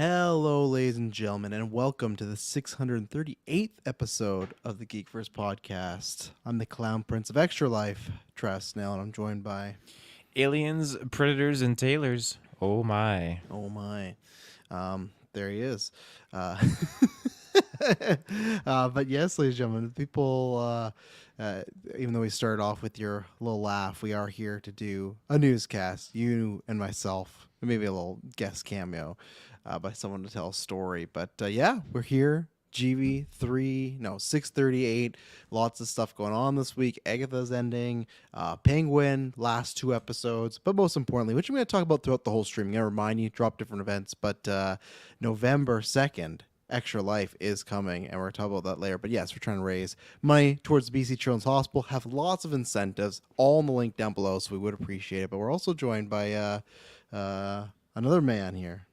Hello, ladies and gentlemen, and welcome to the 638th episode of the GeekVerse podcast. I'm the Clown Prince of Extra Life, Travis Snell, and I'm joined by... Aliens, Predators, and Tailors. Oh my. Oh my. There he is. But yes, ladies and gentlemen, people, even though we started off with your little laugh, we are here to do a newscast, you and myself, maybe a little guest cameo by someone to tell a story. But yeah, we're here. 638. Lots of stuff going on this week. Agatha's ending. Penguin, last two episodes. But most importantly, which I'm going to talk about throughout the whole stream. I'm going to remind you, drop different events. But November 2nd, Extra Life is coming, and we're going to talk about that later. But yes, we're trying to raise money towards BC Children's Hospital. Have lots of incentives, all in the link down below, so we would appreciate it. But we're also joined by another man here.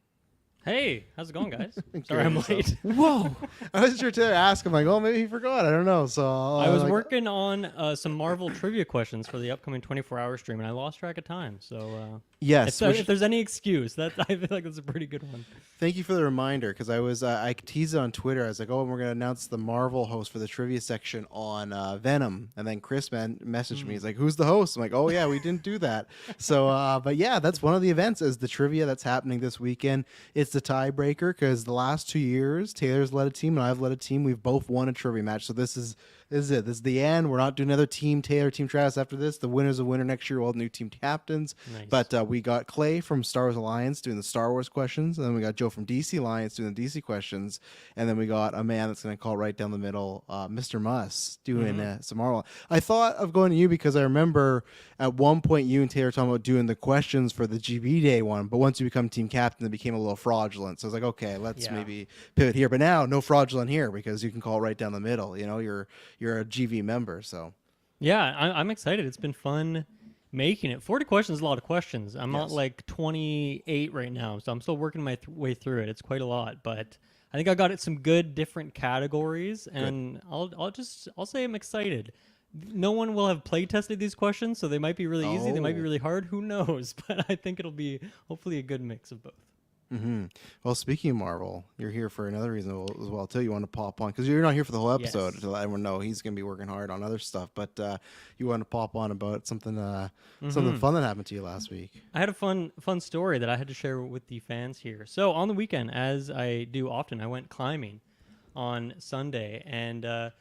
Hey, how's it going, guys? Sorry I'm late. Whoa. I was sure to ask him, like, oh, maybe he forgot. I don't know. So I was working on some Marvel trivia questions for the upcoming 24-hour stream, and I lost track of time. So yes, if there's any excuse, I feel like that's a pretty good one. Thank you for the reminder, because I teased it on Twitter. I was like, oh, we're going to announce the Marvel host for the trivia section on Venom. And then Chris messaged me. He's like, who's the host? I'm like, oh, yeah, we didn't do that. So, but yeah, that's one of the events is the trivia that's happening this weekend. It's the tiebreaker because the last 2 years, Taylor's led a team and I've led a team. We've both won a trivia match. So this is it. This is the end. We're not doing another team Taylor, team Travis after this. The winner's a winner next year. We'll have new team captains. Nice. But we got Clay from Star Wars Alliance doing the Star Wars questions. And then we got Joe from DC Alliance doing the DC questions. And then we got a man that's going to call right down the middle, Mr. Muss, doing some Marvel. I thought of going to you because I remember at one point you and Taylor talking about doing the questions for the GB Day one. But once you become team captain, it became a little fraudulent. So I was like, okay, let's maybe pivot here. But now, no fraudulent here because you can call right down the middle. You know, you're a GV member. So yeah, I'm excited. It's been fun making it. 40 questions is a lot of questions. I'm at like 28 right now, so I'm still working my way through it. It's quite a lot, but I think I got it some good different categories, and I'll say I'm excited. No one will have play tested these questions, so they might be really easy, they might be really hard. Who knows? But I think it'll be hopefully a good mix of both. Mm-hmm. Well, speaking of Marvel, you're here for another reason as well, too. You want to pop on because you're not here for the whole episode to let everyone know he's going to be working hard on other stuff. But you want to pop on about something fun that happened to you last week. I had a fun story that I had to share with the fans here. So on the weekend, as I do often, I went climbing on Sunday, and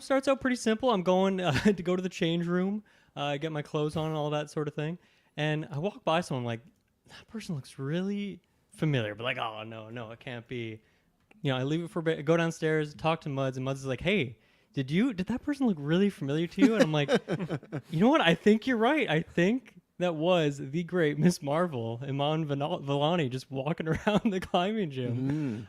starts out pretty simple. I'm going to go to the change room, get my clothes on, and all that sort of thing. And I walk by someone like, that person looks really familiar, but like, oh, no, it can't be. I leave it for a bit, go downstairs, talk to Muds, and Muds is like, hey, did that person look really familiar to you? And I'm like, you know what? I think you're right. I think that was the great Miss Marvel, Iman Vellani, just walking around the climbing gym.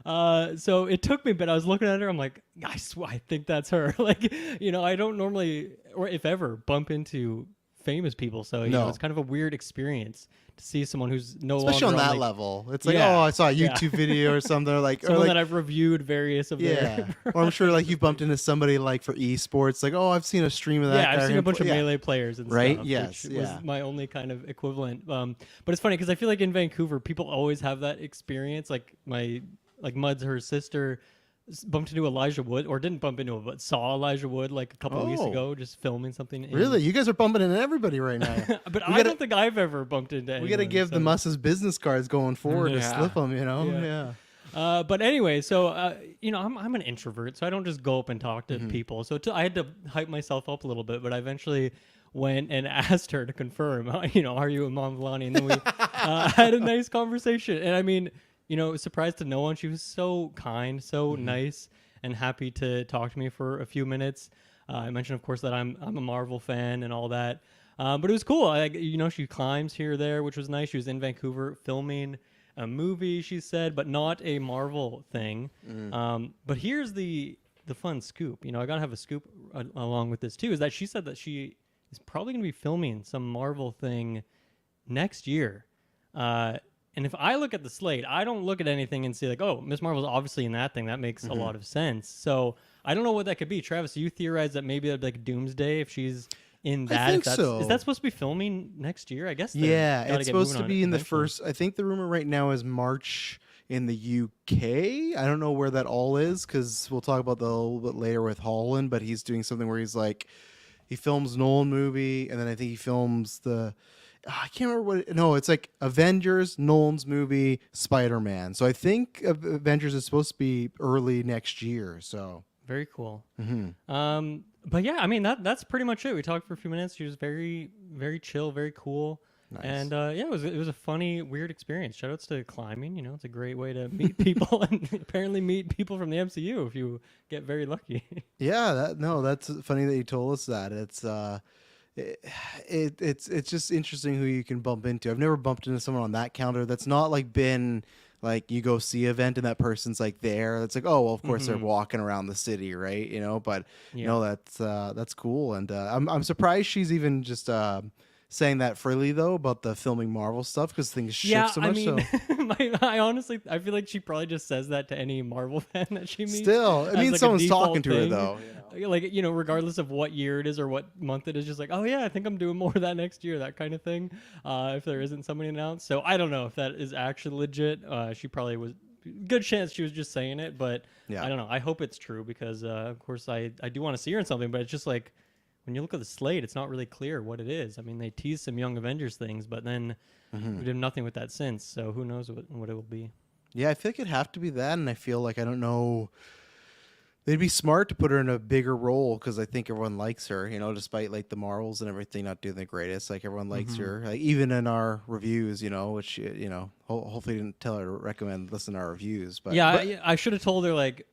So it took me, but I was looking at her, I'm like, I swear, I think that's her. Like, I don't normally, or if ever, bump into famous people, so it's kind of a weird experience to see someone who's no especially longer on that level. It's like, oh, I saw a YouTube video or something, or like someone that I've reviewed various of their or I'm sure like you've bumped into somebody like for esports, like, oh, I've seen a stream of that. I've seen a bunch of Melee players and stuff, yes, which was my only kind of equivalent. But it's funny because I feel like in Vancouver people always have that experience. Like Muds, her sister, bumped into Elijah Wood, or didn't bump into him, but saw Elijah Wood like a couple of weeks ago, just filming something. Really? You guys are bumping into everybody right now. But I don't think I've ever bumped into anyone. We got to give the Mus's business cards going forward to slip them, But anyway, so, I'm an introvert, so I don't just go up and talk to people. So I had to hype myself up a little bit, but I eventually went and asked her to confirm, are you Iman Vellani? And then we had a nice conversation. And I mean, surprised to no one. She was so kind, so nice, and happy to talk to me for a few minutes. I mentioned, of course, that I'm a Marvel fan and all that. But it was cool. She climbs here or there, which was nice. She was in Vancouver filming a movie, she said, but not a Marvel thing. But here's the fun scoop. I got to have a scoop along with this, too, is that she said that she is probably going to be filming some Marvel thing next year. And if I look at the slate, I don't look at anything and see like, oh, Miss Marvel's obviously in that thing. That makes a lot of sense. So I don't know what that could be. Travis, you theorize that maybe that'd be like Doomsday if she's in that. I think so. Is that supposed to be filming next year? I guess. Yeah, it's supposed to be in the first. I think the rumor right now is March. in the UK. I don't know where that all is because we'll talk about that a little bit later with Holland. But he's doing something where he's like, he films Nolan movie, and then I think he films I can't remember what. No, it's like Avengers, Nolan's movie, Spider-Man. So I think Avengers is supposed to be early next year. So Very cool. mm-hmm. But yeah, I mean that's pretty much it. We talked for a few minutes. She was very, very chill, very cool. Nice. And yeah, it was a funny, weird experience. Shoutouts to climbing. You know, it's a great way to meet people and apparently meet people from the MCU if you get very lucky. Yeah, that's funny that you told us that. It's just interesting who you can bump into. I've never bumped into someone on that counter that's not like been like you go see an event and that person's like there. It's like, oh well, of course they're walking around the city, right? You know, but no, that's cool, and I'm surprised she's even just saying that freely though about the filming Marvel stuff because things shift so much. I mean, I honestly, I feel like she probably just says that to any Marvel fan that she meets. Still, it means like someone's talking to her though. You know? Like, you know, regardless of what year it is or what month it is, just like, oh yeah, I think I'm doing more of that next year, that kind of thing. If there isn't somebody announced, so I don't know if that is actually legit. She probably was. Good chance she was just saying it, but I don't know. I hope it's true because, of course, I do want to see her in something, but it's just like. When you look at the slate, it's not really clear what it is. I mean, they teased some Young Avengers things, but then we did nothing with that since. So who knows what it will be? Yeah, I feel like it'd have to be that, and I feel like I don't know. They'd be smart to put her in a bigger role because I think everyone likes her. You know, despite like the Marvels and everything not doing the greatest, like everyone likes her. Like, even in our reviews, you know, which you know, hopefully didn't tell her to listen to our reviews. But I should have told her like.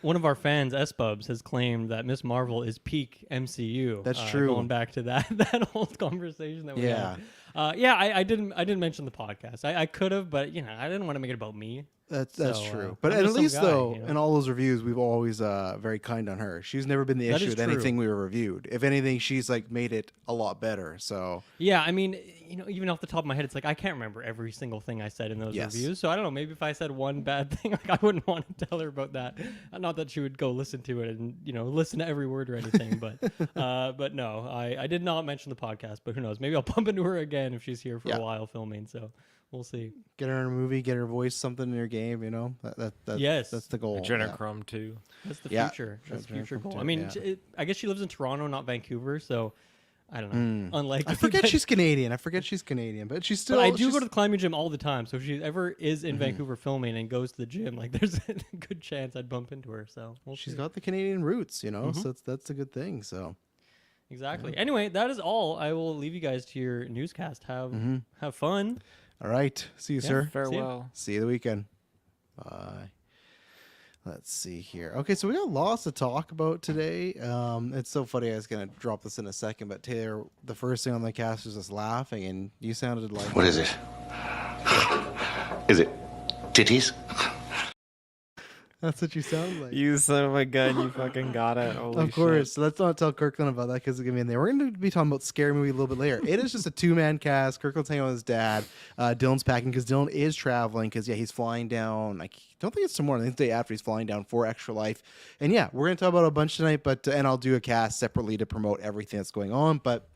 One of our fans, S-Bubs, has claimed that Miss Marvel is peak MCU. That's true. Going back to that old conversation that we had. I didn't mention the podcast. I could have, but you know, I didn't want to make it about me. That's true. But at least though, in all those reviews, we've always very kind on her. She's never been the issue with anything we reviewed. If anything, she's like made it a lot better. So yeah, I mean, you know, even off the top of my head, it's like I can't remember every single thing I said in those reviews. So I don't know. Maybe if I said one bad thing, like I wouldn't want to tell her about that. Not that she would go listen to it and you know listen to every word or anything. But no, I did not mention the podcast. But who knows? Maybe I'll bump into her again if she's here for a while filming. So. We'll see. Get her in a movie, get her voice something in your game, you know? That's the goal. Adrenochrome too. That's the future. That's the future goal. I mean, I guess she lives in Toronto, not Vancouver, so I don't know. Unlike I forget she's Canadian. But she's still. But I do go to the climbing gym all the time, so if she ever is in Vancouver filming and goes to the gym, like there's a good chance I'd bump into her. So she's got the Canadian roots, you know, so that's a good thing. So. Exactly. Anyway, that is all. I will leave you guys to your newscast. Have fun. All right. See you, sir. Farewell. See you the weekend. Bye. Let's see here. Okay, so we got lots to talk about today. It's so funny. I was going to drop this in a second, but Taylor, the first thing on the cast was just laughing, and you sounded like... What is it? Is it titties? That's what you sound like. You son of a gun, you fucking got it. Holy of course. shit. So let's not tell Kirkland about that because it's going to be in there. We're going to be talking about Scary Movie a little bit later. It is just a two-man cast. Kirkland's hanging out with his dad. Dylan's packing because Dylan is traveling because, he's flying down. I don't think it's tomorrow. I think the day after he's flying down for Extra Life. And, we're going to talk about a bunch tonight, and I'll do a cast separately to promote everything that's going on. But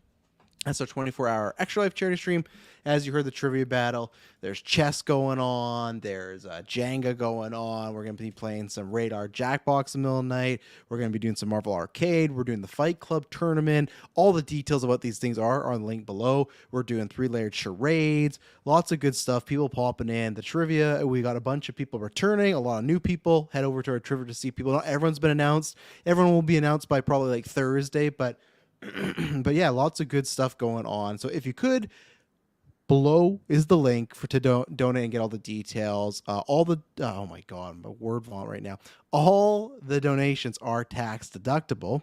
that's our 24-hour Extra Life charity stream. As you heard the trivia battle, there's chess going on. There's Jenga going on. We're going to be playing some Radar Jackbox in the middle of the night. We're going to be doing some Marvel Arcade. We're doing the Fight Club tournament. All the details of what these things are on the link below. We're doing 3-layered charades. Lots of good stuff. People popping in. The trivia, we got a bunch of people returning. A lot of new people. Head over to our trivia to see people. Not everyone's been announced. Everyone will be announced by probably like Thursday, but lots of good stuff going on. So if you could, below is the link to donate and get all the details. Oh my God, my word vomit right now. All the donations are tax deductible.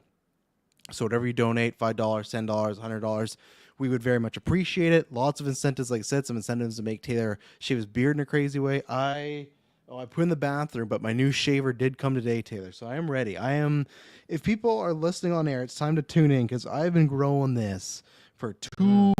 So whatever you donate, $5, $10, $100, we would very much appreciate it. Lots of incentives, like I said, some incentives to make Taylor shave his beard in a crazy way. I put in the bathroom, but my new shaver did come today, Taylor. So I am ready. If people are listening on air, it's time to tune in because I've been growing this for 2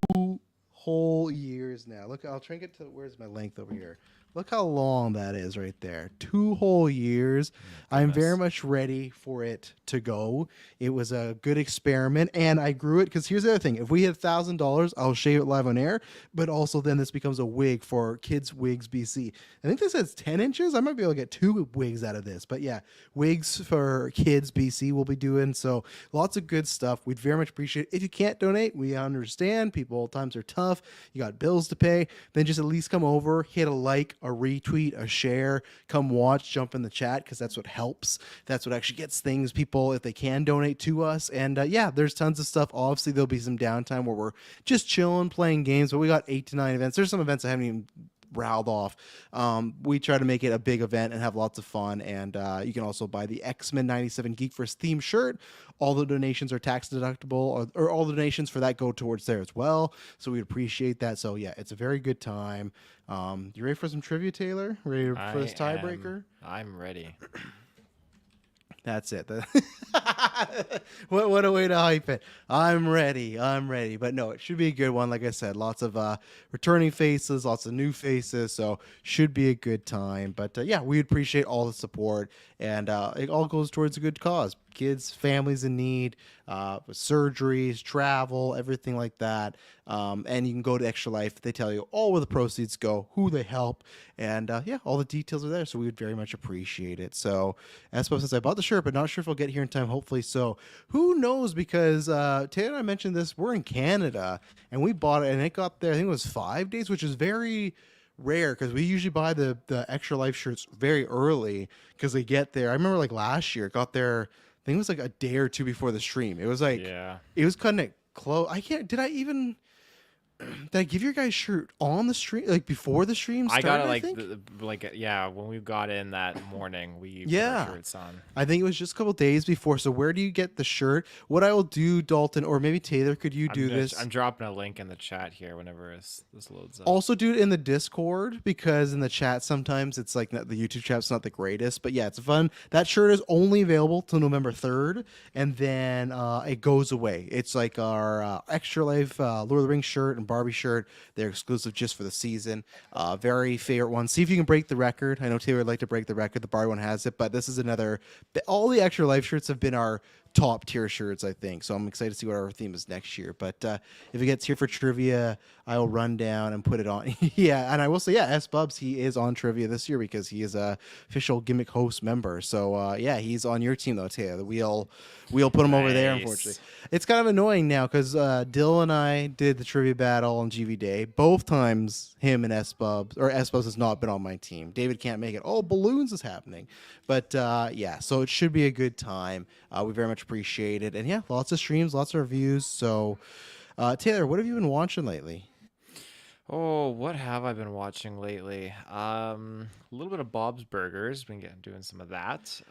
whole years years now. Look, I'll try and get to where's my length over here. Look how long that is right there. 2 whole years. I'm very much ready for it to go. It was a good experiment, and I grew it because here's the other thing. If we hit $1,000, I'll shave it live on air, but also then this becomes a wig for Kids Wigs BC. I think this says 10 inches. I might be able to get 2 wigs out of this, but yeah, wigs for Kids BC we'll be doing. So lots of good stuff. We'd very much appreciate it. If you can't donate, we understand. People, times are tough. You got bills to pay. Then just at least come over, hit a like, a retweet, a share, come watch, jump in the chat, because that's what helps. That's what actually gets things, people, if they can donate to us. And yeah, there's tons of stuff. Obviously, there'll be some downtime where we're just chilling, playing games, but we got 8 to 9 events. There's some events I haven't even riled off. We try to make it a big event and have lots of fun. And you can also buy the X-Men 97 GeekVerse theme shirt. All the donations are tax deductible, or all the donations for that go towards there as well. So we'd appreciate that. So yeah, it's a very good time. You ready for some trivia, Taylor? Ready for this tiebreaker? I'm ready. That's it. What a way to hype it. I'm ready. But no, it should be a good one. Like I said, lots of returning faces, lots of new faces. So should be a good time. But yeah, we appreciate all the support. And it all goes towards a good cause. Kids, families in need, surgeries, travel, everything like that. And you can go to Extra Life. They tell you all where the proceeds go, who they help. And yeah, all the details are there. So we would very much appreciate it. So as well, since I bought the shirt, but not sure if I'll get here in time, hopefully. So who knows? Because Taylor and I mentioned this, we're in Canada and we bought it and it got there, I think it was 5 days, which is very rare because we usually buy the Extra Life shirts very early because they get there. I remember like last year, it got there, I think it was like a day or two before the stream. It was like, it was cutting it close. Did I give your guys' shirt on the stream, like before the stream started? I got it when we got in that morning, we put our shirts on. I think it was just a couple days before. So where do you get the shirt? What I will do, Dalton, or maybe Taylor, could you do this? I'm dropping a link in the chat here whenever this loads up. Also do it in the Discord, because in the chat sometimes it's like the YouTube chat's not the greatest. But yeah, it's fun. That shirt is only available till November 3rd, and then it goes away. It's like our Extra Life Lord of the Rings shirt and Barbie shirt. They're exclusive just for the season. Very favorite one. See if you can break the record. I know Taylor would like to break the record. The Barbie one has it, but this is another. All the Extra Life shirts have been our top tier shirts, I think. So I'm excited to see what our theme is next year. But if it gets here for trivia, I'll run down and put it on. Yeah, and I will say, yeah, S Bubs, he is on trivia this year because he is a official gimmick host member. So yeah, he's on your team though, Taylor. We'll put him over there. Unfortunately, it's kind of annoying now because Dill and I did the trivia battle on GV Day. Both times, him and S Bubs has not been on my team. David can't make it. Oh, balloons is happening. But yeah, so it should be a good time. We very much appreciate it. And yeah, lots of streams, lots of reviews. So Taylor, what have you been watching lately? Oh, what have I been watching lately? A little bit of Bob's Burgers. Been doing some of that.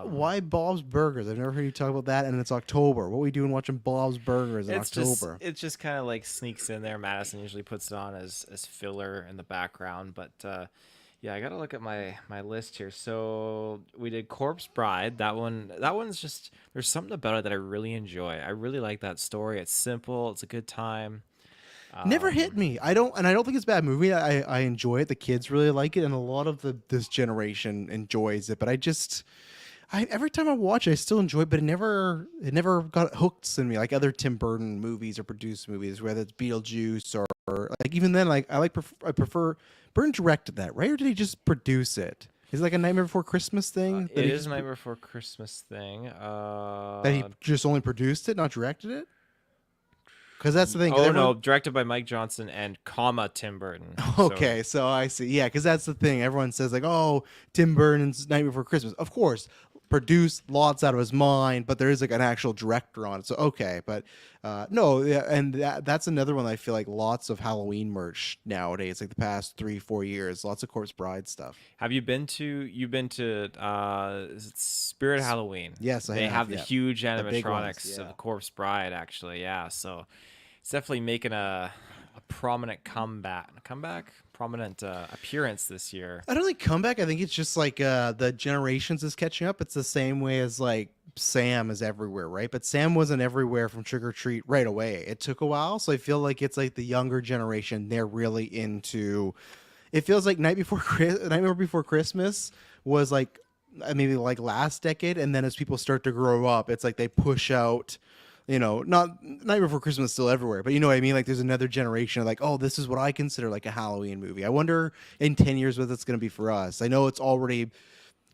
Why Bob's Burgers? I've never heard you talk about that. And it's October. What are we doing watching Bob's Burgers in October? It just kind of like sneaks in there. Madison usually puts it on as filler in the background. But yeah, I got to look at my list here. So we did Corpse Bride. That one's just, there's something about it that I really enjoy. I really like that story. It's simple. It's a good time. Never hit me. I don't think it's a bad movie. I enjoy it. The kids really like it, and a lot of this generation enjoys it. But every time I watch it, I still enjoy it. But it never got hooked in me like other Tim Burton movies or produced movies, whether it's Beetlejuice or like even then, like I prefer Burton directed that, right? Or did he just produce it? Is it like a Nightmare Before Christmas thing? It is a Nightmare Before Christmas thing. That he just only produced it, not directed it. Because that's the thing. Oh, no, directed by Mike Johnson and Tim Burton. Okay, so I see. Yeah, because that's the thing. Everyone says, like, oh, Tim Burton's Nightmare Before Christmas. Of course, produced lots out of his mind, but there is like an actual director on it. So, okay. But no, yeah, and that's another one I feel like lots of Halloween merch nowadays, like the past 3-4 years, lots of Corpse Bride stuff. Have you been to is it Spirit Halloween? Yes, They have the yeah. huge The big animatronics ones, yeah. of Corpse Bride, actually. Yeah, so it's definitely making a prominent prominent appearance this year. I don't think comeback. I think it's just like the generations is catching up. It's the same way as like Sam is everywhere, right? But Sam wasn't everywhere from Trick or Treat right away. It took a while, so I feel like it's like the younger generation. They're really into. It feels like Nightmare Before Christmas was like maybe like last decade, and then as people start to grow up, it's like they push out. Not Night Before Christmas is still everywhere, but you know what I mean? Like there's another generation of like, oh, this is what I consider like a Halloween movie. I wonder in 10 years what it's going to be for us. I know it's already,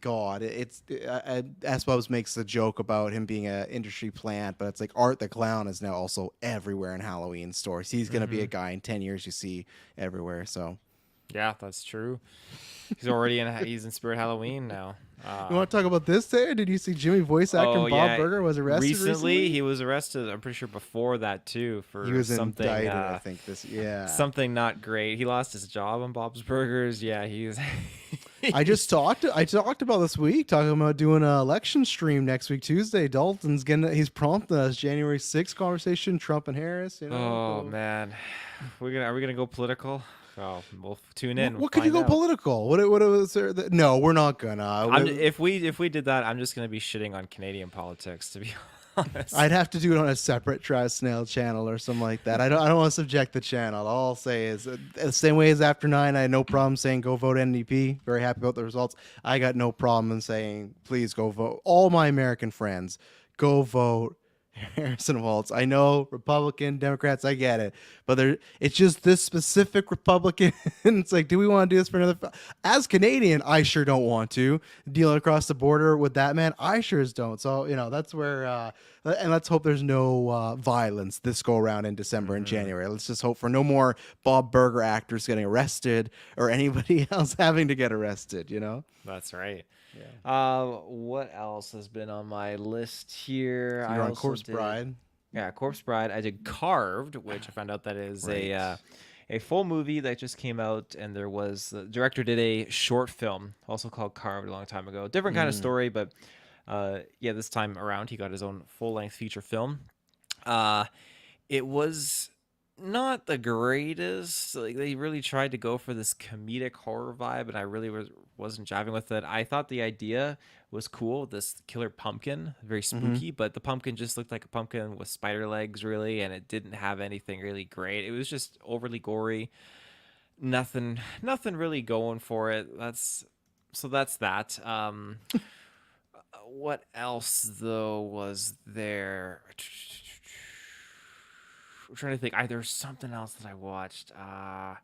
God, Asbubs makes the joke about him being an industry plant, but it's like Art the Clown is now also everywhere in Halloween stores. He's going to be a guy in 10 years you see everywhere, so. Yeah, that's true. He's in Spirit Halloween now. You want to talk about this there? Did you see Jimmy voice actor Bob Berger was arrested recently? He was arrested. I'm pretty sure before that too for he was something. Indicted, I think something not great. He lost his job on Bob's Burgers. Yeah, he was. I talked about this week, talking about doing an election stream next week Tuesday. He's prompting us January 6th conversation, Trump and Harris. Oh man, are we gonna go political? Oh, we'll tune in. What could you go political? What was there? No, we're not gonna. If we did that, I'm just gonna be shitting on Canadian politics. To be honest, I'd have to do it on a separate Travis Snail channel or something like that. I don't want to subject the channel. All I'll say is the same way as After 9. I had no problem saying go vote NDP. Very happy about the results. I got no problem in saying please go vote. All my American friends, go vote Harrison Waltz. I know Republican, Democrats, I get it, but it's just this specific Republican. It's like, do we want to do this for another? As Canadian, I sure don't want to deal across the border with that man. I sure as don't. So that's where. And let's hope there's no violence this go around in December and January. Let's just hope for no more Bob Berger actors getting arrested or anybody else having to get arrested. That's right. Yeah. What else has been on my list here? You're on Corpse Bride. Yeah, Corpse Bride. I did Carved, which I found out that is a full movie that just came out, and the director did a short film also called Carved a long time ago. Different kind of story, but this time around he got his own full-length feature film. It was not the greatest. Like they really tried to go for this comedic horror vibe, and I really wasn't jiving with it. I thought the idea was cool, this killer pumpkin, very spooky, but the pumpkin just looked like a pumpkin with spider legs, really, and it didn't have anything really great. It was just overly gory. Nothing really going for it. That's that. What else though was there? I'm trying to think. There's something else that I watched. I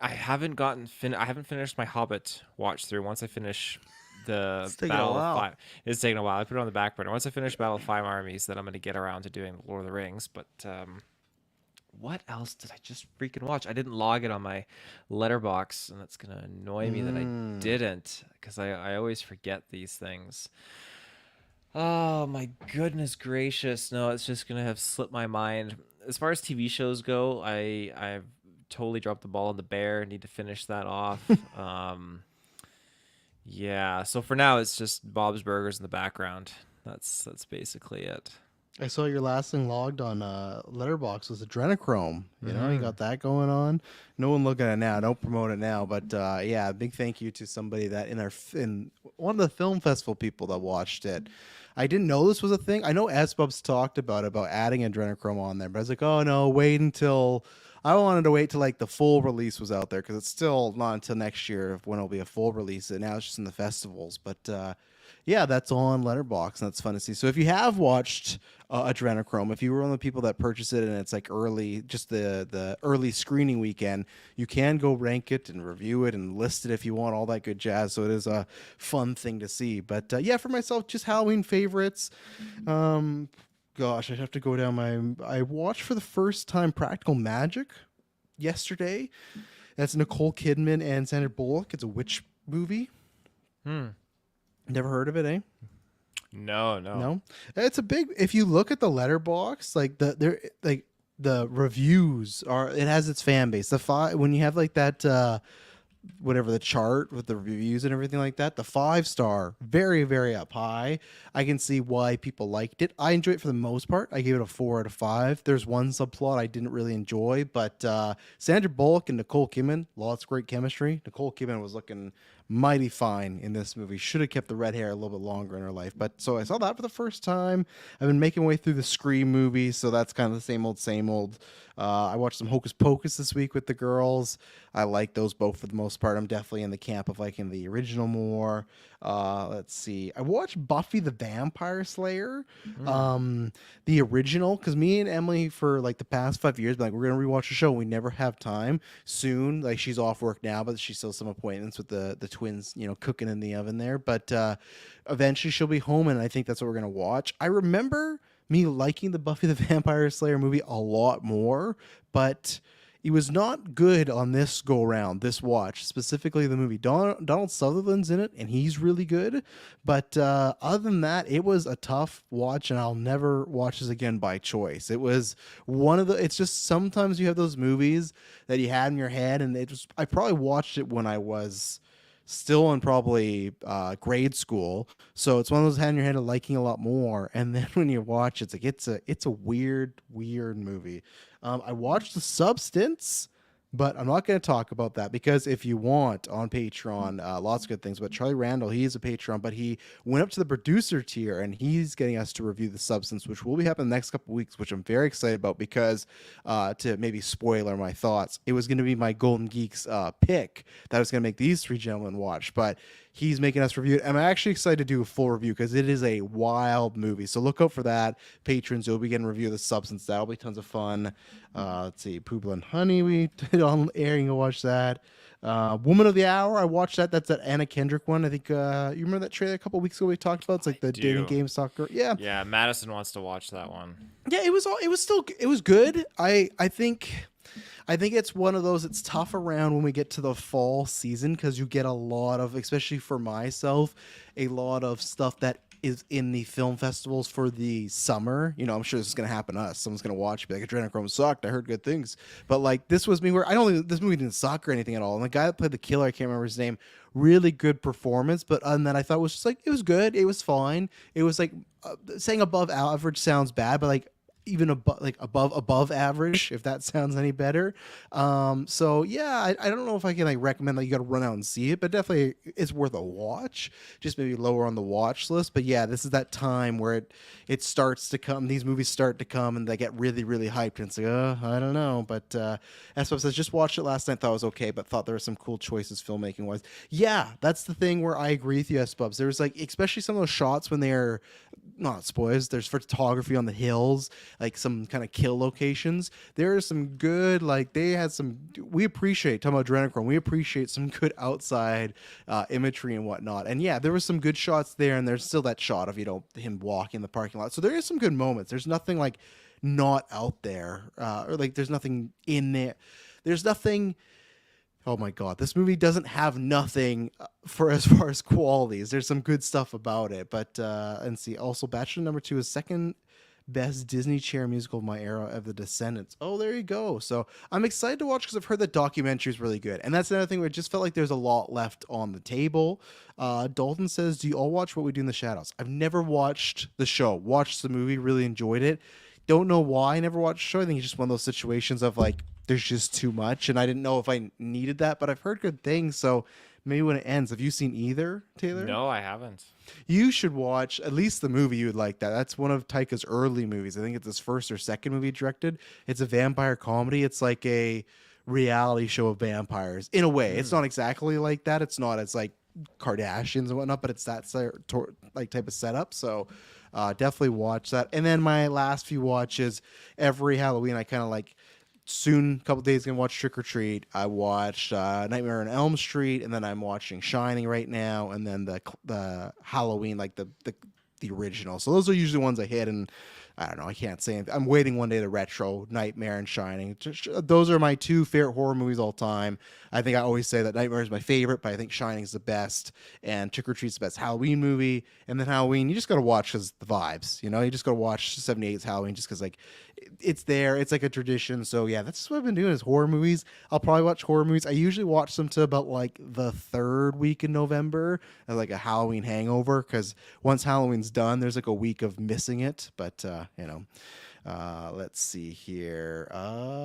haven't finished my Hobbit watch through. Once I finish the Battle of Five, it's taking a while. I put it on the back burner. Once I finish Battle of Five Armies, then I'm going to get around to doing Lord of the Rings. But what else did I just freaking watch? I didn't log it on my letterbox, and that's going to annoy me that I didn't, because I always forget these things. Oh my goodness gracious! No, it's just gonna have slipped my mind. As far as TV shows go, I've totally dropped the ball on The Bear. Need to finish that off. Yeah. So for now, it's just Bob's Burgers in the background. That's basically it. I saw your last thing logged on Letterboxd was Adrenochrome. You got that going on. No one looking at it now. Don't promote it now. But big thank you to somebody that in one of the film festival people that watched it. I didn't know this was a thing. I know Asbubs talked about adding Adrenochrome on there, but I was like, oh no, wait until. I wanted to wait till like the full release was out there because it's still not until next year when it'll be a full release. And now it's just in the festivals, but. That's on Letterboxd, and that's fun to see. So if you have watched Adrenochrome, if you were one of the people that purchased it and it's like early, just the early screening weekend, you can go rank it and review it and list it if you want, all that good jazz. So it is a fun thing to see. But for myself, just Halloween favorites. Gosh, I'd have to go down I watched for the first time Practical Magic yesterday. That's Nicole Kidman and Sandra Bullock. It's a witch movie. Never heard of it, eh? No. It's a big. If you look at the letterbox, like the reviews are. It has its fan base. When you have like that, whatever the chart with the reviews and everything like that, the 5-star, very very up high. I can see why people liked it. I enjoyed it for the most part. I gave it a 4 out of 5. There's one subplot I didn't really enjoy, but Sandra Bullock and Nicole Kidman, lots of great chemistry. Nicole Kidman was looking mighty fine in this movie. Should have kept the red hair a little bit longer in her life. But so I saw that for the first time. I've been making my way through the Scream movies, so that's kind of the same old, same old. I watched some Hocus Pocus this week with the girls. I like those both for the most part. I'm definitely in the camp of liking the original more. Let's see. I watched Buffy the Vampire Slayer, the original, because me and Emily for like the past 5 years, been like, we're gonna rewatch the show. We never have time. Soon, like she's off work now, but she still has some appointments with the twins, cooking in the oven there. But eventually she'll be home, and I think that's what we're gonna watch. I remember me liking the Buffy the Vampire Slayer movie a lot more, but it was not good on this go around, this watch, specifically the movie. Donald Sutherland's in it, and he's really good. But other than that, it was a tough watch, and I'll never watch this again by choice. It was it's just sometimes you have those movies that you had in your head, and I probably watched it when I was still in probably grade school, so it's one of those had in your head of liking a lot more, and then when you watch it's like it's a weird movie. I watched The Substance, but I'm not going to talk about that because if you want on Patreon, lots of good things. But Charlie Randall, he's a Patreon, but he went up to the producer tier and he's getting us to review The Substance, which will be happening the next couple of weeks, which I'm very excited about because to maybe spoiler my thoughts, it was going to be my Golden Geeks pick that I was going to make these three gentlemen watch, but he's making us review it. I'm actually excited to do a full review because it is a wild movie. So look out for that. Patrons, you'll be getting a review of The Substance. That'll be tons of fun. Let's see. Poobla and Honey, we did on air. You can watch that. Woman of the Hour, I watched that. That's that Anna Kendrick one. I think you remember that trailer a couple weeks ago we talked about? It's like the dating game soccer. Yeah. Yeah, Madison wants to watch that one. Yeah, it was good. I think it's one of those, it's tough around when we get to the fall season because you get a lot of, especially for myself, a lot of stuff that is in the film festivals for the summer. I'm sure this is going to happen to us. Someone's going to watch, be like, Adrenochrome sucked. I heard good things. But like, this was me where I don't think this movie didn't suck or anything at all. And the guy that played the killer, I can't remember his name, really good performance. But other than that, I thought it was just like, it was good. It was fine. It was like saying above average sounds bad, but like, even above average, if that sounds any better. So yeah, I don't know if I can like recommend that you got to run out and see it, but definitely it's worth a watch. Just maybe lower on the watch list. But yeah, this is that time where it starts to come. These movies start to come and they get really, really hyped. And it's like, I don't know. But as I says, just watched it last night. Thought it was okay, but thought there were some cool choices filmmaking wise. Yeah, that's the thing where I agree with you, S-Bubs. There's like, especially some of those shots when they're not spoilers. There's photography on the hills, like some kind of kill locations. There are some good, like they had some. We appreciate talking about Adrenochrome. We appreciate some good outside imagery and whatnot. And yeah, there was some good shots there. And there's still that shot of him walking in the parking lot. So there is some good moments. There's nothing like not out there, or like there's nothing in there. There's nothing. Oh my God, this movie doesn't have nothing for as far as qualities. There's some good stuff about it, but and see, also Bachelor number 2 is second best Disney chair musical of my era of The Descendants. Oh, there you go. So I'm excited to watch because I've heard the documentary is really good, and that's another thing where it just felt like there's a lot left on the table. Dalton says, "Do you all watch What We Do in the Shadows?" I've never watched the show. Watched the movie, really enjoyed it. Don't know why I never watched the show. I think it's just one of those situations of like, there's just too much, and I didn't know if I needed that, but I've heard good things, so maybe when it ends. Have you seen either, Taylor? No, I haven't. You should watch at least the movie. You would like that. That's one of Taika's early movies. I think it's his first or second movie directed. It's a vampire comedy. It's like a reality show of vampires in a way. It's not exactly like that. It's not as like Kardashians and whatnot, but it's that like type of setup. So definitely watch that. And then my last few watches, every Halloween, I kind of like, soon, a couple days, gonna watch Trick or Treat. I watched Nightmare on Elm Street, and then I'm watching Shining right now, and then the Halloween, like the original. So those are usually ones I hit, and I don't know, I can't say anything. I'm waiting one day the retro Nightmare and Shining. Those are my two favorite horror movies all time. I think I always say that Nightmare is my favorite, but I think Shining's the best, and Trick or Treat's the best Halloween movie. And then Halloween, you just gotta watch because the vibes, you just gotta watch 78's Halloween just because like it's there. It's like a tradition. So yeah, that's what I've been doing is horror movies. I'll probably watch horror movies. I usually watch them to about like the third week in November as like a Halloween hangover, because once Halloween's done, there's like a week of missing it. But Let's see here.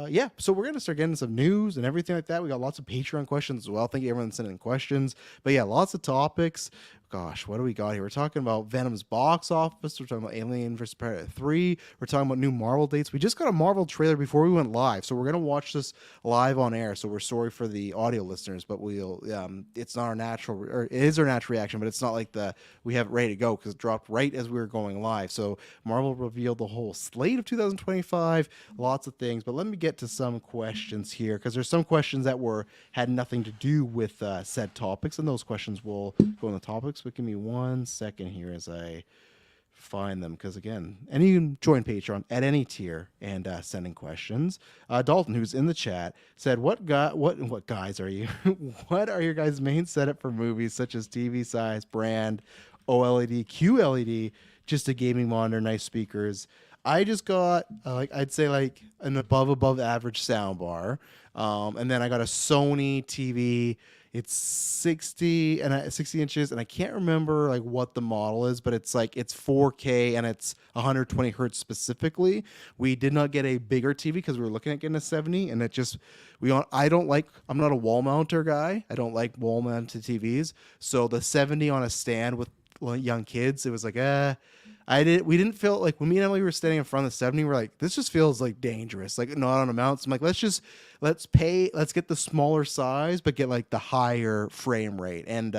Yeah, so we're gonna start getting some news and everything like that. We got lots of Patreon questions as well. Thank you everyone sending in questions. But yeah, lots of topics. Gosh, what do we got here? We're talking about Venom's box office. We're talking about Alien vs. Predator 3. We're talking about new Marvel dates. We just got a Marvel trailer before we went live, so we're gonna watch this live on air. So we're sorry for the audio listeners, but we'll it's not our natural, or it is our natural reaction, but it's not like we have it ready to go because it dropped right as we were going live. So Marvel revealed the whole slate of 2025, lots of things. But let me get to some questions here because there's some questions that had nothing to do with said topics, and those questions will go in the topics. But give me 1 second here as I find them, because again, and you can join Patreon at any tier and send in questions. Dalton, who's in the chat, said, what guys are you? What are your guys' main setup for movies such as TV size, brand, OLED, QLED, just a gaming monitor, nice speakers? I just got I'd say like an above average sound bar, and then I got a Sony TV. It's 60 inches, and I can't remember like what the model is, but it's 4K and it's 120 hertz specifically. We did not get a bigger TV because we were looking at getting a 70, and I'm not a wall mounter guy. I don't like wall mounted TVs, so the 70 on a stand with young kids, it was like we didn't feel like, when me and Emily were standing in front of the 70, we're like, this just feels like dangerous, like not on a mount. So I'm like, let's get the smaller size but get like the higher frame rate. And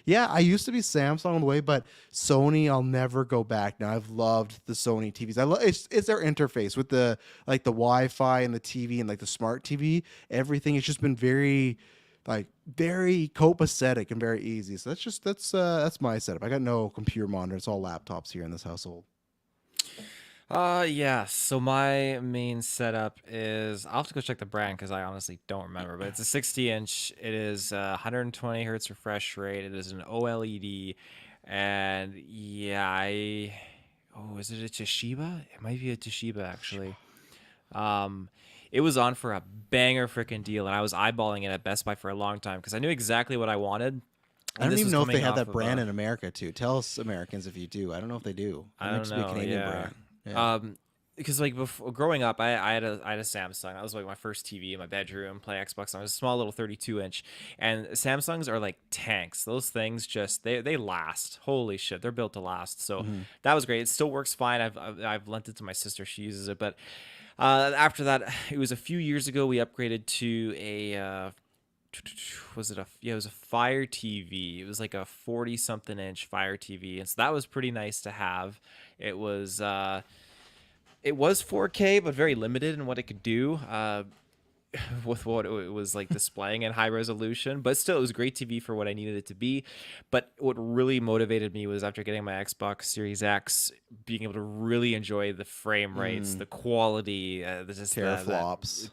yeah, I used to be Samsung on the way, but Sony, I'll never go back now. I've loved the Sony TVs. It's their interface with the Wi-Fi and the TV and like the smart TV, everything. It's just been very copacetic and very easy. So that's my setup. I got no computer monitor. It's all laptops here in this household. Yeah. So my main setup is, I'll have to go check the brand because I honestly don't remember, but it's a 60-inch. It is 120 hertz refresh rate. It is an OLED, and yeah, is it a Toshiba? It might be a Toshiba actually. It was on for a banger freaking deal, and I was eyeballing it at Best Buy for a long time because I knew exactly what I wanted. I don't even know if they have that brand in America too. Tell us Americans if you do. I don't know if they do. I don't know. Be a Canadian brand. Yeah. Because like before growing up, I had a Samsung. That was like my first TV in my bedroom. Play Xbox. I was a small little 32-inch, and Samsungs are like tanks. Those things just they last. Holy shit, they're built to last. So that was great. It still works fine. I've lent it to my sister. She uses it, but after that, it was a few years ago. We upgraded to a it was a Fire TV. It was like a 40-something inch Fire TV, and so that was pretty nice to have. It was 4K, but very limited in what it could do. With what it was like displaying in high resolution, but still it was a great TV for what I needed it to be. But what really motivated me was after getting my Xbox Series X, being able to really enjoy the frame rates, the quality, teraflops.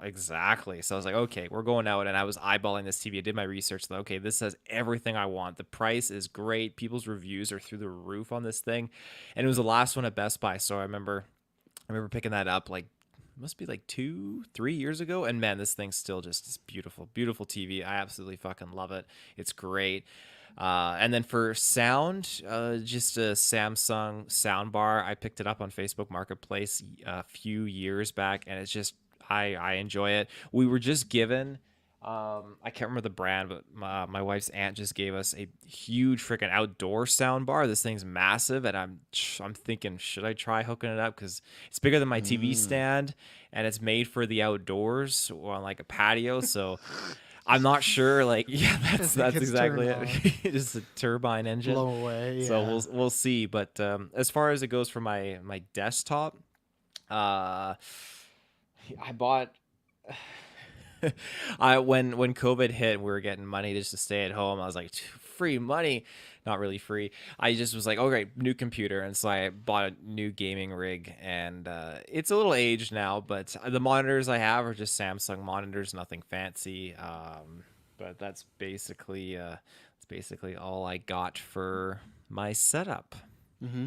Exactly. So I was like, okay, we're going out, and I was eyeballing this TV. I did my research. Like, okay, this has everything I want. The price is great. People's reviews are through the roof on this thing, and it was the last one at Best Buy. So I remember picking that up like, must be like 2-3 years ago, and man, this thing's still just this beautiful TV. I absolutely fucking love it. It's great. And then for sound, just a Samsung soundbar. I picked it up on Facebook Marketplace a few years back, and it's just I enjoy it. We were just given I can't remember the brand, but my wife's aunt just gave us a huge freaking outdoor sound bar. This thing's massive, and I'm thinking, should I try hooking it up? Because it's bigger than my TV stand, and it's made for the outdoors on like a patio. So I'm not sure. Like, yeah, that's exactly it. Just a turbine engine. Blow away. Yeah. So we'll see. But as far as it goes for my desktop, I bought. When COVID hit, we were getting money just to stay at home. I was like, free money, not really free. I just was like, oh great, new computer, and so I bought a new gaming rig, and it's a little aged now, but the monitors I have are just Samsung monitors, nothing fancy. But that's basically all I got for my setup. Mm-hmm.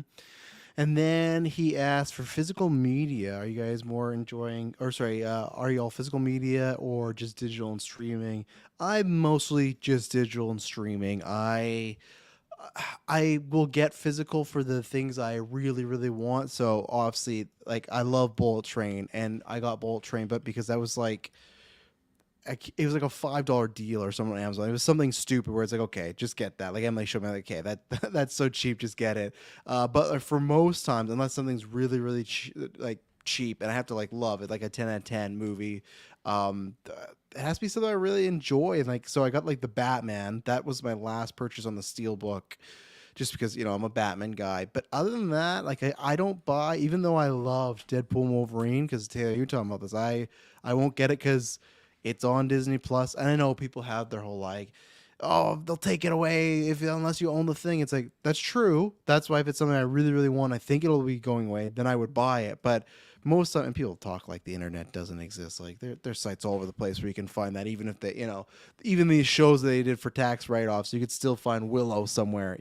And then he asked for physical media. Are you guys more enjoying, are you all physical media or just digital and streaming? I'm mostly just digital and streaming. I will get physical for the things I really, really want. So obviously, like I love Bullet Train, and I got Bullet Train, but because that was like it was like a $5 deal or something on Amazon. It was something stupid where it's like, okay, just get that. Like Emily showed me, like, okay, that's so cheap, just get it. But for most times, unless something's really, really cheap, and I have to like love it, like a 10 out of 10 movie, it has to be something I really enjoy. And like, so I got like the Batman. That was my last purchase on the Steelbook, just because I'm a Batman guy. But other than that, like I don't buy, even though I loved Deadpool and Wolverine, because Taylor, you're talking about this, I won't get it because it's on Disney Plus, and I know people have their whole like, oh, they'll take it away unless you own the thing. It's like, that's true. That's why if it's something I really, really want, I think it'll be going away, then I would buy it. But most time, and people talk like the internet doesn't exist. Like there's sites all over the place where you can find that, even if they, even these shows that they did for tax write-offs, you could still find Willow somewhere.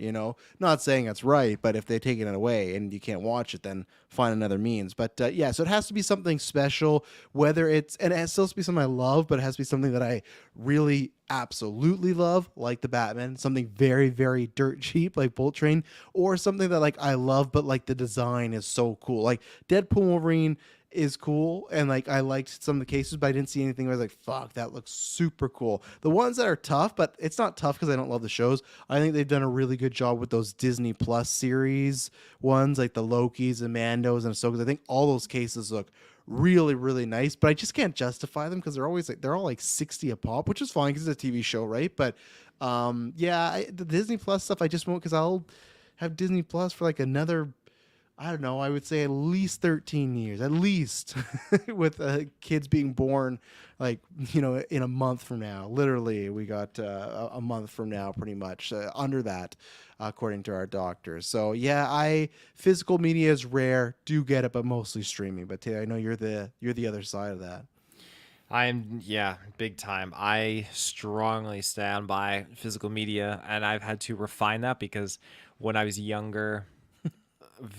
Not saying that's right, but if they're taking it away and you can't watch it, then find another means. But yeah, so it has to be something special, whether and it has to be something I love, but it has to be something that I really absolutely love, like the Batman, something very, very dirt cheap like Bullet Train, or something that like I love but like the design is so cool. Like Deadpool Wolverine is cool, and like I liked some of the cases, but I didn't see anything where I was like, fuck, that looks super cool. The ones that are tough, but it's not tough because I don't love the shows, I think they've done a really good job with those Disney Plus series ones, like the Lokis and Mandos and Ahsokas. I think all those cases look really, really nice, but I just can't justify them because they're all like 60 a pop, which is fine because it's a TV show, right? But yeah, the Disney Plus stuff I just won't, because I'll have Disney Plus for like another, I don't know, I would say at least 13 years, at least, with kids being born like, in a month from now. Literally, we got a month from now, pretty much, under that, according to our doctors. So yeah, physical media is rare, do get it, but mostly streaming. But Taylor, I know you're the other side of that. Yeah, big time. I strongly stand by physical media, and I've had to refine that because when I was younger,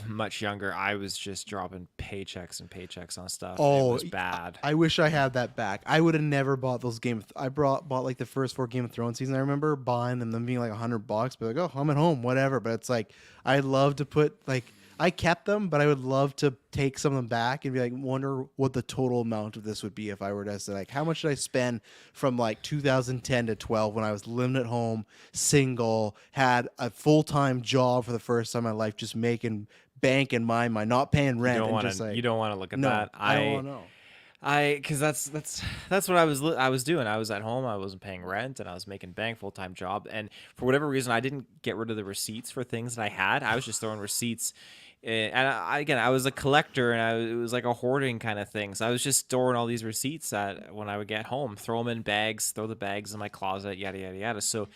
much younger, I was just dropping paychecks and paychecks on stuff. Oh, it was bad. I wish I had that back. I would have never bought those I bought like the first 4 Game of Thrones seasons. I remember buying them being like $100, but like, oh, I'm at home, whatever. But it's like, I'd love to put like, I kept them, but I would love to take some of them back and be like, wonder what the total amount of this would be if I were to say, like, how much did I spend from like 2010 to 12 when I was living at home, single, had a full-time job for the first time in my life, just making bank in my mind, not paying rent. You don't want to look at that. I don't want to know. Because that's what I was doing. I was at home. I wasn't paying rent, and I was making bank full time job. And for whatever reason, I didn't get rid of the receipts for things that I had. I was just throwing receipts. And I was a collector, and it was like a hoarding kind of thing. So I was just storing all these receipts when I would get home, throw them in bags, throw the bags in my closet, yada yada yada. So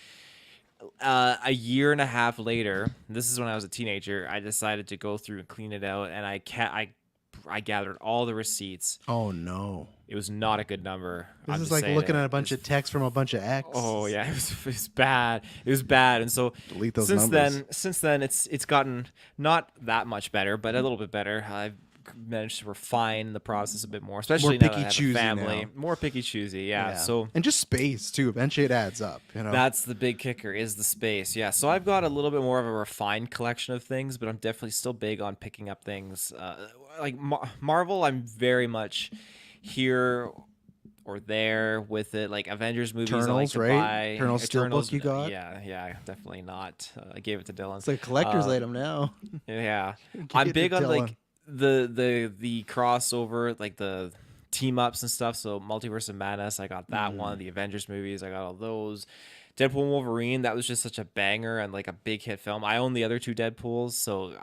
a year and a half later, this is when I was a teenager, I decided to go through and clean it out, and I gathered all the receipts. Oh no. It was not a good number. This is like looking at a bunch of texts from a bunch of ex. Oh yeah, it was bad. It was bad, and so delete those numbers. Since then, it's gotten not that much better, but a little bit better. I've managed to refine the process a bit more, especially now that I have a family. Now. More picky choosy, yeah. So and just space too. Eventually, it adds up. That's the big kicker, is the space. Yeah. So I've got a little bit more of a refined collection of things, but I'm definitely still big on picking up things like Marvel. I'm very much here or there with it, like Avengers movies. Eternals, I like to right? buy. Eternals Steelbook you got? Yeah, definitely not. I gave it to Dylan. It's like collector's item now. Yeah, I'm big on Dylan. like the crossover, like the team ups and stuff. So Multiverse of Madness, I got that one. The Avengers movies, I got all those. Deadpool and Wolverine, that was just such a banger and like a big hit film. I own the other 2 Deadpools, so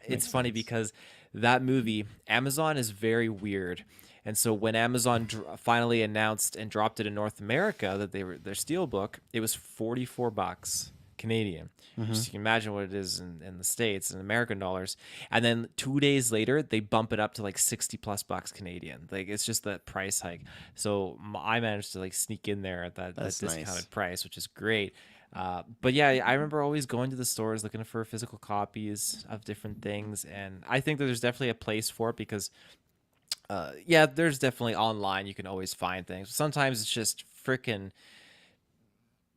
it's funny because that movie, Amazon is very weird. And so when Amazon finally announced and dropped it in North America that their Steelbook, it was $44 Canadian. Just you can imagine what it is in the States in American dollars. And then 2 days later, they bump it up to like $60+ Canadian. Like, it's just that price hike. So I managed to like sneak in there at that discounted price, which is great. But yeah, I remember always going to the stores looking for physical copies of different things. And I think that there's definitely a place for it because there's definitely online. You can always find things. Sometimes it's just freaking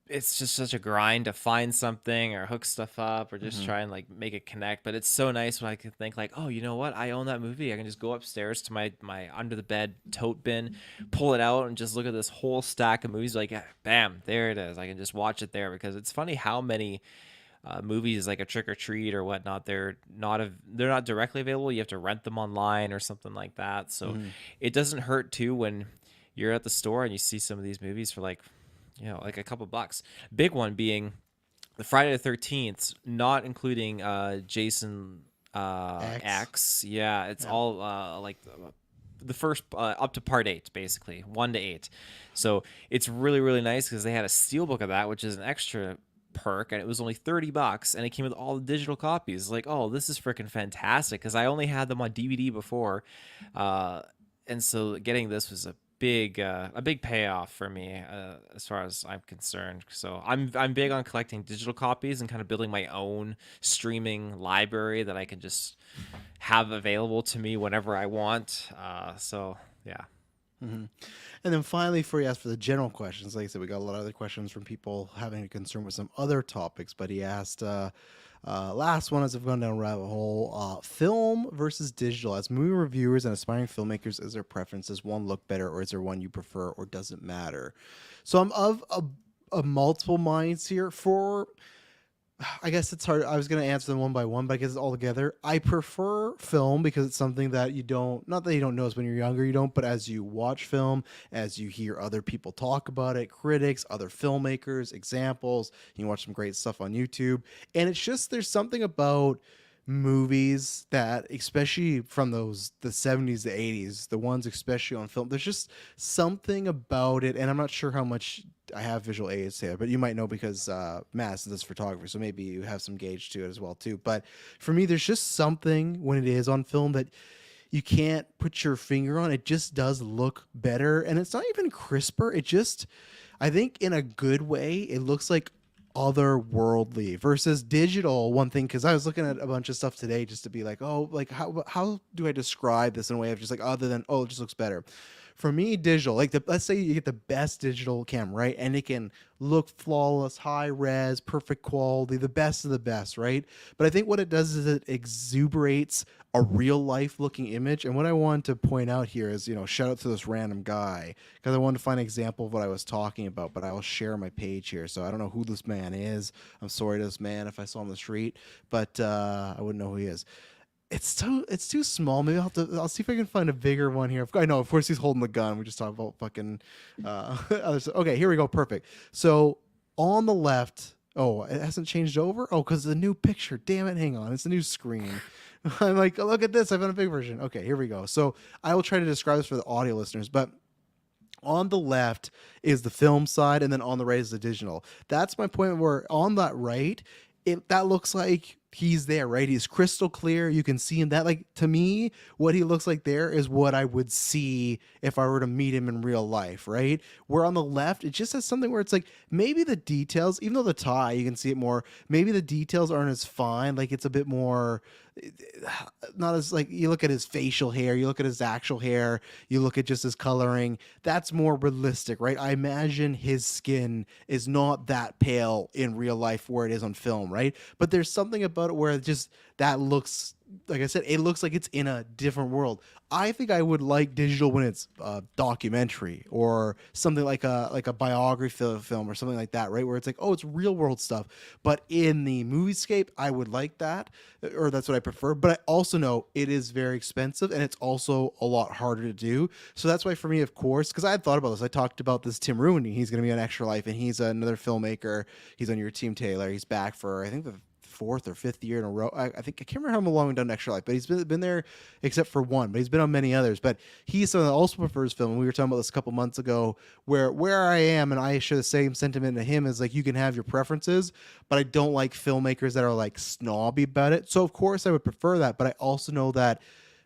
it's just such a grind to find something or hook stuff up or just try and like make it connect. But it's so nice when I can think like, oh, you know what? I own that movie. I can just go upstairs to my under the bed tote bin, pull it out, and just look at this whole stack of movies. Like, bam, there it is. I can just watch it there because it's funny how many movies like a Trick or Treat or whatnot, they're not directly available. You have to rent them online or something like that. So it doesn't hurt too when you're at the store and you see some of these movies for like, like a couple bucks. Big one being the Friday the 13th, not including Jason X. Yeah, it's all like the first up to part 8, basically 1 to 8. So it's really, really nice because they had a steelbook of that, which is an extra perk, and it was only $30, and it came with all the digital copies. Like, oh, this is freaking fantastic because I only had them on DVD before, and so getting this was a big payoff for me as far as I'm concerned. So I'm big on collecting digital copies and kind of building my own streaming library that I can just have available to me whenever I want. So yeah. And then finally, before you ask for the general questions, like I said, we got a lot of other questions from people having a concern with some other topics, but he asked, last one, as I've gone down a rabbit hole, film versus digital. As movie reviewers and aspiring filmmakers, is there preference? Does one look better, or is there one you prefer, or does it matter? So I'm of multiple minds here. I guess it's hard. I was going to answer them one by one, but I guess it's all together. I prefer film because it's something that you don't, not that you don't notice when you're younger, you don't, but as you watch film, as you hear other people talk about it, critics, other filmmakers, examples, you can watch some great stuff on YouTube. And it's just, there's something about movies that, especially from the 70s, the 80s, the ones especially on film, there's just something about it. And I'm not sure how much I have visual aids here, but you might know because Matt does photography, so maybe you have some gauge to it as well too. But for me, there's just something when it is on film that you can't put your finger on. It just does look better, and it's not even crisper. It just, I think in a good way, it looks like otherworldly versus digital. One thing, because I was looking at a bunch of stuff today just to be like, oh, like how do I describe this in a way of just like, other than, oh, it just looks better. For me, digital, like let's say you get the best digital camera, right? And it can look flawless, high res, perfect quality, the best of the best, right? But I think what it does is it exuberates a real life looking image. And what I want to point out here is, shout out to this random guy, because I wanted to find an example of what I was talking about, but I will share my page here. So I don't know who this man is. I'm sorry to this man if I saw him on the street, but I wouldn't know who he is. It's too small. Maybe I'll see if I can find a bigger one here. I know, of course, he's holding the gun. We just talked about fucking other stuff. Okay, here we go. Perfect. So on the left, oh, it hasn't changed over. Oh, because the new picture. Damn it! Hang on, it's a new screen. I'm like, look at this. I found a big version. Okay, here we go. So I will try to describe this for the audio listeners, but on the left is the film side, and then on the right is the digital. That's my point. Where on that right, that looks like he's there, right? He's crystal clear. You can see him. That, like, to me, what he looks like there is what I would see if I were to meet him in real life, right? Where on the left, it just has something where it's like maybe the details, even though the tie, you can see it more, maybe the details aren't as fine. Like, it's a bit more, not as, like, you look at his facial hair, you look at his actual hair, you look at just his coloring, that's more realistic, right? I imagine his skin is not that pale in real life where it is on film, right? But there's something about it where it just, that looks, like I said, it looks like it's in a different world. I think I would like digital when it's a documentary or something like a biography film or something like that, right? Where it's like, oh, it's real world stuff. But in the moviescape, I would like that, or that's what I prefer. But I also know it is very expensive and it's also a lot harder to do. So that's why for me, of course, because I had thought about this. I talked about this Tim Rooney. He's going to be on Extra Life, and he's another filmmaker. He's on your team, Taylor. He's back for, I think, the 4th or 5th year in a row. I think, I can't remember how long we've done Extra Life, but he's been there except for one, but he's been on many others. But he's someone that also prefers film. And we were talking about this a couple months ago where I am, and I share the same sentiment to him, is like, you can have your preferences, but I don't like filmmakers that are like snobby about it. So of course I would prefer that, but I also know that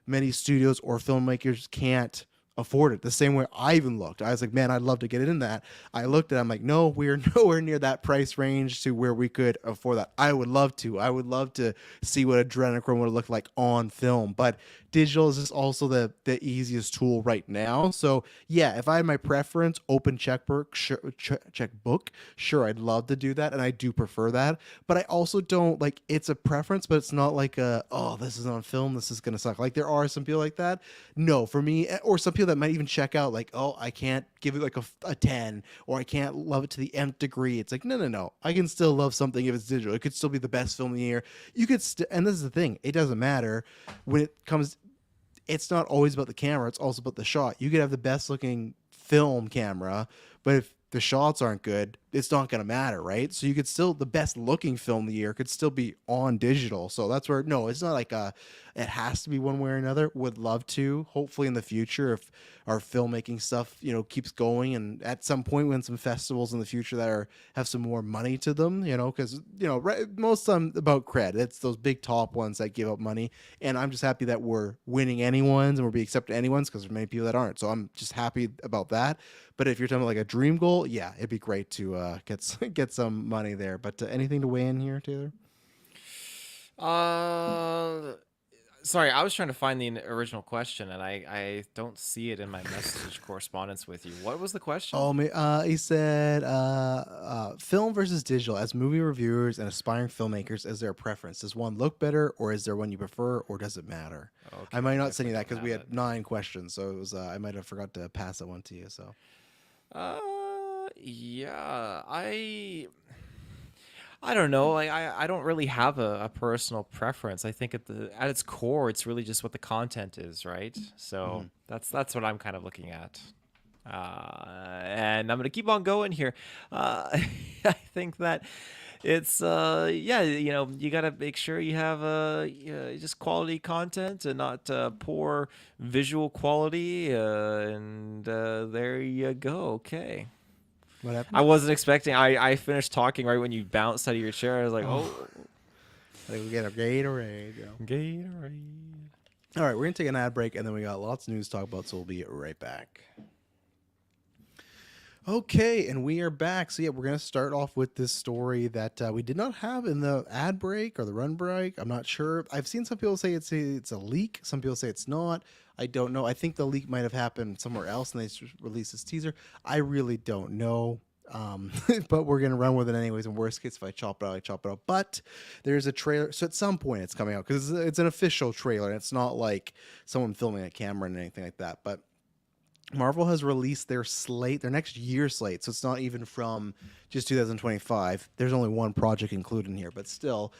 many studios or filmmakers can't afford it. The same way I even looked. I was like, man, I'd love to get in that. I looked at it, I'm like, no, we're nowhere near that price range to where we could afford that. I would love to. I would love to see what Adrenochrome would look like on film. But digital is just also the easiest tool right now. So yeah, if I had my preference, open checkbook, sure, I'd love to do that, and I do prefer that. But I also don't like, it's a preference, but it's not like oh, this is on film, this is gonna suck. Like there are some people like that. No, for me, or some people that might even check out like, oh, I can't give it like a 10, or I can't love it to the nth degree. It's like, no, I can still love something if it's digital. It could still be the best film of the year. You could and this is the thing, it doesn't matter when it comes, it's not always about the camera, it's also about the shot. You could have the best looking film camera, but if the shots aren't good, it's not going to matter, right? So you could still, the best looking film of the year could still be on digital. So that's where, no, it's not like it has to be one way or another. Would love to, hopefully in the future, if our filmmaking stuff, you know, keeps going, and at some point when some festivals in the future that have some more money to them, you know, because, you know, most of them about cred, it's those big top ones that give up money. And I'm just happy that we're winning anyone's and we're being accepted anyone's, because there's many people that aren't. So I'm just happy about that. But if you're talking about like a dream goal, yeah, it'd be great to get some money there. But anything to weigh in here, Taylor? Sorry, I was trying to find the original question, and I don't see it in my message correspondence with you. What was the question? Oh, he said, film versus digital. As movie reviewers and aspiring filmmakers, is there a preference? Does one look better, or is there one you prefer, or does it matter? Okay, I might not send you that because we had 9 questions, so it was I might have forgot to pass that one to you. So, yeah, I don't know. Like I don't really have a personal preference. I think at its core, it's really just what the content is, right? So that's what I'm kind of looking at. And I'm gonna keep on going here. I think that it's yeah, you know, you gotta make sure you have just quality content and not poor visual quality. And there you go. Okay. what happened? I wasn't expecting. I finished talking right when you bounced out of your chair. I was like, oh. I think we get a Gatorade. You know. Gatorade. All right, we're gonna take an ad break, and then we got lots of news to talk about. So we'll be right back. Okay, and we are back. So yeah, we're gonna start off with this story that we did not have in the ad break or the run break. I'm not sure. I've seen some people say it's a leak. Some people say it's not. I don't know. I think the leak might have happened somewhere else, and they just released this teaser. I really don't know. But we're gonna run with it anyways. In worst case, if I chop it out, I chop it out. But there's a trailer, so at some point it's coming out because it's an official trailer. And it's not like someone filming a camera and anything like that. But Marvel has released their slate, their next year slate. So it's not even from just 2025. There's only one project included in here, but still,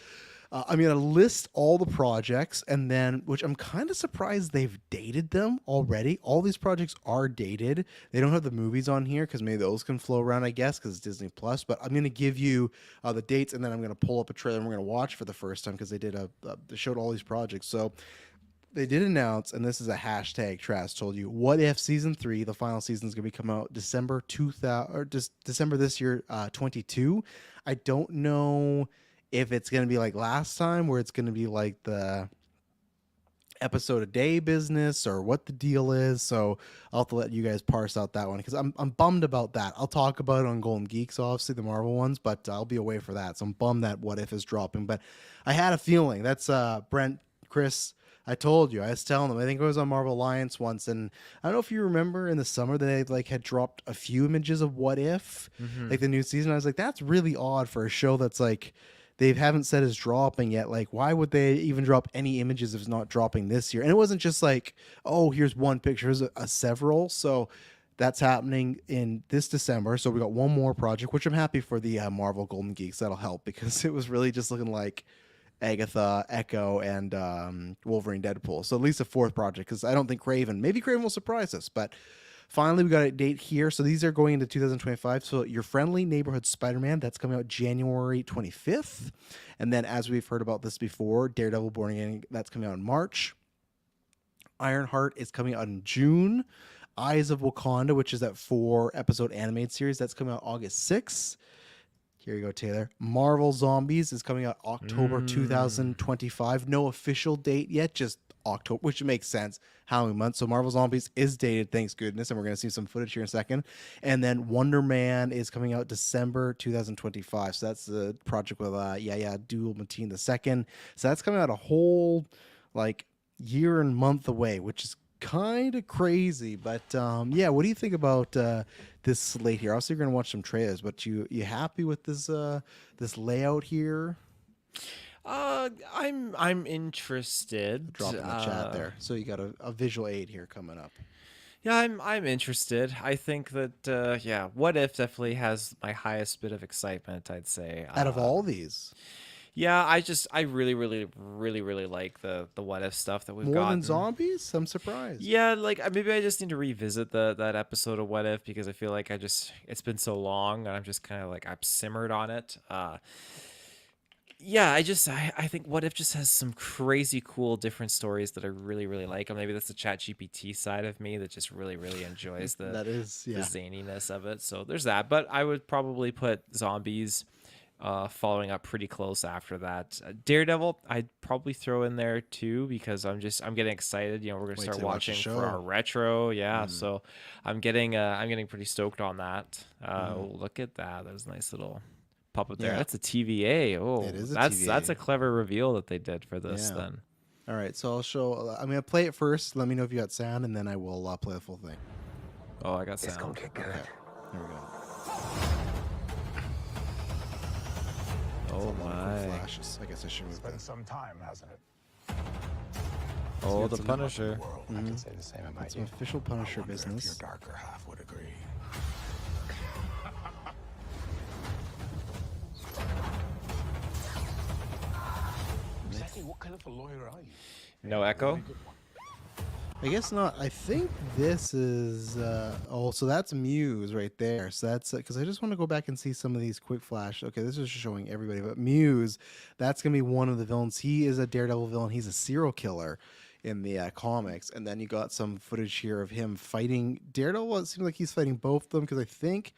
I'm going to list all the projects, and then, which I'm kind of surprised they've dated them already. All these projects are dated. They don't have the movies on here because maybe those can flow around, I guess, because it's Disney Plus. But I'm going to give you the dates, and then I'm going to pull up a trailer and we're going to watch for the first time because they showed all these projects. So they did announce, and this is a hashtag Trask told you, What If Season 3, the final season, is going to be coming out December this year, 22. I don't know if it's going to be like last time where it's going to be like the episode a day business or what the deal is. So I'll have to let you guys parse out that one because I'm bummed about that. I'll talk about it on Golden Geeks, obviously the Marvel ones, but I'll be away for that. So I'm bummed that What If is dropping, but I had a feeling. That's Brent, Chris, I told you, I was telling them, I think it was on Marvel Alliance once, and I don't know if you remember in the summer that they had dropped a few images of What If, like the new season. I was like, that's really odd for a show that's like, they haven't said is dropping yet. Like, why would they even drop any images if it's not dropping this year? And it wasn't just like, oh, here's one picture, here's several. So that's happening in this December. So we got one more project, which I'm happy for the Marvel Golden Geeks. That'll help because it was really just looking like Agatha, Echo, and Wolverine, Deadpool. So at least a 4th project because I don't think maybe Kraven will surprise us. But finally, we got a date here. So these are going into 2025. So Your Friendly Neighborhood Spider-Man, that's coming out January 25th. And then, as we've heard about this before, Daredevil Born Again, that's coming out in March. Ironheart is coming out in June. Eyes of Wakanda, which is that 4-episode animated series, that's coming out August 6th. Here you go, Taylor. Marvel Zombies is coming out October 2025. No official date yet, just October, which makes sense. Halloween month. So Marvel Zombies is dated, thanks goodness, and we're going to see some footage here in a second. And then Wonder Man is coming out December 2025. So that's the project with Yahya Abdul-Mateen II. So that's coming out a whole like year and month away, which is kind of crazy. But yeah, what do you think about this slate here? Also, you're going to watch some trailers, but you happy with this this layout here? I'm interested. Drop in the chat there. So you got a visual aid here coming up. Yeah, I'm interested. I think that yeah, What If definitely has my highest bit of excitement, I'd say. Out of all these, yeah, I really like the What If stuff that we've more gotten. than Zombies? I'm surprised. Yeah, like maybe I just need to revisit that episode of What If, because I feel like it's been so long and I'm just kind of like I've simmered on it. Yeah, I think What If just has some crazy cool different stories that I really like. Or maybe that's the Chat GPT side of me that just really enjoys the the zaniness of it. So there's that. But I would probably put Zombies following up pretty close after that. Daredevil, I'd probably throw in there too, because I'm getting excited. You know, we're gonna start watching for our retro. Yeah, so I'm getting pretty stoked on that. Look at that. There's a nice little puppet there. That's a TVA. Oh, it is a that's TVA. That's a clever reveal that they did for this. Then all right, so I'll show. I'm gonna play it first. Let me know if you got sound, and then I will play the full thing. Oh, I got sound. It's gonna get good. Okay. Here we go. Oh my! Flashes. I guess I should move. It's been some time, hasn't it? Oh, the Punisher. I can say the same about Some official Punisher business. Your darker half would agree. Exactly what kind of a lawyer are you? No echo. I guess not. I think this is. Oh, so that's Muse right there. So that's because I just want to go back and see some of these quick flash. Okay, this is showing everybody, but Muse, that's gonna be one of the villains. He is a Daredevil villain. He's a serial killer in the comics, and then you got some footage here of him fighting Daredevil. It seems like he's fighting both of them because I think.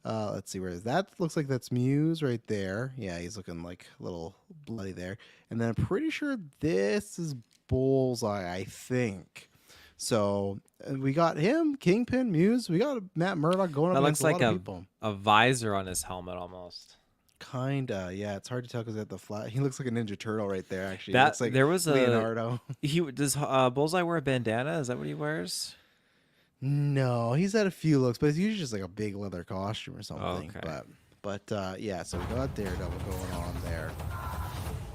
Let's see, where is that? Looks like that's Muse right there. Yeah, he's looking like a little bloody there. And then I'm pretty sure this is Bullseye, I think. So we got him, Kingpin, Muse. We got Matt Murdock going up against a lot of people. A visor on his helmet almost. Kinda, yeah. It's hard to tell because at the flat, he looks like a Ninja Turtle right there. Actually, That looks like there was Leonardo. Does Bullseye wear a bandana? Is that what he wears? No, he's had a few looks, but it's usually just like a big leather costume or something. Okay. But yeah. So we got Daredevil going on there.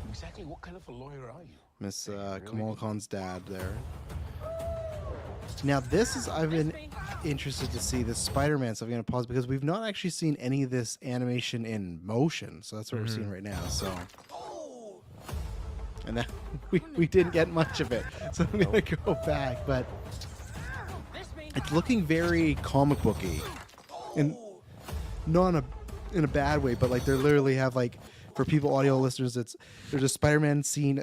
Exactly what kind of a lawyer are you? Miss Kamal Khan's dad there. Now this is I've been interested to see this Spider-Man stuff. I'm gonna pause because we've not actually seen any of this animation in motion, so that's what we're seeing right now. So, and that we didn't get much of it, so I'm gonna go back, but it's looking very comic booky, and not in a bad way, but like they literally have like. For people, audio listeners, there's a Spider-Man scene.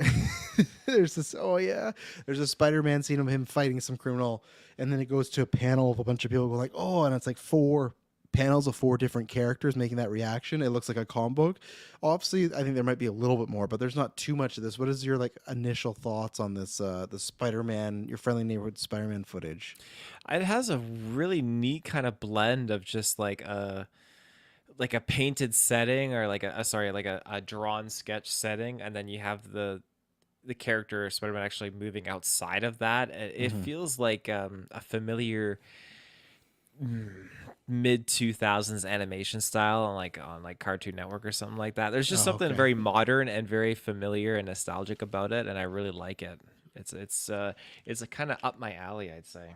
There's a Spider-Man scene of him fighting some criminal, and then it goes to a panel of a bunch of people going like, oh, and it's like 4 panels of 4 different characters making that reaction. It looks like a comic book. Obviously, I think there might be a little bit more, but there's not too much of this. What is your like initial thoughts on this the Spider-Man, your friendly neighborhood Spider-Man footage? It has a really neat kind of blend of just like a painted setting or like a drawn sketch setting, and then you have the character Spider-Man actually moving outside of that. It feels like a familiar mid 2000s animation style on like Cartoon Network or something like that. There's just something very modern and very familiar and nostalgic about it, and I really like it. It's a kind of up my alley, I'd say.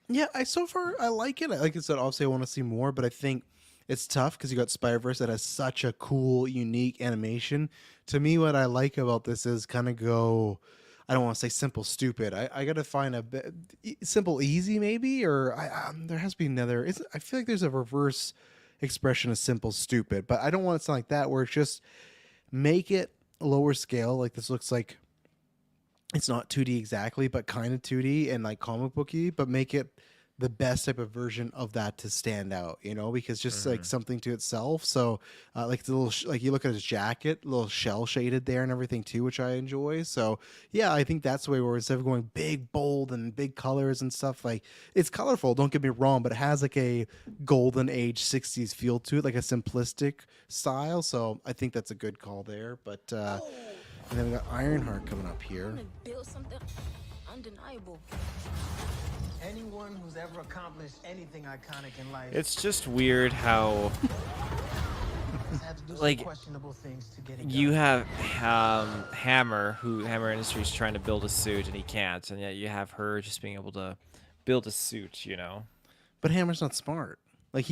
Yeah, so far I like it. Like I said, obviously I want to see more, but I think it's tough because you got Spider-Verse that has such a cool, unique animation. To me, what I like about this is kind of go, I don't want to say simple, stupid. I got to find a bit, simple, easy maybe, or there has to be another. I feel like there's a reverse expression of simple, stupid, but I don't want it to sound like that where it's just make it lower scale. Like this looks like it's not 2D exactly, but kind of 2D and like comic booky, but make it the best type of version of that to stand out, because just like something to itself. So like the little like you look at his jacket, a little shell shaded there and everything too, which I enjoy. So yeah, I think that's the way where instead of going big, bold, and big colors and stuff, like it's colorful. Don't get me wrong, but it has like a golden age '60s feel to it, like a simplistic style. So I think that's a good call there. But and then we got Ironheart coming up here. Build something undeniable. Anyone who's ever accomplished anything iconic in life It's just weird how has had to do some like, questionable things to get it you done. have Hammer Industries trying to build a suit and he can't, and yet you have her just being able to build a suit, But Hammer's not smart. Like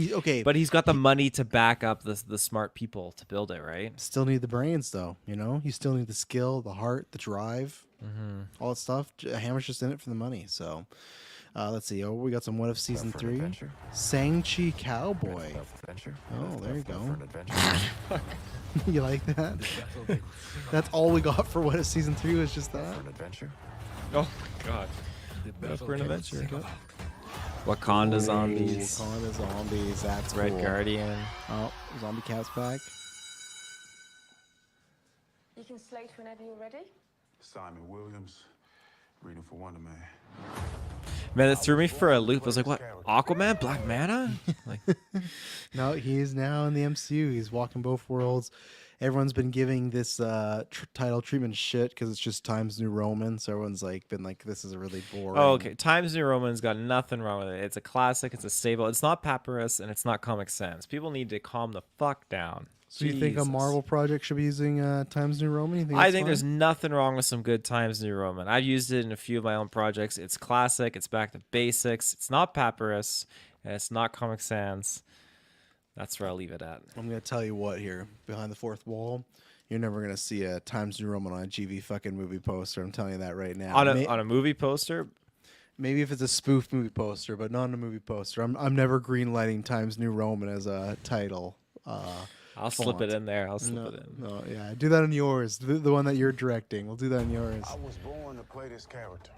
But he's got the money to back up the smart people to build it, right? still need the brains though. You still need the skill, the heart, the drive, all that stuff. Hammer's just in it for the money. So let's see. Oh, we got some What If season 3. Shang-Chi Cowboy. Oh, there you go. You like that? That's all we got for What If season 3 was just that. Oh my god. For an adventure. Wakanda zombies. Wakanda zombies. That's Red cool. Guardian. Oh, Zombie Cat's back. You can Slate whenever you're ready. Simon Williams, reading for Wonder Man. Man, that threw me for a loop. I was like, what? Aquaman? Black Manta? Like, No, he is now in the MCU. He's walking both worlds. Everyone's been giving this title treatment shit because it's just Times New Roman. So everyone's been like, this is really boring. oh, okay. Times New Roman's got nothing wrong with it. It's a classic. It's a staple. It's not Papyrus and it's not Comic Sans. People need to calm the fuck down. So you think a Jesus. Marvel project should be using Times New Roman? You think I that's think fine? there's nothing wrong with some good Times New Roman. I've used it in a few of my own projects. It's classic. It's back to basics. It's not Papyrus. And it's not Comic Sans. That's where I'll leave it at. I'm gonna tell you what here behind the fourth wall, you're never gonna see a Times New Roman on a GV fucking movie poster. I'm telling you that right now. On a movie poster, Maybe if it's a spoof movie poster, but not on a movie poster. I'm never greenlighting Times New Roman as a title. I'll slip it in there. I'll slip No, it in. no, yeah, do that on yours. The one that you're directing. We'll do that on yours. I was born to play this character.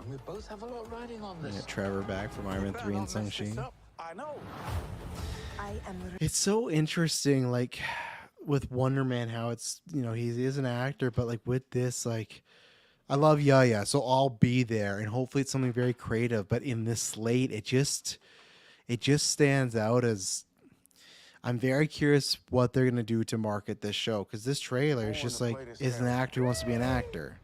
And we both have a lot riding on this. Get Trevor back from Iron Man 3 and Shang-Chi. I know. I am It's so interesting, like with Wonder Man, how it's he is an actor, but like with this, like I love Yaya, so I'll be there, and hopefully it's something very creative. But in this slate, it just stands out as I'm very curious what they're gonna do to market this show because this trailer is just like is an actor who wants to be an actor.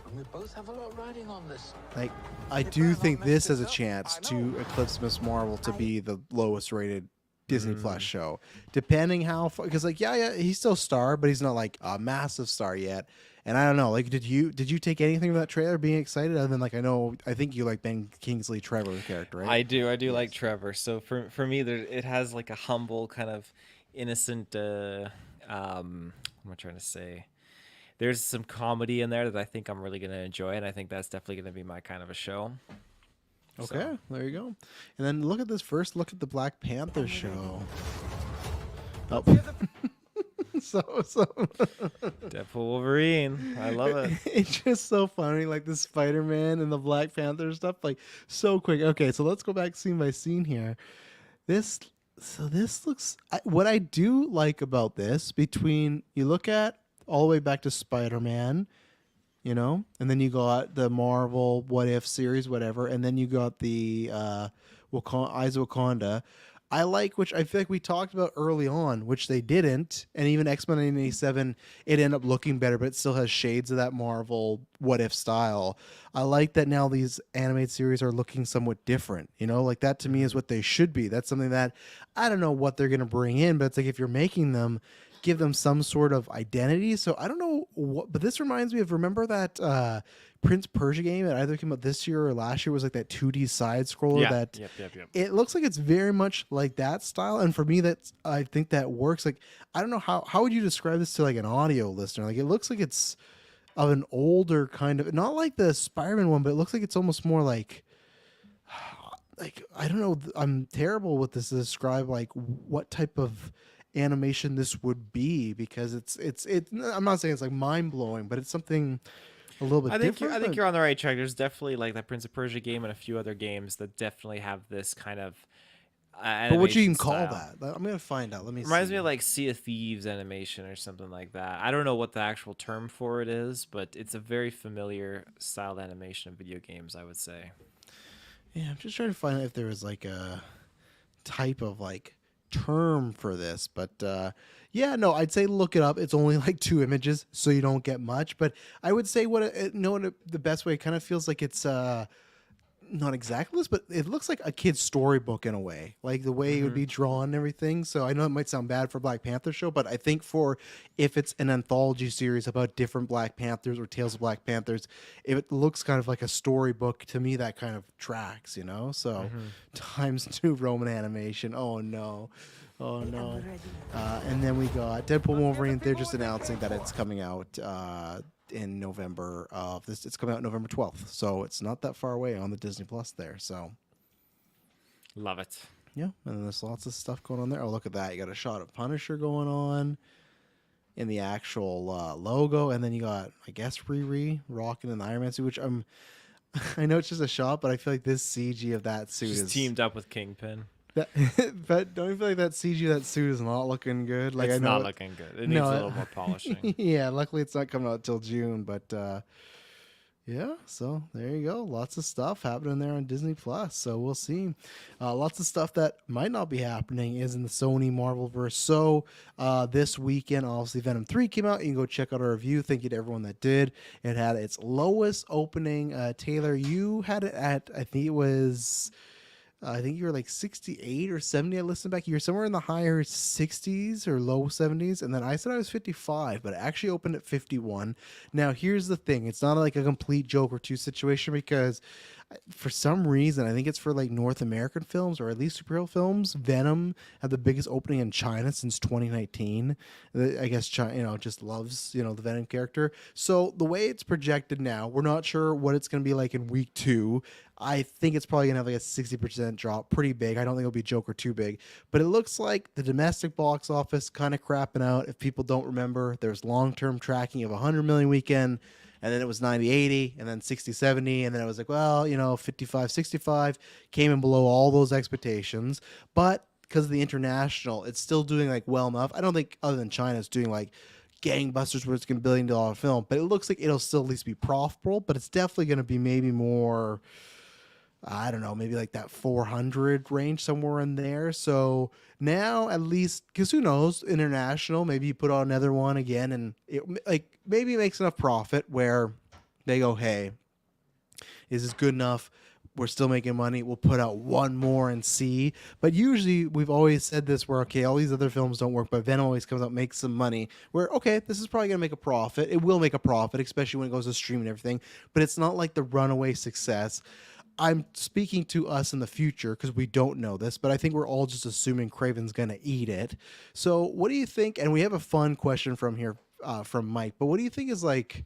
And we both have a lot riding on this. Like I do think this has a chance to eclipse Miss Marvel to be the lowest rated Disney Plus show, depending how because like yeah he's still a star, but he's not like a massive star yet. And I don't know, like did you take anything from that trailer being excited other than like I think you like Ben Kingsley Trevor's character, right? I do like Trevor. So for me, it has like a humble kind of innocent. What am I trying to say? There's some comedy in there that I think I'm really gonna enjoy, and I think that's definitely gonna be my kind of a show. Okay, there you go. And then look at this first look at the Black Panther show. Oh. so Deadpool Wolverine. I love it. It's just so funny, like the Spider-Man and the Black Panther stuff, like so quick. Okay, so let's go back scene by scene here. This looks. What I do like about this, between you look at all the way back to Spider-Man, and then you got the Marvel What If series, whatever, and then you got the Eyes of Wakanda. I like, which I feel like we talked about early on, which they didn't, and even X-Men 1987, it ended up looking better, but it still has shades of that Marvel What If style. I like that now these animated series are looking somewhat different, like that to me is what they should be. That's something that I don't know what they're going to bring in, but it's like if you're making them, give them some sort of identity. So I don't know what, but this reminds me of, remember that Prince Persia game that either came out this year or last year, was like that 2D side scroller that Yep. it looks like it's very much like that style. And for me, I think that works. Like, I don't know how would you describe this to like an audio listener? Like, it looks like it's of an older kind of, not like the Spider-Man one, but it looks like it's almost more like I don't know. I'm terrible with this to describe like what type of animation this would be, because it's I'm not saying it's like mind blowing, but it's something a little bit I think different. I think but- you're on the right track. There's definitely like that Prince of Persia game and a few other games that definitely have this kind of But what you animation even call style. that? I'm gonna find out. Let me Reminds see. me of like Sea of Thieves animation or something like that. I don't know what the actual term for it is, but it's a very familiar style animation of video games, I would say. Yeah, I'm just trying to find out if there was like a type of like term for this, but yeah, no, I'd say look it up. It's only like 2 images, so you don't get much. But I would say the best way, it kind of feels like it's not exactly this, but it looks like a kid's storybook in a way, like the way it would be drawn and everything. So I know it might sound bad for Black Panther show, but I think for if it's an anthology series about different Black Panthers or Tales of Black Panthers, if it looks kind of like a storybook to me, that kind of tracks, you know. So ×2 Roman animation. Oh no. Oh no. And then we got Deadpool Wolverine. They're just announcing that it's coming out in November of this. It's coming out November 12th. So it's not that far away on the Disney Plus there. So Love it. yeah, and then there's lots of stuff going on there. Oh, look at that. You got a shot of Punisher going on in the actual logo. And then you got, I guess, Riri rocking in the Iron Man suit, which I know it's just a shot, but I feel like this CG of that suit Just is teamed up with Kingpin. That, but don't you feel like that CG of that suit is not looking good? Like It's I know not looking good. It needs a little more polishing. yeah, luckily it's not coming out till June, but yeah, so there you go. Lots of stuff happening there on Disney Plus. So we'll see. Lots of stuff that might not be happening is in the Sony Marvel verse. So this weekend, obviously Venom 3 came out. You can go check out our review. Thank you to everyone that did. It had its lowest opening. Taylor, you had it at, I think you were like 68 or 70. I listened back. You were somewhere in the higher 60s or low 70s. And then I said I was 55, but it actually opened at 51. Now, here's the thing. It's not like a complete Joker 2 situation because for some reason, I think it's for like North American films or at least superhero films, Venom had the biggest opening in China since 2019. I guess China, just loves, the Venom character. So the way it's projected now, we're not sure what it's going to be like in week 2. I think it's probably going to have like a 60% drop, pretty big. I don't think it'll be Joker too big, but it looks like the domestic box office kind of crapping out. If people don't remember, there's long-term tracking of 100 million weekend, and then it was 90-80, and then 60-70, and then it was like, 55-65, came in below all those expectations. But because of the international, it's still doing like well enough. I don't think other than China, it's doing like gangbusters where it's going to $1 billion film, but it looks like it'll still at least be profitable, but it's definitely going to be maybe more, I don't know, maybe like that 400 range, somewhere in there. So now at least, because who knows, international, maybe you put on another one again and it like maybe it makes enough profit where they go, hey, is this good enough? We're still making money. We'll put out one more and see. But usually we've always said this where, okay, all these other films don't work, but Venom always comes out, makes some money where, okay, this is probably going to make a profit. It will make a profit, especially when it goes to stream and everything. But it's not like the runaway success. I'm speaking to us in the future because we don't know this, but I think we're all just assuming Craven's going to eat it. So what do you think? And we have a fun question from here from Mike, but what do you think is like,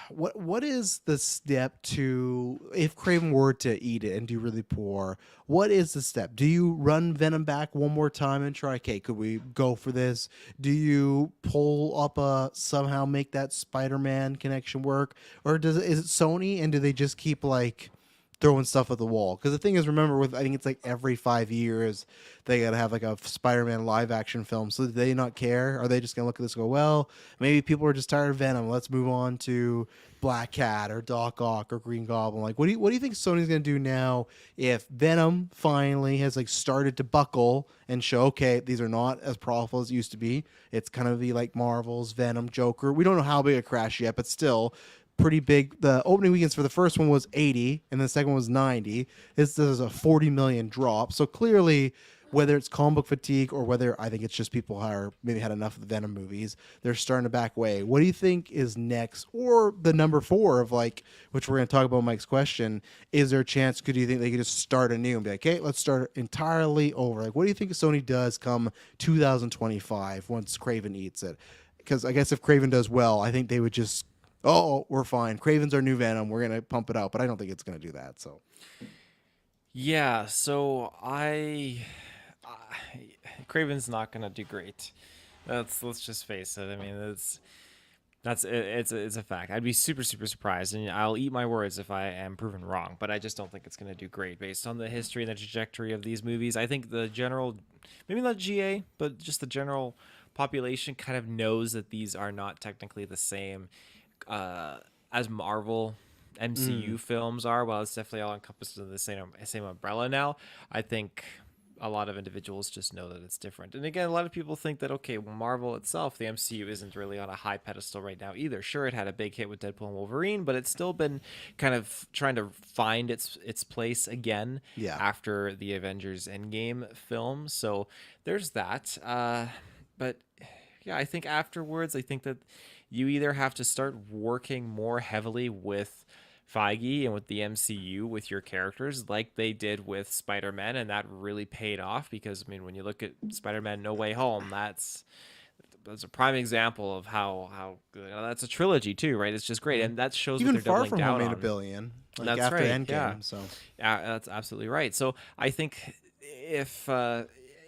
what is the step to, if Craven were to eat it and do really poor, what is the step? Do you run Venom back one more time and try, okay, could we go for this? Do you pull up somehow make that Spider-Man connection work? Or is it Sony and do they just keep like throwing stuff at the wall? Because the thing is, remember, I think it's like every 5 years they gotta have like a Spider-Man live action film. So do they not care? Are they just gonna look at this and go, well, maybe people are just tired of Venom, let's move on to Black Cat or Doc Ock or Green Goblin? Like, what do you think Sony's gonna do now if Venom finally has like started to buckle and show, okay, these are not as profitable as it used to be? It's kind of be like Marvel's Venom, Joker. We don't know how big a crash yet, but still pretty big. The opening weekends for the first one was 80 and the second one was 90. This is a 40 million drop. So clearly, whether it's comic book fatigue or whether I think it's just people are maybe had enough of the Venom movies, they're starting to back away. What do you think is next? Or the number 4 of like, which we're going to talk about Mike's question, is there a chance, do you think they could just start anew and be like, okay, let's start entirely over? Like, what do you think Sony does come 2025 once Craven eats it? Because I guess if Craven does well, I think they would just, oh, we're fine. Craven's our new Venom. We're going to pump it out. But I don't think it's going to do that. So, Yeah, so Craven's not going to do great. Let's just face it. I mean, It's a fact. I'd be super surprised, and I'll eat my words if I am proven wrong. But I just don't think it's going to do great based on the history and the trajectory of these movies. I think the general, maybe not GA, but just the general population kind of knows that these are not technically the same as Marvel MCU films are. Well, it's definitely all encompassed in the same umbrella now. I think a lot of individuals just know that it's different. And again, a lot of people think that, okay, well, Marvel itself, the MCU isn't really on a high pedestal right now either. Sure, it had a big hit with Deadpool and Wolverine, but it's still been kind of trying to find its place again after the Avengers Endgame film. So there's that. But yeah, I think afterwards, I think that you either have to start working more heavily with Feige and with the MCU with your characters like they did with Spider-Man, and that really paid off because, I mean, when you look at Spider-Man No Way Home, that's a prime example of how good, that's a trilogy too, right? It's just great, and that shows Even what they're Far doubling From down Home made on. $1 billion. Like That's after right, Endgame, yeah. so Yeah, that's absolutely right. So I think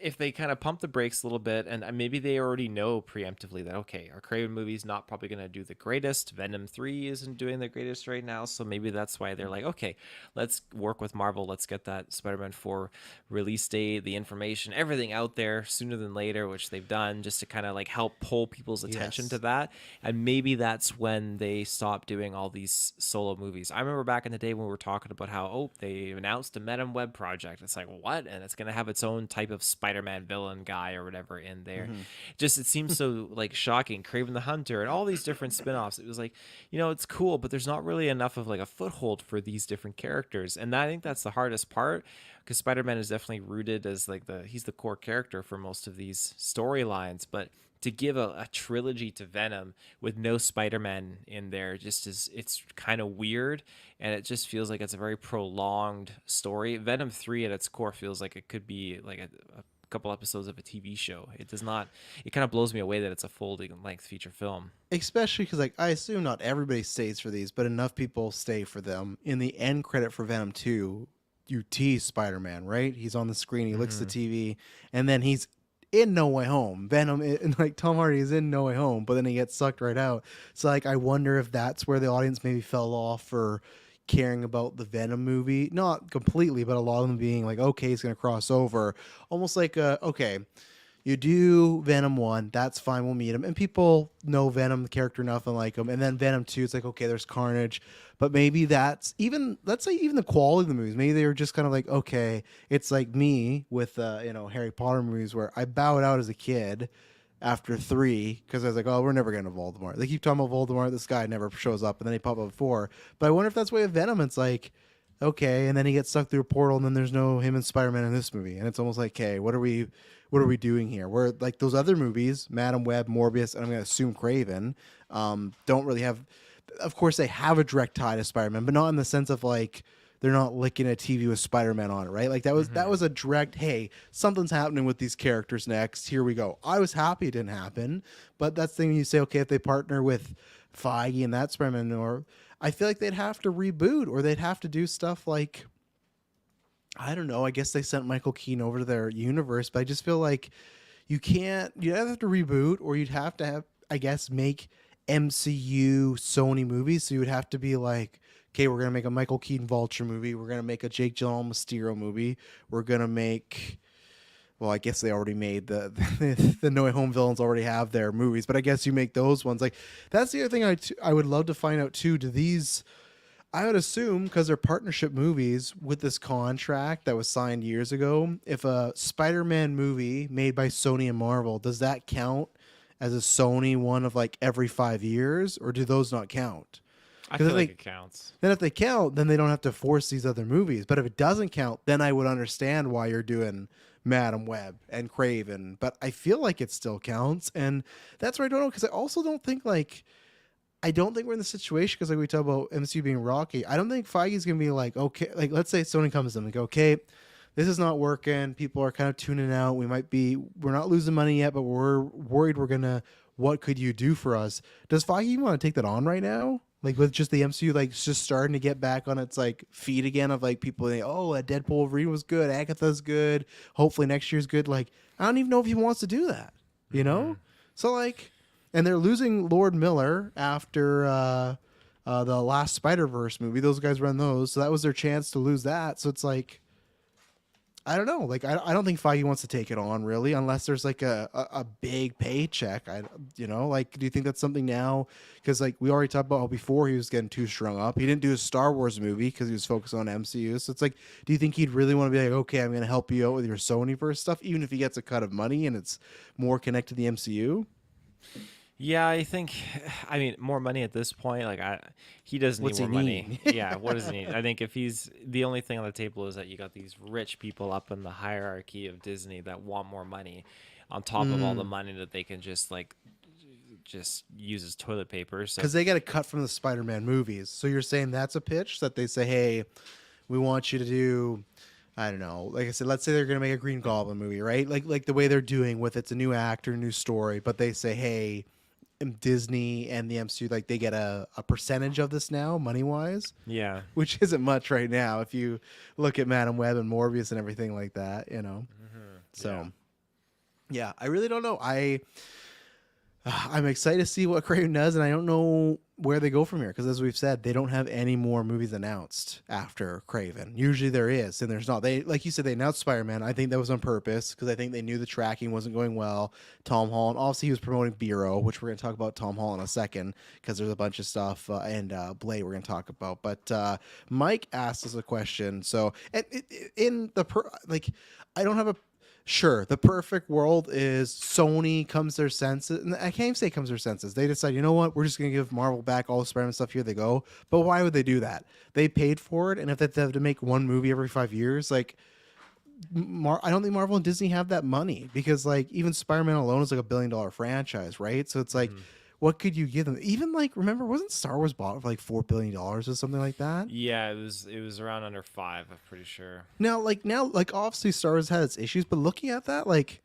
if they kind of pump the brakes a little bit, and maybe they already know preemptively that, okay, our Craven movie's not probably going to do the greatest. Venom 3 isn't doing the greatest right now, so maybe that's why they're like, okay, let's work with Marvel. Let's get that Spider-Man 4 release date, the information, everything out there sooner than later, which they've done just to kind of like help pull people's attention to that. And maybe that's when they stop doing all these solo movies. I remember back in the day when we were talking about how, oh, they announced a Venom web project. It's like, what? And it's going to have its own type of Spider-Man villain guy or whatever in there. Just, it seems so like shocking. Kraven the Hunter and all these different spin-offs. It was like, it's cool, but there's not really enough of like a foothold for these different characters. And I think that's the hardest part, because Spider-Man is definitely rooted as like he's the core character for most of these storylines. But to give a trilogy to Venom with no Spider-Man in there it's kind of weird, and it just feels like it's a very prolonged story. Venom 3 at its core feels like it could be like a couple episodes of a TV show. It does not. It kind of blows me away that it's a full-length feature film. especially because like I assume not everybody stays for these, but enough people stay for them. In the end credit for Venom 2, you tease Spider-Man, right? He's on the screen, he looks at the TV, and then he's in No Way Home. Venom, and like Tom Hardy is in No Way Home, but then he gets sucked right out. So like I wonder if that's where the audience maybe fell off for caring about the Venom movie. Not completely, but a lot of them being like, okay, he's going to cross over. Almost like, okay, you do Venom 1, that's fine, we'll meet him. And people know Venom, the character enough, and like him. And then Venom 2, it's like, okay, there's Carnage. But maybe that's even, let's say even the quality of the movies. Maybe they were just kind of like, okay, it's like me with, Harry Potter movies where I bowed out as a kid after 3 because I was like, oh, we're never getting to Voldemort. They keep talking about Voldemort, this guy never shows up, and then he pop up 4. But I wonder if that's the way of Venom. It's like, okay, and then he gets sucked through a portal, and then there's no him and Spider-Man in this movie, and it's almost like, okay, what are we doing here? Where like those other movies, Madam Web, Morbius, and I'm going to assume Craven, don't really have. Of course, they have a direct tie to Spider-Man, but not in the sense of like they're not licking a TV with Spider-Man on it, right? Like that was a direct, hey, something's happening with these characters next. Here we go. I was happy it didn't happen, but that's the thing you say, okay, if they partner with Feige and that Spider-Man, or I feel like they'd have to reboot, or they'd have to do stuff like, I don't know. I guess they sent Michael Keaton over to their universe, but I just feel like you'd either have to reboot, or you'd have to have, I guess, make MCU Sony movies. So you would have to be like, okay, we're gonna make a Michael Keaton Vulture movie. We're gonna make a Jake Gyllenhaal Mysterio movie. We're gonna make, well, I guess they already made the No Way Home villains already have their movies, but I guess you make those ones. Like that's the other thing I would love to find out too. Do these? I would assume, because they're partnership movies with this contract that was signed years ago, if a Spider-Man movie made by Sony and Marvel, does that count as a Sony one of like every 5 years, or do those not count? I feel like it counts. Then if they count, then they don't have to force these other movies. But if it doesn't count, then I would understand why you're doing Madam Web and Craven. But I feel like it still counts, and that's where I don't know, because I also don't think we're in the situation, because like we talk about MCU being rocky. I don't think Feige's going to be like, okay, like let's say Sony comes to them and go, okay, this is not working. People are kind of tuning out. We're not losing money yet, but we're worried what could you do for us? Does Feige even want to take that on right now? Like with just the MCU, like just starting to get back on its like feet again of like people saying, oh, Deadpool Wolverine was good. Agatha's good. Hopefully next year's good. Like, I don't even know if he wants to do that, you know? So like, And they're losing Lord Miller after the last Spider-Verse movie. Those guys run those, so that was their chance to lose that. So it's like, I don't know. Like, I don't think Feige wants to take it on, really, unless there's like a big paycheck. Like, do you think that's something now? Because like we already talked about how before he was getting too strung up. He didn't do a Star Wars movie because he was focused on MCU. So it's like, do you think he'd really want to be like, okay, I'm going to help you out with your Sony-verse stuff, even if he gets a cut of money and it's more connected to the MCU? Yeah, I think, I mean, more money at this point. Like, he doesn't What's need more he money. Yeah, what does he need? I think if he's the only thing on the table is that you got these rich people up in the hierarchy of Disney that want more money, on top of all the money that they can just use as toilet paper. So Because they get a cut from the Spider-Man movies. So you're saying that's a pitch that they say, hey, we want you to do. I don't know. Like I said, let's say they're going to make a Green Goblin movie, right? Like the way they're doing with it's a new actor, new story, but they say, hey, Disney and the MCU, like they get a percentage of this now, money wise. yeah, Which isn't much right now if you look at Madam Web and Morbius and everything like that, So, yeah, I really don't know. I'm excited to see what Craven does, and I don't know where they go from here because, as we've said, they don't have any more movies announced after Craven. Usually there is, and there's not. They, like you said, they announced Spider-Man. I think that was on purpose because I think they knew the tracking wasn't going well. Tom Holland, obviously, he was promoting Bureau, which we're going to talk about Tom Holland in a second because there's a bunch of stuff, and Blade we're going to talk about. But Mike asked us a question. So, I don't have a. Sure, the perfect world is Sony comes to their senses. And I can't even say comes to their senses. They decide, you know what, we're just going to give Marvel back all the Spider-Man stuff. Here they go. But why would they do that? They paid for it, and if they have to make one movie every 5 years, like, I don't think Marvel and Disney have that money because, like, even Spider-Man alone is like $1 billion franchise, right? So it's like, what could you give them? Even like, remember, wasn't Star Wars bought for like $4 billion or something like that? yeah, it was around under 5, I'm pretty sure. Now, obviously Star Wars had its issues, but looking at that, like,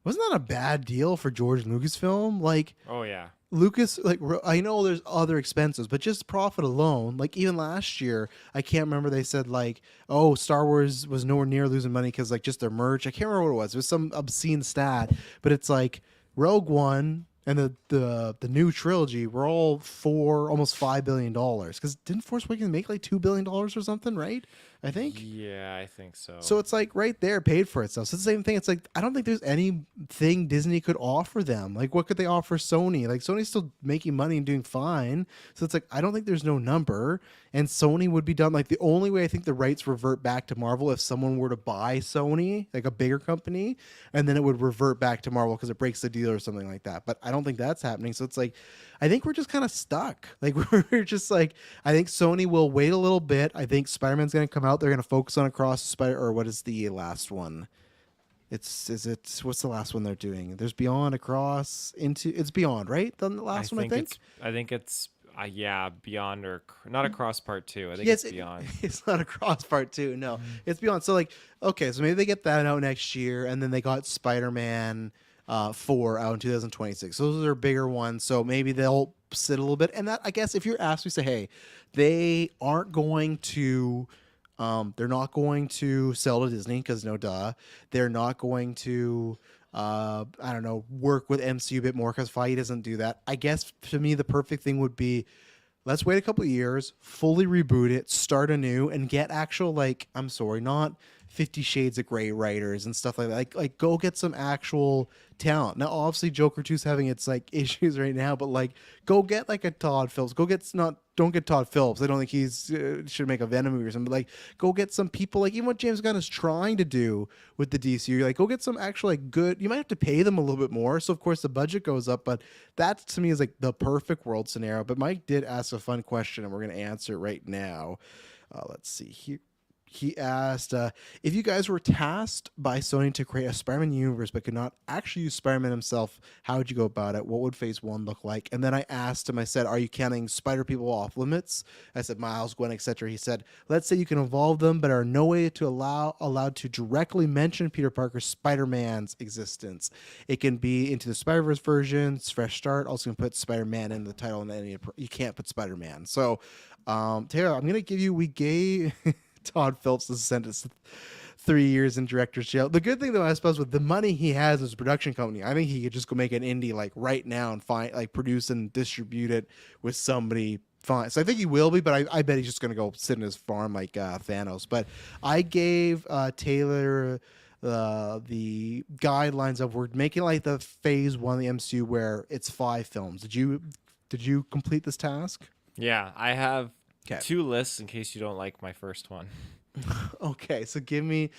wasn't that a bad deal for George Lucasfilm? Like, Oh yeah, Lucas, like, I know there's other expenses, but just profit alone, like, even last year, I can't remember, they said, like, oh, Star Wars was nowhere near losing money because, like, just their merch. I can't remember what it was. It was some obscene stat, but it's like Rogue One and the new trilogy were all almost $5 billion. Because didn't Force Awakens make like $2 billion or something, right? I think. yeah, I think so. So it's like right there, paid for itself. So it's the same thing. It's like, I don't think there's anything Disney could offer them. Like, what could they offer Sony? Like, Sony's still making money and doing fine. So it's like, I don't think there's no number. And Sony would be done. Like, the only way I think the rights revert back to Marvel if someone were to buy Sony, like a bigger company, and then it would revert back to Marvel because it breaks the deal or something like that. But I don't think that's happening. So it's like, I think we're just kind of stuck. Like, we're just like, I think Sony will wait a little bit. I think Spider-Man's going to come out. They're going to focus on or what is the last one? What's the last one they're doing? There's Beyond, Across, Into, it's Beyond, right? The last one, I think. I think it's yeah, Beyond or not Across Part 2. I think Yes, it's Beyond. It's not Across Part 2. No, it's Beyond. So, like, okay, so maybe they get that out next year, and then they got Spider-Man 4 out in 2026. Those are bigger ones, so maybe they'll sit a little bit. And that, I guess, if you're asked, we say, hey, they aren't going to. They're not going to sell to Disney because no duh. They're not going to, I don't know, work with MCU a bit more because Feige doesn't do that. I guess to me the perfect thing would be, let's wait a couple of years, fully reboot it, start anew, and get actual, like, I'm sorry, not 50 Shades of Grey writers and stuff like that. Like go get some actual talent. Now, obviously, Joker 2's having its like issues right now, but like go get like a Todd Phillips. Don't get Todd Phillips. I don't think he's should make a Venom movie or something. But like go get some people like even what James Gunn is trying to do with the DCU. Like go get some actual like good. You might have to pay them a little bit more, so of course the budget goes up. But that to me is like the perfect world scenario. But Mike did ask a fun question, and we're gonna answer it right now. Let's see here. He asked, if you guys were tasked by Sony to create a Spider-Man universe but could not actually use Spider-Man himself, how would you go about it? What would Phase 1 look like? And then I asked him, I said, are you counting Spider-People off limits? I said, Miles, Gwen, etc. He said, let's say you can evolve them but are no way to allowed to directly mention Peter Parker's Spider-Man's existence. It can be Into the Spider-Verse version, fresh start. Also can put Spider-Man in the title, and you can't put Spider-Man. So, Tara, I'm going to give you, we gave... Todd Phillips' sentence 3 years in director's jail. The good thing though, I suppose, with the money he has as a production company, I think he could just go make an indie like right now and find like produce and distribute it with somebody. Fine. So I think he will be, but I bet he's just gonna go sit in his farm like Thanos. But I gave Taylor the guidelines of we're making like the phase 1 of the MCU where it's 5 films. Did you complete this task? Yeah, I have 'Kay. 2 lists in case you don't like my first one. Okay, so give me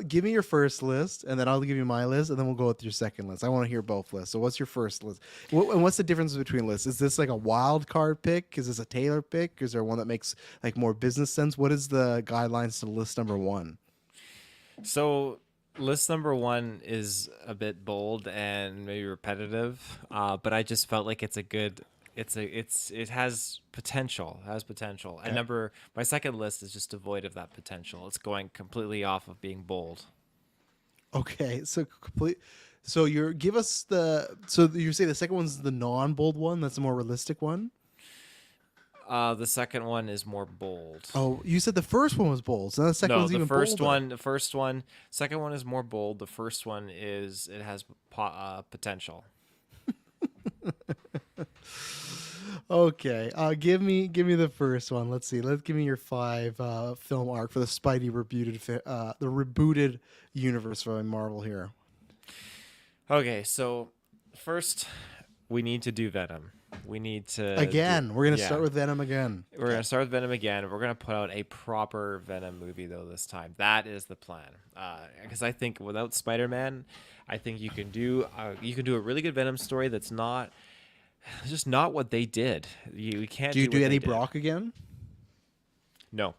your first list, and then I'll give you my list, and then we'll go with your second list. I want to hear both lists. So what's your first list? And what's the difference between lists? Is this like a wild card pick? Is this a Taylor pick? Is there one that makes like more business sense? What is the guidelines to list number 1? So list number 1 is a bit bold and maybe repetitive, but I just felt like it's a good. It has potential. Okay. And my second list is just devoid of that potential. It's going completely off of being bold. Okay, so complete. So you say the second one's the non-bold one. That's the more realistic one. The second one is more bold. Oh, you said the first one was bold. So the second No, one's the even first bolder. second one is more bold. The first one it has potential. Okay, give me the first one. Let's see. Give me your 5 film arc for the Spidey rebooted universe for Marvel here. Okay, so first we need to do Venom. We need to We're gonna start with Venom again. We're gonna start with Venom again. We're gonna put out a proper Venom movie though this time. That is the plan. Because I think without Spider-Man, I think you can do a really good Venom story that's not. It's just not what they did. You can't. Do you what do they Eddie did. Brock again? No.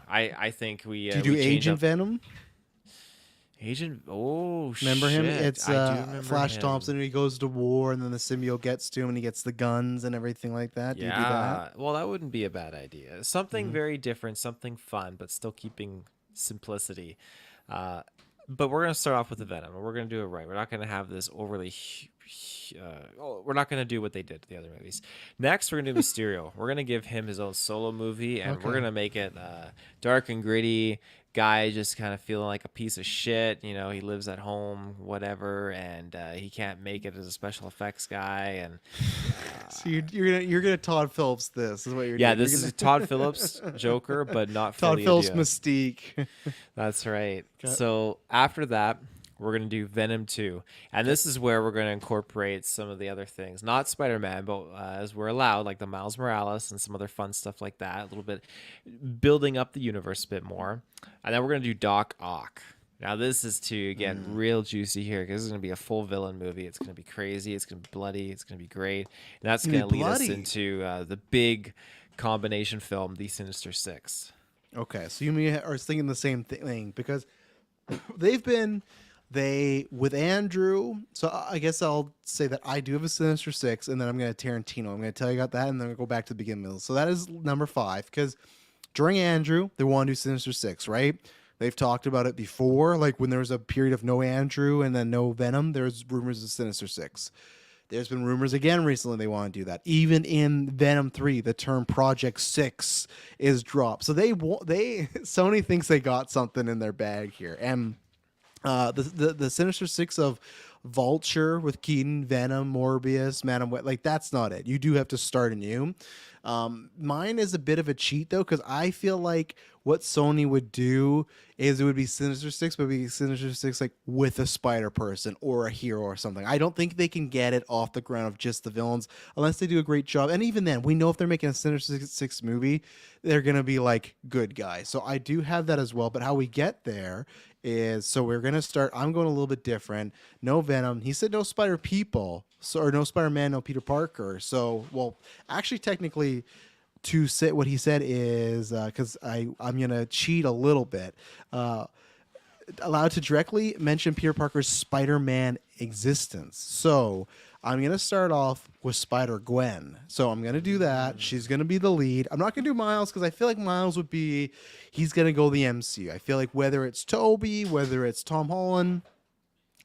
I think we. Do you do we change Agent up- Venom? Agent. Oh, Remember him? shit. It's I do remember Flash him. Thompson. He goes to war, and then the symbiote gets to him, and he gets the guns and everything like that. Do you do that? Well, that wouldn't be a bad idea. Something very different, something fun, but still keeping simplicity. But we're gonna start off with the Venom, and we're gonna do it right. We're not gonna have this overly. We're not gonna do what they did to the other movies. Next, we're gonna do Mysterio. We're gonna give him his own solo movie, and we're Okay. gonna make it dark and gritty. Guy just kind of feeling like a piece of shit. You know, he lives at home, whatever, and he can't make it as a special effects guy. And So you're gonna Todd Phillips this is what you're yeah, doing. this You're is Todd Phillips Joker, but not Todd Philly Phillips Adio. Mystique. That's right. Okay. So after that, we're going to do Venom 2. And this is where we're going to incorporate some of the other things. Not Spider-Man, but as we're allowed, like the Miles Morales and some other fun stuff like that. A little bit building up the universe a bit more. And then we're going to do Doc Ock. Now this is to get real juicy here because this is going to be a full villain movie. It's going to be crazy. It's going to be bloody. It's going to be great. And that's gonna going to be lead us bloody. into the big combination film, The Sinister Six. Okay, so you are thinking the same thing because with Andrew. So I guess I'll say that I do have a Sinister Six, and then I'm going to Tarantino. I'm going to tell you about that, and then we'll go back to the beginning of the list. So that is number 5 because during Andrew, they want to do Sinister Six, right? They've talked about it before, like when there was a period of no Andrew and then no Venom, there's rumors of Sinister Six. There's been rumors again recently they want to do that. Even in Venom 3, the term Project 6 is dropped. So Sony thinks they got something in their bag here. And the Sinister Six of Vulture with Keaton, Venom, Morbius, Madam Web, like that's not it. You do have to start anew. Mine is a bit of a cheat though, because I feel like what Sony would do is it would be Sinister Six, but it'd be Sinister Six like with a Spider Person or a hero or something. I don't think they can get it off the ground of just the villains unless they do a great job. And even then, we know if they're making a Sinister Six movie, they're gonna be like good guys. So I do have that as well. But how we get there is we're gonna start. I'm going a little bit different. No Venom. He said no Spider People. Or no Spider-Man, no Peter Parker. So, well, actually, technically, to say what he said is because I'm gonna cheat a little bit. Allowed to directly mention Peter Parker's Spider-Man existence. So I'm gonna start off with Spider-Gwen. So I'm gonna do that. She's gonna be the lead. I'm not gonna do Miles because I feel like Miles he's gonna go the MCU. I feel like whether it's Toby, whether it's Tom Holland,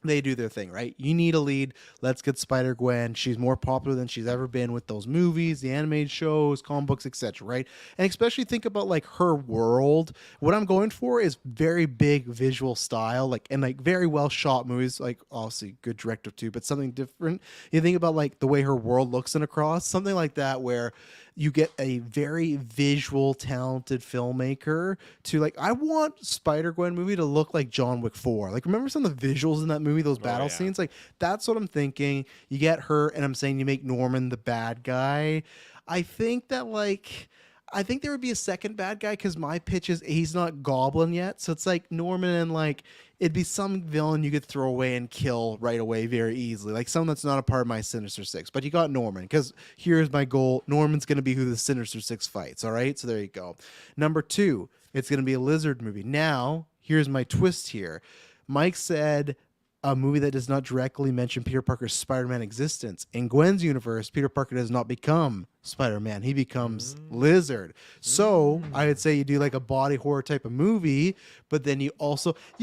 they do their thing, right? You need a lead. Let's get Spider-Gwen. She's more popular than she's ever been with those movies, the animated shows, comic books, etc., right? And especially think about like her world. What I'm going for is very big visual style, like and like very well shot movies, like obviously good director too, but something different. You think about like the way her world looks in Across, something like that where you get a very visual talented filmmaker to like I want Spider-Gwen movie to look like John Wick 4. Like remember some of the visuals in that movie, those battle scenes? Like that's what I'm thinking. You get her and I'm saying you make Norman the bad guy. I think that like I think there would be a second bad guy because my pitch is he's not Goblin yet. So it's like Norman and like it'd be some villain you could throw away and kill right away very easily. Like someone that's not a part of my Sinister Six. But you got Norman because here's my goal. Norman's going to be who the Sinister Six fights. All right. So there you go. Number 2, it's going to be a Lizard movie. Now, here's my twist here. Mike said a movie that does not directly mention Peter Parker's Spider-Man existence. In Gwen's universe, Peter Parker does not become Spider-Man. He becomes Lizard. So I would say you do like a body horror type of movie, but then you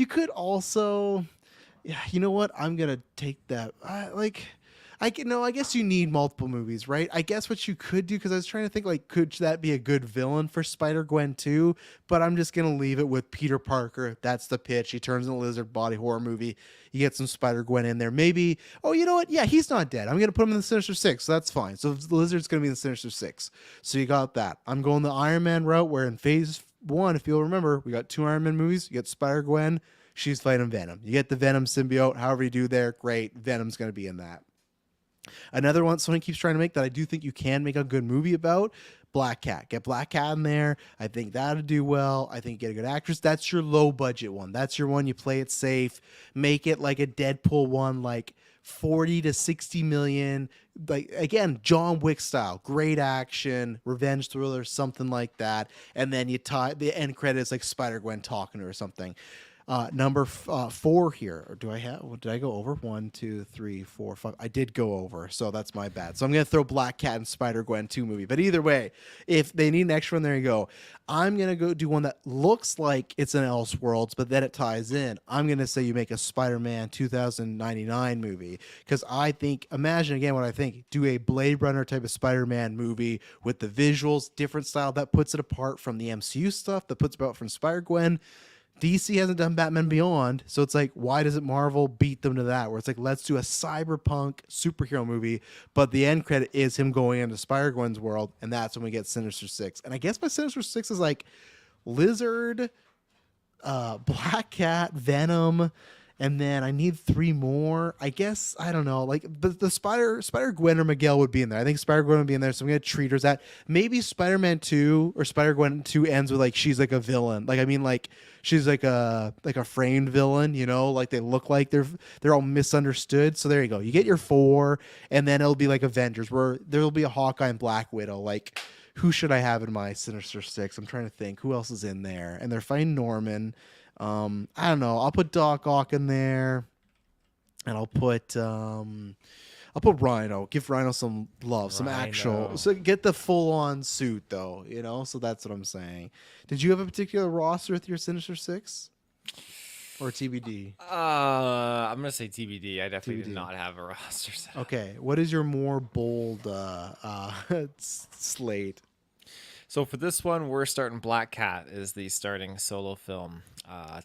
could also, yeah, you know what? I'm going to take that. I guess you need multiple movies, right? I guess what you could do, because I was trying to think, like, could that be a good villain for Spider-Gwen too? But I'm just going to leave it with Peter Parker. That's the pitch. He turns into a lizard body horror movie. You get some Spider-Gwen in there. Maybe, oh, you know what? Yeah, he's not dead. I'm going to put him in the Sinister Six, so that's fine. So the lizard's going to be in the Sinister Six. So you got that. I'm going the Iron Man route, where in phase 1, if you'll remember, we got 2 Iron Man movies. You get Spider-Gwen. She's fighting Venom. You get the Venom symbiote. However you do there, great. Venom's going to be in that. Another one Sony keeps trying to make that I do think you can make a good movie about, Black Cat. Get Black Cat in there. I think that'll do well. I think you get a good actress. That's your low budget one. That's your one. You play it safe. Make it like a Deadpool one, like 40 to 60 million. Like, again, John Wick style. Great action, revenge thriller, something like that. And then you tie the end credits like Spider-Gwen talking to her or something. Number 4 here. Or did I go over? 1, 2, 3, 4, 5. I did go over, so that's my bad. So I'm going to throw Black Cat and Spider-Gwen 2 movie. But either way, if they need an extra one, there you go. I'm going to go do one that looks like it's an Elseworlds, but then it ties in. I'm going to say you make a Spider-Man 2099 movie. Because I think, imagine again what I think, do a Blade Runner type of Spider-Man movie with the visuals, different style, that puts it apart from the MCU stuff, that puts it apart from Spider-Gwen. DC hasn't done Batman Beyond, so it's like, why doesn't Marvel beat them to that? Where it's like, let's do a cyberpunk superhero movie, but the end credit is him going into Spider-Gwen's world, and that's when we get Sinister Six. And I guess my Sinister Six is like Lizard, Black Cat, Venom, and then I need 3 more. I guess, I don't know. Like the Spider-Gwen or Miguel would be in there. I think Spider-Gwen would be in there, so I'm gonna treat her as that. Maybe Spider-Man 2 or Spider-Gwen 2 ends with like she's like a villain. Like, I mean, like she's like a framed villain, you know, like they look like they're all misunderstood. So there you go. You get your 4, and then it'll be like Avengers, where there'll be a Hawkeye and Black Widow. Like, who should I have in my Sinister Six? I'm trying to think who else is in there, and they're fighting Norman. I don't know. I'll put Doc Ock in there, and I'll put Rhino. Give Rhino some love, some actual. So get the full on suit though, you know. So that's what I'm saying. Did you have a particular roster with your Sinister Six, or TBD? I'm gonna say TBD. I definitely did not have a roster set. Okay, what is your more bold slate? So for this one, we're starting Black Cat is the starting solo film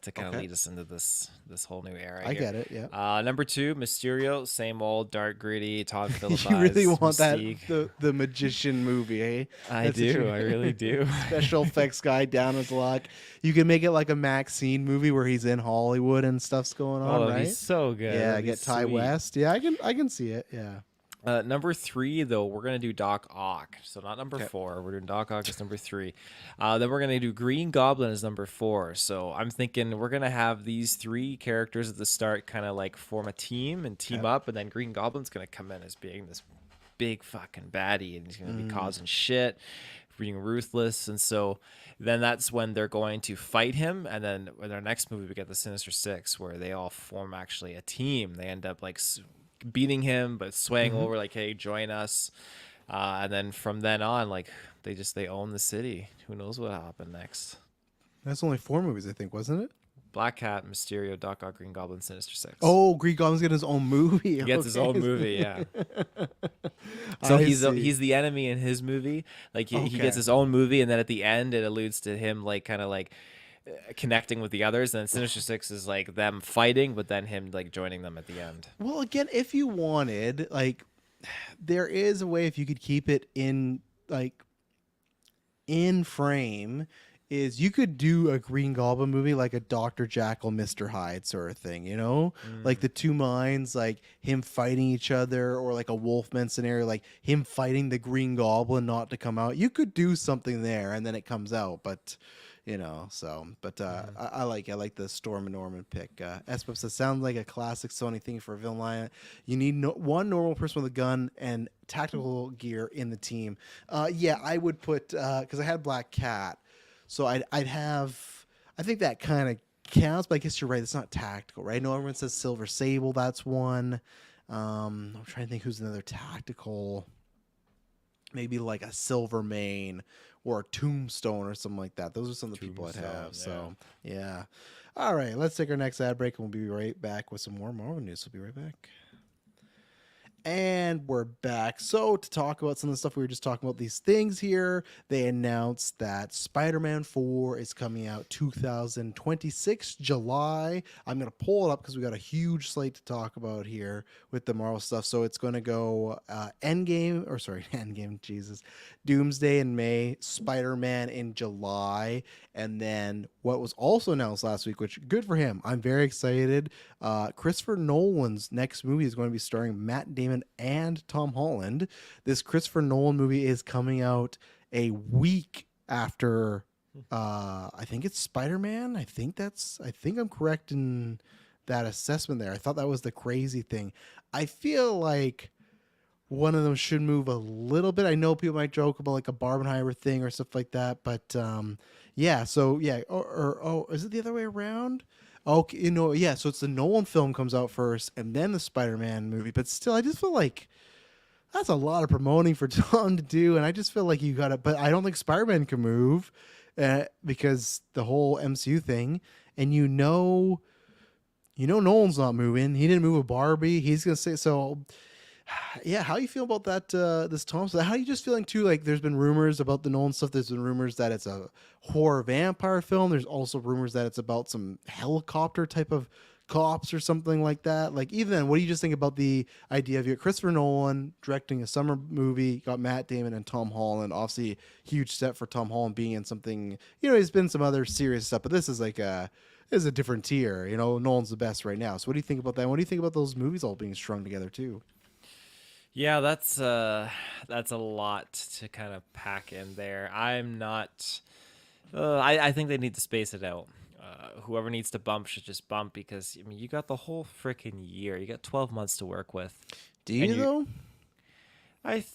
to kind of lead us into this whole new era. I get it, yeah. Number 2, Mysterio, same old dark gritty Todd Phillips. You really want Mystique. the magician movie, eh? I really do. Special effects guy down his luck. You can make it like a Maxine movie where he's in Hollywood and stuff's going on, that'd right? be so good. Yeah, That'd get Ty West. Yeah, I can see it. Yeah. Number 3, though, we're going to do Doc Ock. So not number 4. We're doing Doc Ock as number 3. Then we're going to do Green Goblin as number 4. So I'm thinking we're going to have these 3 characters at the start kind of like form a team and team up. And then Green Goblin's going to come in as being this big fucking baddie. And he's going to be causing shit, being ruthless. And so then that's when they're going to fight him. And then in our next movie, we get the Sinister Six, where they all form actually a team. They end up like beating him but swaying over like, hey, join us, and then from then on, like they own the city. Who knows what happened next? That's only 4 movies, I think, wasn't it? Black Cat, Mysterio, Doc Ock, Green Goblin, Sinister Six. Oh, Green Goblin's getting his own movie. He gets his own movie, yeah. So I he's see. the enemy in his movie. Like he Okay. gets his own movie, and then at the end it alludes to him like kind of like connecting with the others. And then Sinister Six is like them fighting, but then him like joining them at the end. Well, again, if you wanted, like, there is a way if you could keep it in frame. Is you could do a Green Goblin movie like a Dr. Jekyll, Mr. Hyde sort of thing, you know? Like the two minds, like him fighting each other, or like a Wolfman scenario, like him fighting the Green Goblin not to come out. You could do something there and then it comes out, but you know, so I like the Storm and Norman pick. Espop says sounds like a classic Sony thing for a villain line. You need one normal person with a gun and tactical gear in the team. Yeah, I would put because I had Black Cat. So I'd have, I think that kind of counts, but I guess you're right. It's not tactical, right? No, everyone says Silver Sable. That's one. I'm trying to think who's another tactical, maybe like a Silver Mane or a Tombstone or something like that. Those are some of the people I'd have. So yeah. All right, let's take our next ad break and we'll be right back with some more Marvel news. We'll be right back. And we're back. So to talk about some of the stuff we were just talking about, these things here, they announced that Spider-Man 4 is coming out 2026 July. I'm going to pull it up because we got a huge slate to talk about here with the Marvel stuff. So it's going to go Endgame, Jesus, Doomsday in May, Spider-Man in July, and then what was also announced last week, which good for him. I'm very excited. Christopher Nolan's next movie is going to be starring Matt Damon and Tom Holland. This Christopher Nolan movie is coming out a week after I think it's Spider-Man. I think I'm correct in that assessment there. I thought that was the crazy thing. I feel like one of them should move a little bit. I know people might joke about like a Barbenheimer thing or stuff like that, but yeah. So yeah, or is it the other way around? Okay, you know, yeah. So it's the Nolan film comes out first, and then the Spider-Man movie. But still, I just feel like that's a lot of promoting for Tom to do, and I just feel like you got to. But I don't think Spider-Man can move because the whole MCU thing, and you know, Nolan's not moving. He didn't move a Barbie. He's gonna say so. Yeah, how you feel about that? This Thompson. How are you just feeling too? Like, there's been rumors about the Nolan stuff. There's been rumors that it's a horror vampire film. There's also rumors that it's about some helicopter type of cops or something like that. Like, even then, what do you just think about the idea of you Christopher Nolan directing a summer movie? You got Matt Damon and Tom Holland. Obviously, huge step for Tom Holland being in something. You know, he's been some other serious stuff, but this is like a different tier. You know, Nolan's the best right now. So, what do you think about that? What do you think about those movies all being strung together too? Yeah, that's a lot to kind of pack in there. I'm not. I think they need to space it out. Whoever needs to bump should just bump because I mean you got the whole freaking year. You got 12 months to work with. Do you though?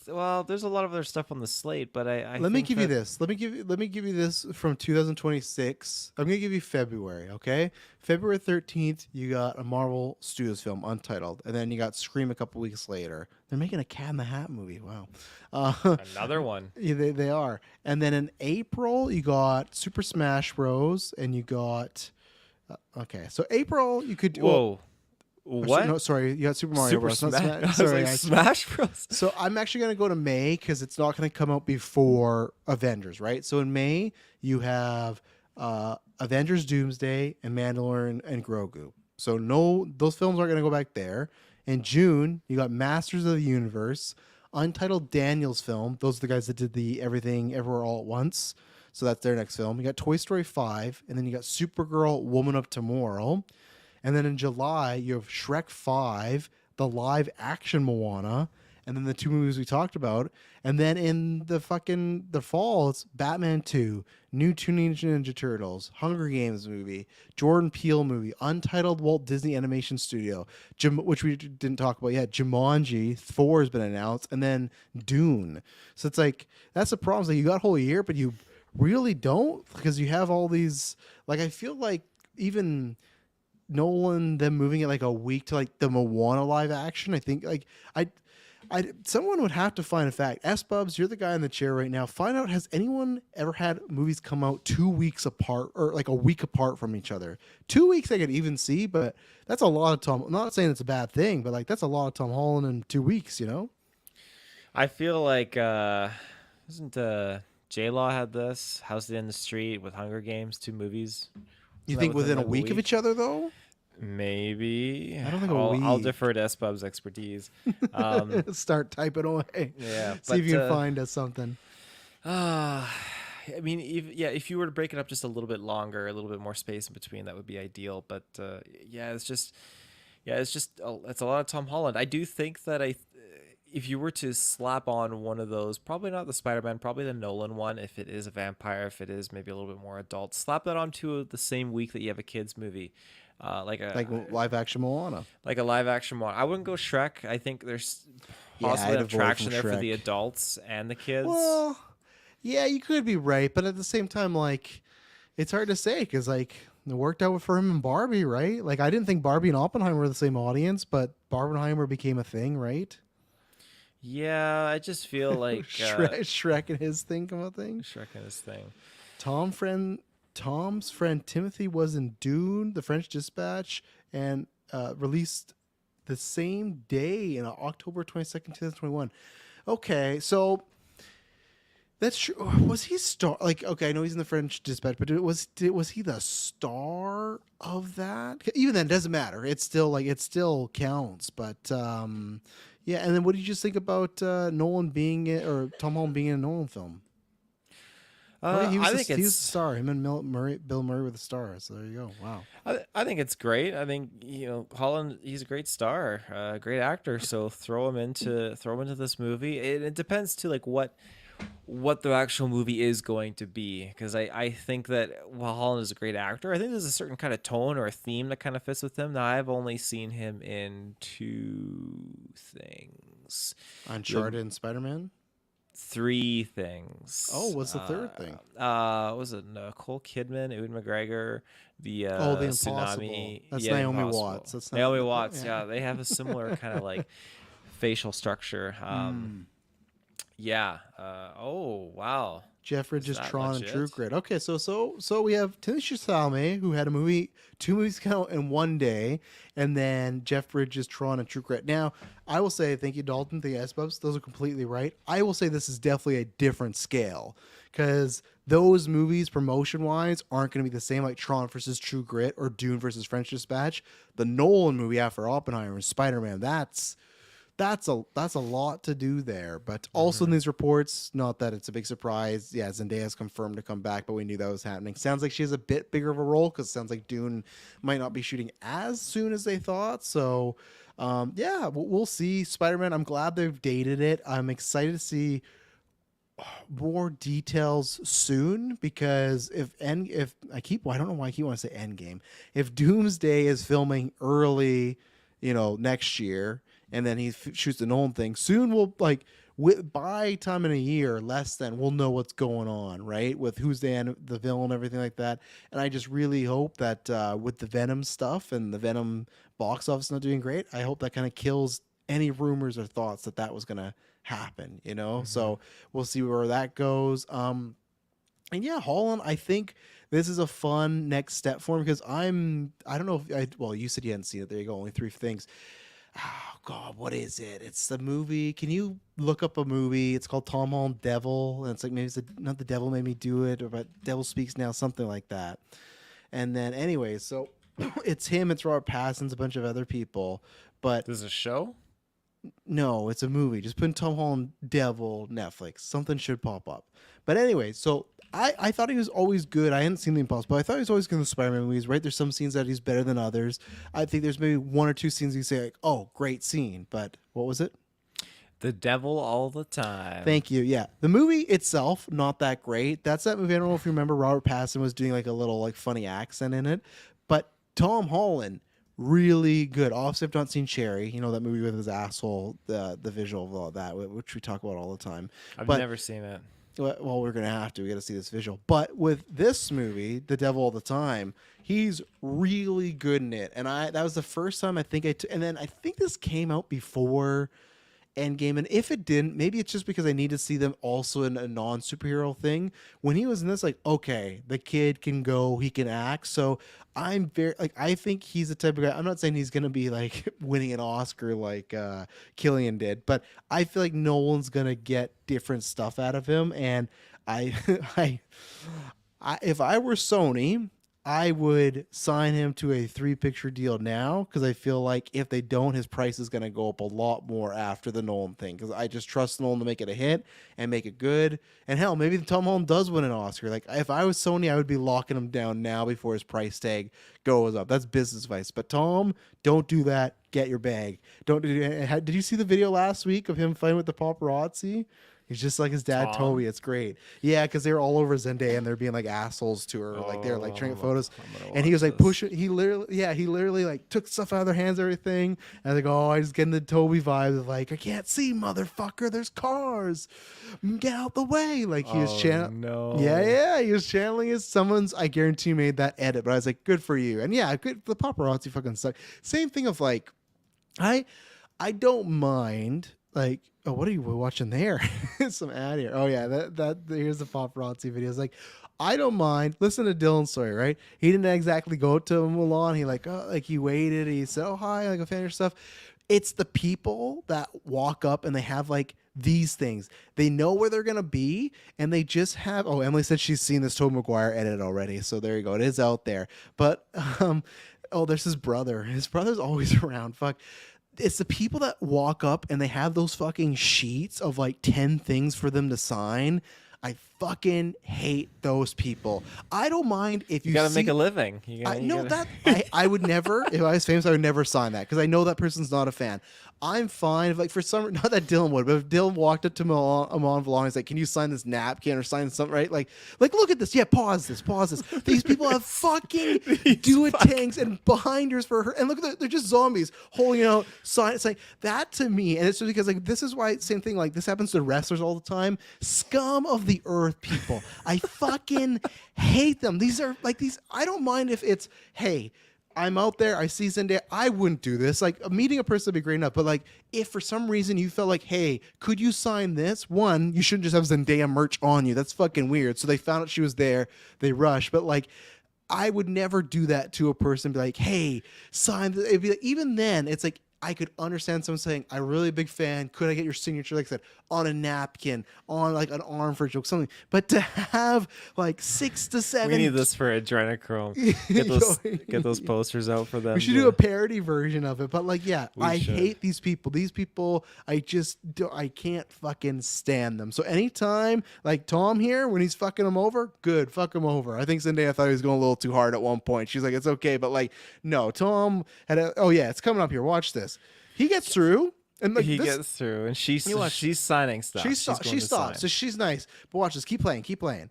Well, there's a lot of other stuff on the slate, but Let me give you this. Let me give you this from 2026. I'm gonna give you February. Okay, February 13th. You got a Marvel Studios film, Untitled, and then you got Scream a couple weeks later. They're making a Cat in the Hat movie. Wow, another one. Yeah, they are. And then in April, you got Super Smash Bros. And you got. Okay, so April you could. Whoa. What? No, sorry. You got Super Mario Bros. Not Smash. Sorry, Smash Bros. So I'm actually going to go to May because it's not going to come out before Avengers, right? So in May, you have Avengers Doomsday and Mandalorian and Grogu. So no, those films aren't going to go back there. In June, you got Masters of the Universe, Untitled Daniels film. Those are the guys that did the Everything Everywhere All at Once. So that's their next film. You got Toy Story 5, and then you got Supergirl, Woman of Tomorrow. And then in July, you have Shrek 5, the live action Moana, and then the two movies we talked about. And then in the fall, it's Batman 2, New Teenage Ninja Turtles, Hunger Games movie, Jordan Peele movie, Untitled Walt Disney Animation Studio, which we didn't talk about yet. Jumanji 4 has been announced, and then Dune. So it's like, that's the problem. Is like you got a whole year, but you really don't because you have all these, like, I feel like even Nolan them moving it like a week to like the Moana live action. I think like I Someone would have to find a fact. S-Bubs, you're the guy in the chair right now. Find out, has anyone ever had movies come out 2 weeks apart or like a week apart from each other? 2 weeks I could even see, but that's a lot of Tom. I'm not saying it's a bad thing, but like that's a lot of Tom Holland in 2 weeks, you know? I feel like isn't J-Law had this House in the Street with Hunger Games, 2 movies? You Isn't that think within a like week of each other though? Maybe. I don't think I'll week. defer to S-Bub's expertise. Start typing away. Yeah, See if you can find us something. I mean, if you were to break it up just a little bit longer, a little bit more space in between, that would be ideal. But it's a lot of Tom Holland. I do think that if you were to slap on one of those, probably not the Spider-Man, probably the Nolan one, if it is a vampire, if it is maybe a little bit more adult, slap that onto the same week that you have a kids movie. Like live action Moana. Like a live action one. I wouldn't go Shrek. I think there's possibly I'd an attraction avoid there from for the Shrek. adults and the kids. Well, yeah, you could be right, but at the same time, like, it's hard to say because like it worked out for him and Barbie, right? Like, I didn't think Barbie and Oppenheimer were the same audience, but Barbenheimer became a thing, right? Yeah, I just feel like Shrek and his thing come a thing. Shrek and his thing. Tom's friend Timothy was in Dune, The French Dispatch, and released the same day in October 22nd, 2021. Okay, so that's true. Was he star? Like, okay, I know he's in The French Dispatch, but was he the star of that? Even then, it doesn't matter. It's still it still counts. But yeah. And then, what did you just think about Nolan being or Tom Holland being in a Nolan film? He was the star. Him and Bill Murray were the stars. So there you go. Wow. I think it's great. I think Holland. He's a great star, great actor. So throw him into this movie. It depends too, like what the actual movie is going to be. Because I think that while Holland is a great actor, I think there's a certain kind of tone or a theme that kind of fits with him. Now I've only seen him in 2 things: Uncharted and Spider-Man. 3 things. Oh, what's the third thing? Was it Nicole Kidman, Ewan McGregor, the The Impossible. tsunami? That's yeah, Naomi Impossible. Watts. That's not, Naomi Watts. Yeah, they have a similar kind of like facial structure. Yeah. Oh wow. Jeff Bridges, that Tron, and legit? True Grit. Okay, so we have Timothée Chalamet, who had 2 movies come out in one day, and then Jeff Bridges, Tron, and True Grit. Now, I will say, thank you, Dalton, the S-Bubs. Those are completely right. I will say this is definitely a different scale, because those movies, promotion-wise, aren't going to be the same like Tron versus True Grit or Dune versus French Dispatch. The Nolan movie after Oppenheimer and Spider-Man, that's a lot to do there. But also in these reports, not that it's a big surprise. Yeah, Zendaya's confirmed to come back, but we knew that was happening. Sounds like she has a bit bigger of a role because it sounds like Dune might not be shooting as soon as they thought. So, yeah, we'll see. Spider-Man, I'm glad they've dated it. I'm excited to see more details soon because I don't know why I keep wanting to say Endgame. If Doomsday is filming early, next year, and then he shoots the Nolan thing. Soon by time in a year, less than, we'll know what's going on, right? With who's the villain, everything like that. And I just really hope that with the Venom stuff and the Venom box office not doing great, I hope that kind of kills any rumors or thoughts that was going to happen, So we'll see where that goes. And yeah, Holland, I think this is a fun next step for him because I don't know if you said you hadn't seen it. There you go. Only 3 things. Oh God, what is it? It's the movie. Can you look up a movie? It's called Tom Holland Devil, and it's like maybe it's not The Devil Made Me Do It, or but Devil Speaks Now, something like that. And then anyway, so it's him, it's Robert Pattinson, a bunch of other people. But This is a show? no, it's a movie. Just put in Tom Holland Devil Netflix. Something should pop up. But anyway, so I thought he was always good. I hadn't seen The Impossible. I thought he was always good in the Spider-Man movies, right? There's some scenes that he's better than others. I think there's maybe 1 or 2 scenes you say, like, oh, great scene. But what was it? The Devil All the Time. Thank you. Yeah. The movie itself, not that great. That's that movie. I don't know if you remember, Robert Pattinson was doing like a little like funny accent in it. But Tom Holland, really good. Obviously, I've not seen Cherry. That movie with his asshole, the visual of all that, which we talk about all the time. I've never seen it. Well, we're going to have to. We got to see this visual. But with this movie, The Devil All the Time, he's really good in it. And that was the first time I think and then I think this came out before Endgame, and if it didn't, maybe it's just because I need to see them also in a non-superhero thing. When he was in this, like, okay, the kid can go, he can act. So I'm very like, I think he's the type of guy. I'm not saying he's gonna be like winning an Oscar like Killian did, but I feel like Nolan's gonna get different stuff out of him. And I, if I were Sony, I would sign him to a 3-picture deal now, because I feel like if they don't, his price is going to go up a lot more after the Nolan thing, because I just trust Nolan to make it a hit and make it good. And hell, maybe Tom Holland does win an Oscar. Like, if I was Sony, I would be locking him down now before his price tag goes up. That's business advice. But Tom, don't do that. Get your bag. Don't do. Did you see the video last week of him fighting with the paparazzi? He's just like his dad, Tom. Toby. It's great. Yeah, because they were all over Zendaya and they're being like assholes to her. Like they're like trying photos. And he was like pushing. He literally like took stuff out of their hands, everything. And they go, oh, I just getting the Toby vibes of like, I can't see, motherfucker. There's cars. Get out the way. Like he was channeling. No. Yeah. He was channeling his someone's. I guarantee you made that edit. But I was like, good for you. And yeah, good. The paparazzi fucking suck. Same thing of like, I don't mind like. Oh, what are you watching there? Some ad here. Oh yeah, that here's the paparazzi video. It's like, I don't mind. Listen to Dylan's story, right? He didn't exactly go to Milan. He like, oh, like he waited. He said, oh hi, like a fan of your stuff. It's the people that walk up and they have like these things. They know where they're gonna be, and they just have. Oh, Emily said she's seen this Tobey Maguire edit already, so there you go. It is out there. But oh, there's his brother. His brother's always around. Fuck. It's the people that walk up and they have those fucking sheets of like 10 things for them to sign. I fucking hate those people. I don't mind if you gotta see, make a living. I would never, if I was famous, I would never sign that because I know that person's not a fan. I'm fine if, like, for some, not that Dylan would, but if Dylan walked up to Amon Vallon, he's like, can you sign this napkin or sign something, right? Like, look at this. Yeah, pause this. These people have fucking do-it-tangs and binders for her. And look at they're just zombies holding out sign. It's like, that to me, and it's just because, like, this is why, same thing, like, this happens to wrestlers all the time. Scum of the earth people. I fucking hate them. These are, like, I don't mind if it's, hey, I'm out there, I see Zendaya, I wouldn't do this. Like, meeting a person would be great enough, but like, if for some reason you felt like, hey, could you sign this? One, you shouldn't just have Zendaya merch on you. That's fucking weird. So they found out she was there, they rushed. But like, I would never do that to a person, be like, hey, sign this. It'd be like, even then, it's like, I could understand someone saying, I'm really a big fan. Could I get your signature, like I said, on a napkin, on like an arm for a joke, something. But to have like 6 to 7. We need this for Adrenochrome. Get those posters out for them. We should do a parody version of it. But like, yeah, I hate these people. These people, I can't fucking stand them. So anytime, like Tom here, when he's fucking him over, good, fuck him over. I think Zendaya thought he was going a little too hard at one point. She's like, it's okay. But like, no, Tom oh yeah, it's coming up here. Watch this. He gets through. And like, he gets through, and she's signing stuff. She stops. So she's nice. But watch this. Keep playing.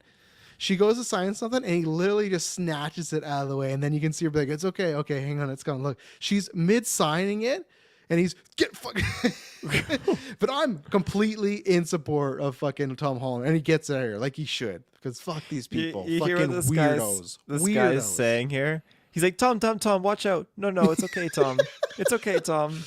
She goes to sign something, and he literally just snatches it out of the way. And then you can see her be like, it's okay. Okay, hang on. It's coming. Look, she's mid-signing it, and he's, get fucking... But I'm completely in support of fucking Tom Holland, and he gets out of here like he should. Because fuck these people. You fucking hear what weirdos. This guy is saying here? He's like, Tom, watch out. No, it's okay, Tom. It's okay, Tom.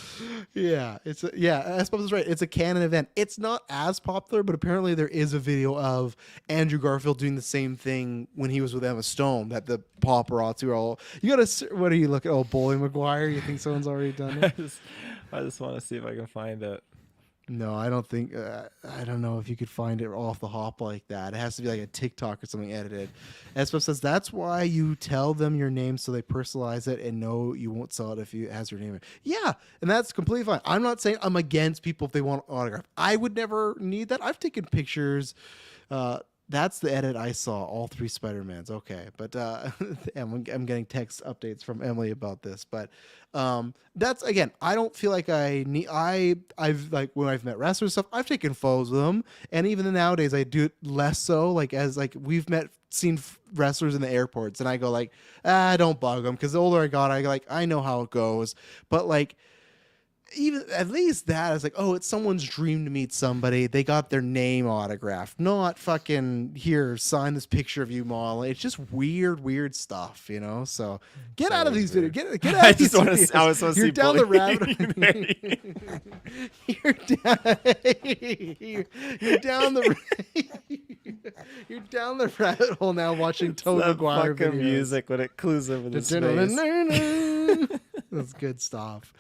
Yeah, S-Pops is right. It's a canon event. It's not as popular, but apparently there is a video of Andrew Garfield doing the same thing when he was with Emma Stone, that the paparazzi were all, what are you looking at? Oh, Bully Maguire? You think someone's already done it? I just want to see if I can find it. No, I don't think, I don't know if you could find it off the hop like that. It has to be like a TikTok or something edited. S-Pops says, that's why you tell them your name so they personalize it and know you won't sell it if it has your name in it. Yeah, and that's completely fine. I'm not saying I'm against people if they want autograph. I would never need that. I've taken pictures. That's the edit I saw, all 3 Spider-Mans. Okay, but I'm getting text updates from Emily about this. But that's, again, I don't feel like I need. I've like, when I've met wrestlers and stuff, I've taken photos with them, and even nowadays I do it less so. Like, as like we've seen wrestlers in the airports, and I go like, don't bug them, because the older I got, I know how it goes. But like, even at least that is like, oh, it's someone's dream to meet somebody. They got their name autographed, not fucking here, sign this picture of you, Mall. It's just weird stuff, you know. So get out of these videos. Get out I of these just want videos. to. I was supposed to You're see down the bullying. you're down the you're down the rabbit hole now watching Tobey That Maguire fucking videos. music when it clues over the space. That's good stuff.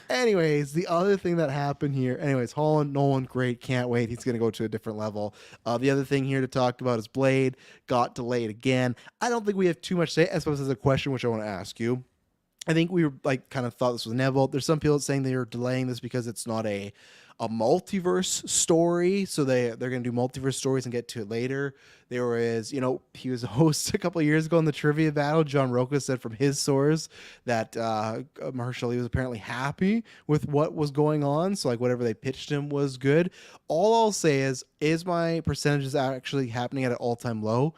Anyways, the other thing that happened here, Holland, Nolan, great, can't wait. He's going to go to a different level. The other thing here to talk about is Blade got delayed again. I don't think we have too much to say. I suppose there's a question which I want to ask you. I think we were kind of thought this was inevitable. There's some people saying they are delaying this because it's not a multiverse story, so they're going to do multiverse stories and get to it later. There was, he was a host a couple of years ago in the trivia battle. John Roca said from his source that Mahershala Ali was apparently happy with what was going on, so whatever they pitched him was good. All I'll say is my percentages actually happening at an all-time low?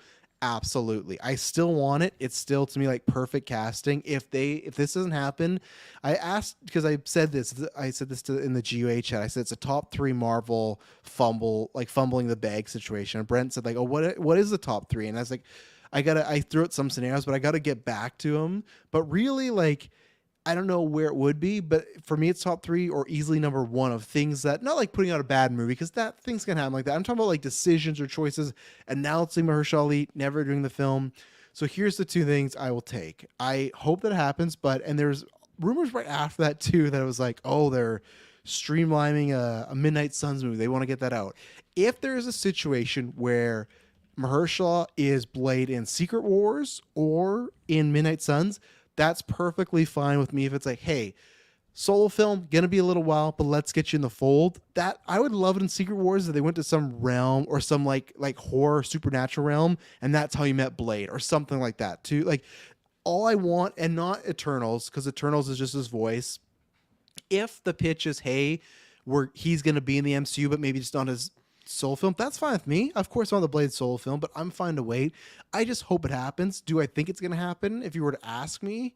Absolutely. I still want it. It's still to me perfect casting. If this doesn't happen, I asked because I said this in the GUA chat. I said it's a top 3 Marvel fumbling the bag situation. And Brent said oh, what is the top 3? And I was like, I threw out some scenarios, but I got to get back to them. But really I don't know where it would be, but for me, it's top 3 or easily number 1 of things that, not putting out a bad movie, because that things can happen like that. I'm talking about decisions or choices, announcing Mahershala Ali, never doing the film. So here's the 2 things I will take. I hope that happens, and there's rumors right after that too, that it was they're streamlining a Midnight Suns movie. They want to get that out. If there is a situation where Mahershala is Blade in Secret Wars or in Midnight Suns, that's perfectly fine with me. If it's hey, solo film, gonna be a little while, but let's get you in the fold. That I would love it in Secret Wars if they went to some realm or some like horror supernatural realm, and that's how you met Blade or something like that too. All I want, and not Eternals, because Eternals is just his voice. If the pitch is, hey, he's gonna be in the MCU, but maybe just not his solo film, that's fine with me. Of course I want the Blade solo film, but I'm fine to wait. I just hope it happens. Do I think it's gonna happen? If you were to ask me,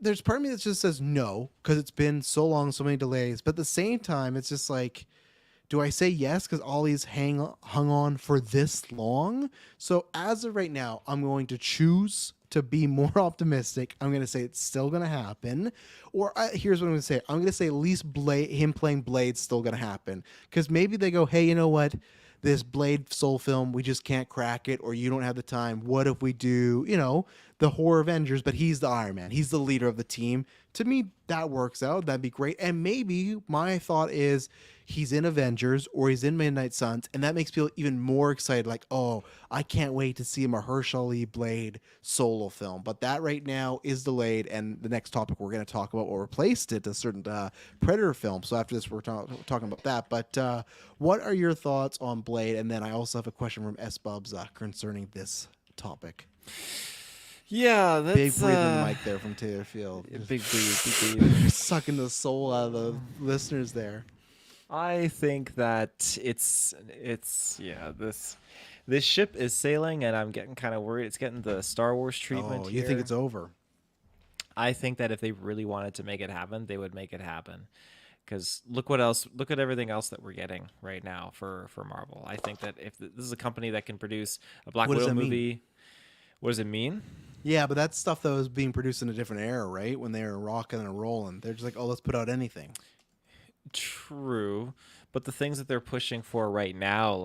there's part of me that just says no, because it's been so long, so many delays, but at the same time it's just do I say yes because Ollie's hung on for this long? So as of right now, I'm going to choose to be more optimistic. I'm going to say it's still going to happen. Or here's what I'm going to say. I'm going to say at least him playing Blade's still going to happen. Because maybe they go, hey, you know what? This Blade soul film, we just can't crack it, or you don't have the time. What if we do, the horror Avengers, but he's the Iron Man. He's the leader of the team. To me, that works out. That'd be great. And maybe my thought is he's in Avengers or he's in Midnight Suns, and that makes people even more excited. Oh, I can't wait to see a Mahershala Ali Blade solo film. But that right now is delayed, and the next topic we're going to talk about what replaced it, a certain Predator film. So after this, we're talking about that. But what are your thoughts on Blade? And then I also have a question from S. Bubs concerning this topic. Yeah, that's big breathing mic there from Taylor Field. Big breathe. Sucking the soul out of the listeners there. I think that it's this ship is sailing, and I'm getting kind of worried. It's getting the Star Wars treatment. Oh, you think it's over? I think that if they really wanted to make it happen, they would make it happen. Because look at everything else that we're getting right now for Marvel. I think that if this is a company that can produce a Black Widow movie, what does it mean? Yeah, but that's stuff that was being produced in a different era, right? When they were rocking and rolling. They're just let's put out anything. True. But the things that they're pushing for right now,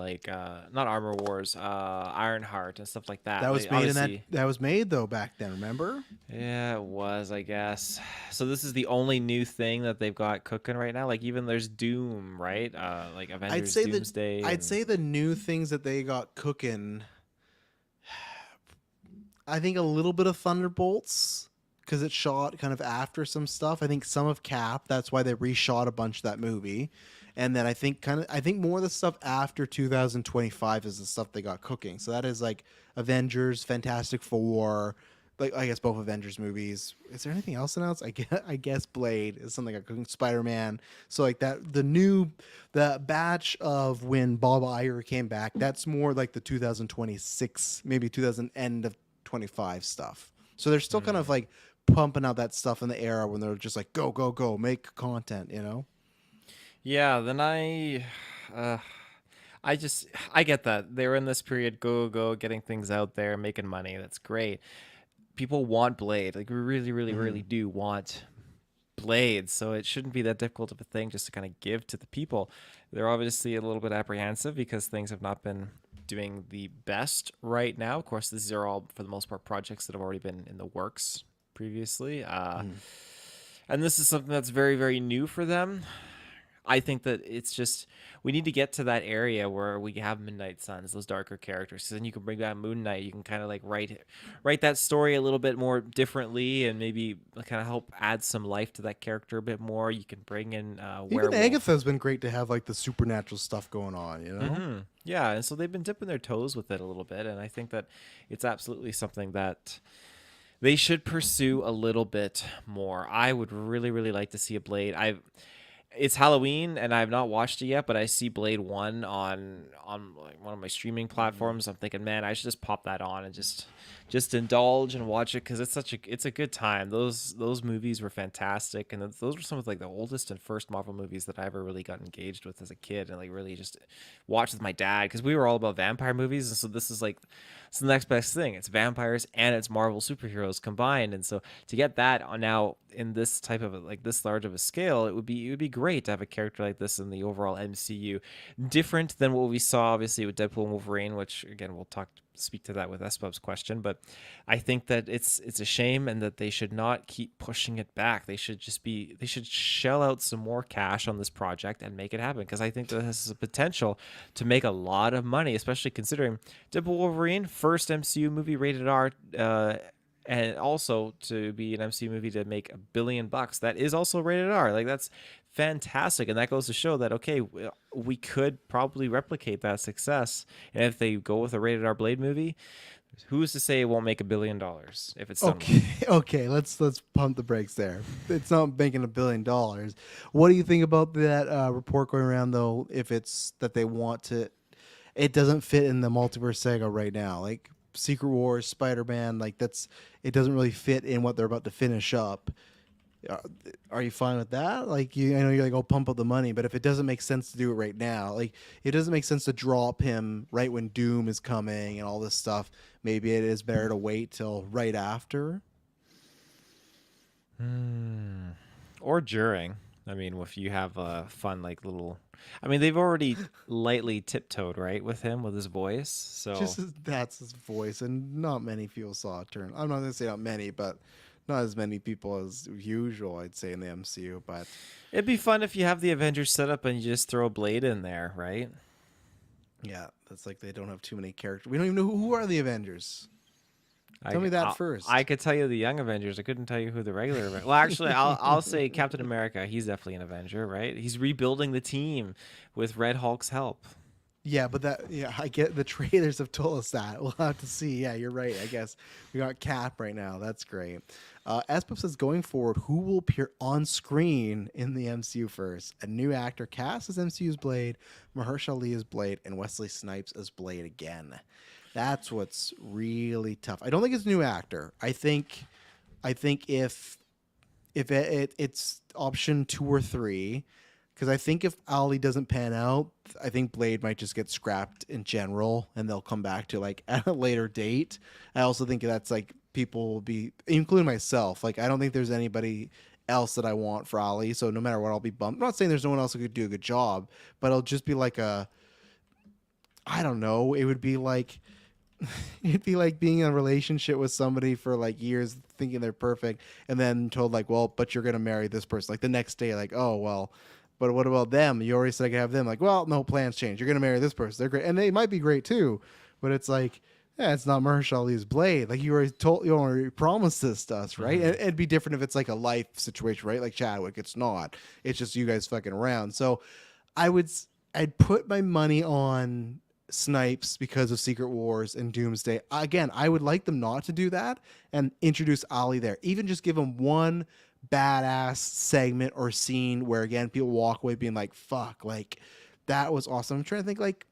not Armor Wars, Ironheart and stuff like that. That was made that was made though back then, remember? Yeah, it was, I guess. So this is the only new thing that they've got cooking right now. Even there's Doom, right? Avengers Doomsday. I'd say the new things that they got cooking, I think a little bit of Thunderbolts, because it shot kind of after some stuff. I think some of Cap, that's why they reshot a bunch of that movie. And then I think more of the stuff after 2025 is the stuff they got cooking. So that is Avengers, Fantastic Four, I guess both Avengers movies. Is there anything else announced? I guess Blade is something like cooking. Spider-Man. So that the batch of when Bob Iger came back, that's more the 2026, maybe 2000 end of 25 stuff. So they're still kind of pumping out that stuff in the era when they're just like, go, go, go, make content, you know? Yeah, then I get that. They were in this period, go, getting things out there, making money. That's great. People want Blade. Like, we really, really, really do want Blade. So it shouldn't be that difficult of a thing just to kind of give to the people. They're obviously a little bit apprehensive because things have not been doing the best right now. Of course, these are all, for the most part, projects that have already been in the works previously. And this is something that's very, very new for them. I think that it's just, we need to get to that area where we have Midnight Suns, those darker characters. So then you can bring back Moon Knight. You can kind of like write that story a little bit more differently, and maybe kind of help add some life to that character a bit more. You can bring in Even Werewolf. Agatha's been great to have like the supernatural stuff going on, you know? Yeah, and so they've been dipping their toes with it a little bit, and I think that it's absolutely something that they should pursue a little bit more. I would really, really like to see a Blade. It's Halloween and I've not watched it yet, but I see Blade 1 on like one of my streaming platforms. I'm thinking, man, I should just pop that on and just indulge and watch it, because it's a good time. Those movies were fantastic, and those were some of like the oldest and first Marvel movies that I ever really got engaged with as a kid, and like really just watched with my dad, because we were all about vampire movies, and so this is like it's the next best thing. It's vampires and it's Marvel superheroes combined, and so to get that on now in this type of like this large of a scale, it would be great to have a character like this in the overall MCU, different than what we saw obviously with Deadpool and Wolverine, which again we'll speak to that with SBUB's question. But I think that it's a shame, and that they should not keep pushing it back. They should shell out some more cash on this project and make it happen, because I think that this has a potential to make a lot of money, especially considering Deadpool Wolverine, first MCU movie rated R, and also to be an MCU movie to make $1 billion. That is also rated R. Like, that's fantastic, and that goes to show that okay, we could probably replicate that success. And if they go with a rated R Blade movie, who's to say it won't make $1 billion if it's done Okay, let's pump the brakes there. It's not making $1 billion. What do you think about that report going around though? If it's that they want to, it doesn't fit in the multiverse saga right now. Like Secret Wars, Spider-Man, like it doesn't really fit in what they're about to finish up. Are you fine with that? Like, I know you're like, oh, pump up the money, but if it doesn't make sense to do it right now, like it doesn't make sense to drop him right when Doom is coming and all this stuff. Maybe it is better to wait till right after. or during. I mean, if you have a fun like little, I mean, they've already lightly tiptoed right with him with his voice. So That's his voice, and not many people saw it turn. I'm not gonna say not many, but not as many people as usual, I'd say, in the MCU. But it'd be fun if you have the Avengers set up and you just throw a Blade in there, right? yeah, that's like they don't have too many characters. We don't even know who are the Avengers. Tell me that first. I could tell you the Young Avengers. I couldn't tell you who the regular Avengers. Well, actually, I'll say Captain America. He's definitely an Avenger, right? He's rebuilding the team with Red Hulk's help. Yeah, but I get the trailers have told us that. We'll have to see. Yeah, you're right. I guess we got Cap right now. That's great. Espop says, going forward, who will appear on screen in the MCU first? A new actor cast as MCU's Blade, Mahershala Ali as Blade, and Wesley Snipes as Blade again. That's what's really tough. I don't think it's a new actor. I think if it's option 2 or 3. Because I think if Ali doesn't pan out, I think Blade might just get scrapped in general, and they'll come back to like at a later date. I also think that's like people will be, including myself. Like, I don't think there's anybody else that I want for Ali. So no matter what, I'll be bummed. I'm not saying there's no one else who could do a good job, but it'll just be like I don't know. It would be like it'd be like being in a relationship with somebody for like years, thinking they're perfect, and then told like, well, but you're gonna marry this person. Like the next day, like, oh well. But what about them? You already said I could have them. Like, well, no, plans change. You're going to marry this person. They're great. And they might be great too. But it's like, yeah, it's not Mahershala Ali's Blade. Like you already promised this to us, right? Mm-hmm. It'd be different if it's like a life situation, right? Like Chadwick, it's not. It's just you guys fucking around. So I'd put my money on Snipes because of Secret Wars and Doomsday. Again, I would like them not to do that and introduce Ali there. Even just give him one badass segment or scene where again people walk away being like, fuck, like that was awesome. I'm trying to think, like,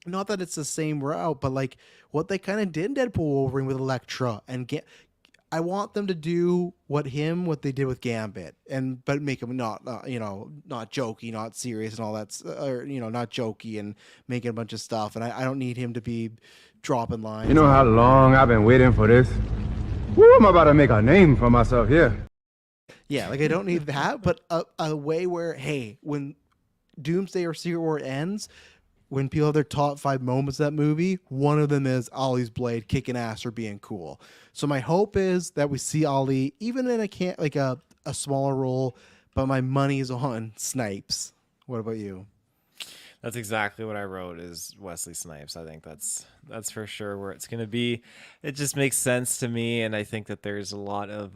not that it's the same route, but like what they kind of did in Deadpool Wolverine with Elektra, and I want them to do what they did with Gambit, but make him not not jokey, not serious, and all that, or not jokey and making a bunch of stuff. And I don't need him to be dropping lines. You know how long I've been waiting for this? Woo, I'm about to make a name for myself here. Yeah, like I don't need that, but a way where, hey, when Doomsday or Secret War ends, when people have their top 5 moments of that movie, one of them is Ollie's blade kicking ass or being cool. So my hope is that we see Ollie even in a smaller role, but my money's on Snipes. What about you? That's exactly what I wrote, is Wesley Snipes. I think that's for sure where it's going to be. It just makes sense to me, and I think that there's a lot of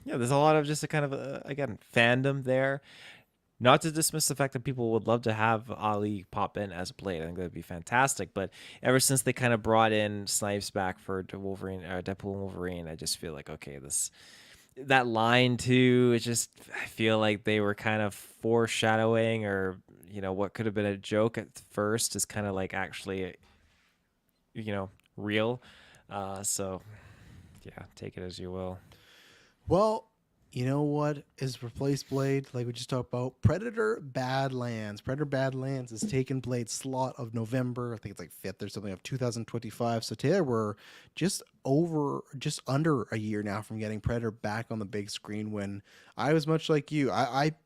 there's a lot of just a kind of again, fandom there. Not to dismiss the fact that people would love to have Ali pop in as Blade. I think that'd be fantastic. But ever since they kind of brought in Snipes back for Wolverine, Deadpool and Wolverine, I just feel like, okay, that line too, I feel like they were kind of foreshadowing, or what could have been a joke at first is kind of like actually real. So yeah, take it as you will. Well, you know what is replaced Blade? Like we just talked about, Predator Badlands. Predator Badlands is taking Blade's slot of November. I think it's like 5th or something of 2025. So Taylor, we're just under a year now from getting Predator back on the big screen. When I was much like you,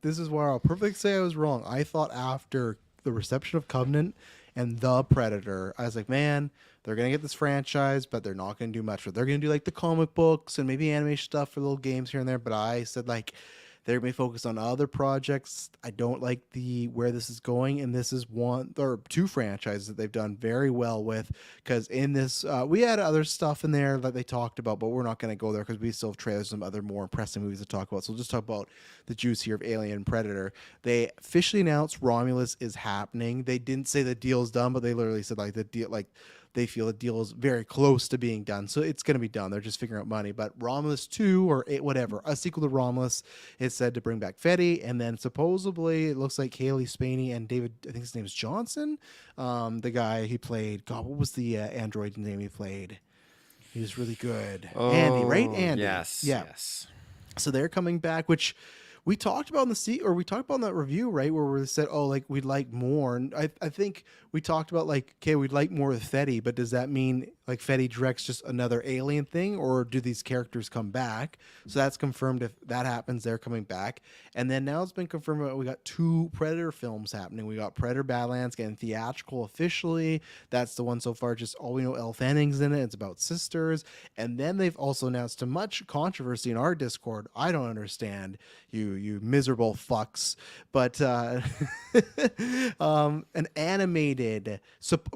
this is where I'll perfectly say I was wrong. I thought after the reception of Covenant and The Predator, I was like, man, they're going to get this franchise, but they're not going to do much with it. They're going to do like the comic books and maybe animation stuff for little games here and there. But I said, like, they're going to be focused on other projects. I don't like where this is going. And this is one or two franchises that they've done very well with. Because in this, we had other stuff in there that they talked about, but we're not going to go there because we still have trailers, some other more impressive movies to talk about. So we'll just talk about the juice here of Alien and Predator. They officially announced Romulus is happening. They didn't say the deal's done, but they literally said like the deal, like, they feel the deal is very close to being done. So it's going to be done. They're just figuring out money. But Romulus 2 or whatever, a sequel to Romulus is said to bring back Fetty. And then supposedly it looks like Haley Spaney and David, I think his name is Johnson. The guy he played, God, what was the android name he played? He was really good. Andy, right? Andy. Yes. Yeah. Yes. So they're coming back, which we talked about we talked about in that review, right? Where we said, oh, like we'd like more. And I think we talked about like, okay, we'd like more with Fetty, but does that mean like Fetty directs just another Alien thing, or do these characters come back? So that's confirmed. If that happens, they're coming back. And then now it's been confirmed that we got 2 Predator films happening. We got Predator Badlands getting theatrical officially. That's the one so far. Just all we know, Elle Fanning's in it. It's about sisters. And then they've also announced, to much controversy in our Discord, I don't understand, you miserable fucks, but an animated,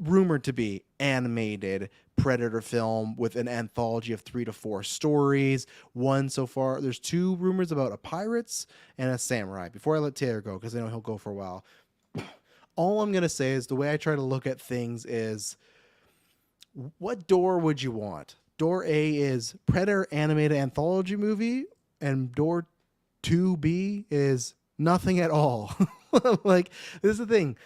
rumored to be animated Predator film with an anthology of 3 to 4 stories. One so far, there's 2 rumors about a pirates and a samurai. Before I let Taylor go, because I know he'll go for a while, all I'm gonna say is the way I try to look at things is, what door would you want? Door A is Predator animated anthology movie, and door 2B is nothing at all. Like, this is the thing.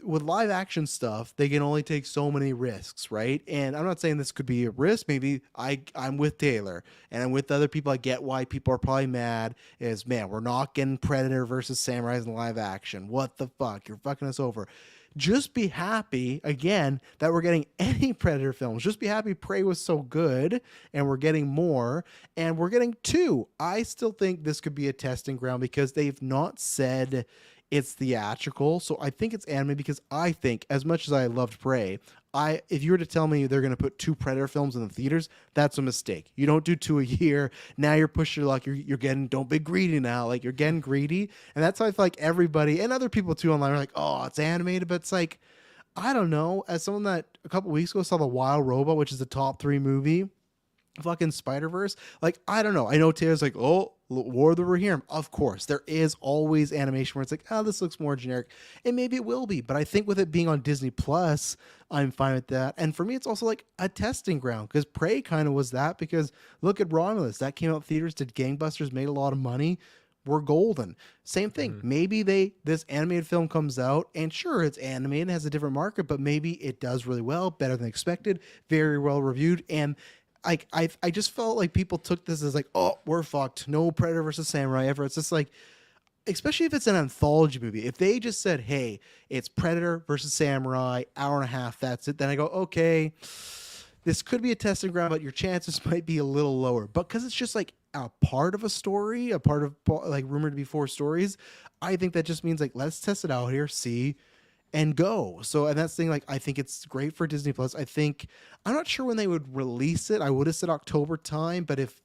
With live action stuff, they can only take so many risks, right? And I'm not saying this could be a risk. Maybe I'm with Taylor and I'm with other people. I get why people are probably mad is, man, we're not getting Predator versus Samurais in live action. What the fuck? You're fucking us over. Just be happy, again, that we're getting any Predator films. Just be happy Prey was so good and we're getting more, and we're getting 2. I still think this could be a testing ground because they've not said it's theatrical. So I think it's anime, because I think, as much as I loved Prey, if you were to tell me they're going to put 2 Predator films in the theaters, that's a mistake. You don't do 2 a year. Now you're pushing your luck. You're getting, don't be greedy now. Like, you're getting greedy. And that's how I feel like everybody and other people too online are like, oh, it's animated. But it's like, I don't know. As someone that a couple weeks ago saw The Wild Robot, which is a top 3 movie, fucking Spider-Verse, like, I don't know. I know Taylor's like, oh, War of the Rohirrim. Of course, there is always animation where it's like, oh, this looks more generic, and maybe it will be. But I think with it being on Disney Plus, I'm fine with that. And for me, it's also like a testing ground, because Prey kind of was that. Because look at Romulus, that came out theaters, did gangbusters, made a lot of money. We're golden. Same thing. Maybe this animated film comes out, and sure, it's animated, has a different market, but maybe it does really well, better than expected, very well reviewed, and I just felt like people took this as like, oh, we're fucked. No Predator versus Samurai ever. It's just like, especially if it's an anthology movie. If they just said, hey, it's Predator versus Samurai, hour and a half, that's it. Then I go, okay, this could be a testing ground, but your chances might be a little lower. But because it's just like a part of a story, a part of like rumored to be 4 stories, I think that just means like, let's test it out here, see, and go. So, and that's the thing, like, I think it's great for Disney Plus. I think, I'm not sure when they would release it. I would have said October time, but if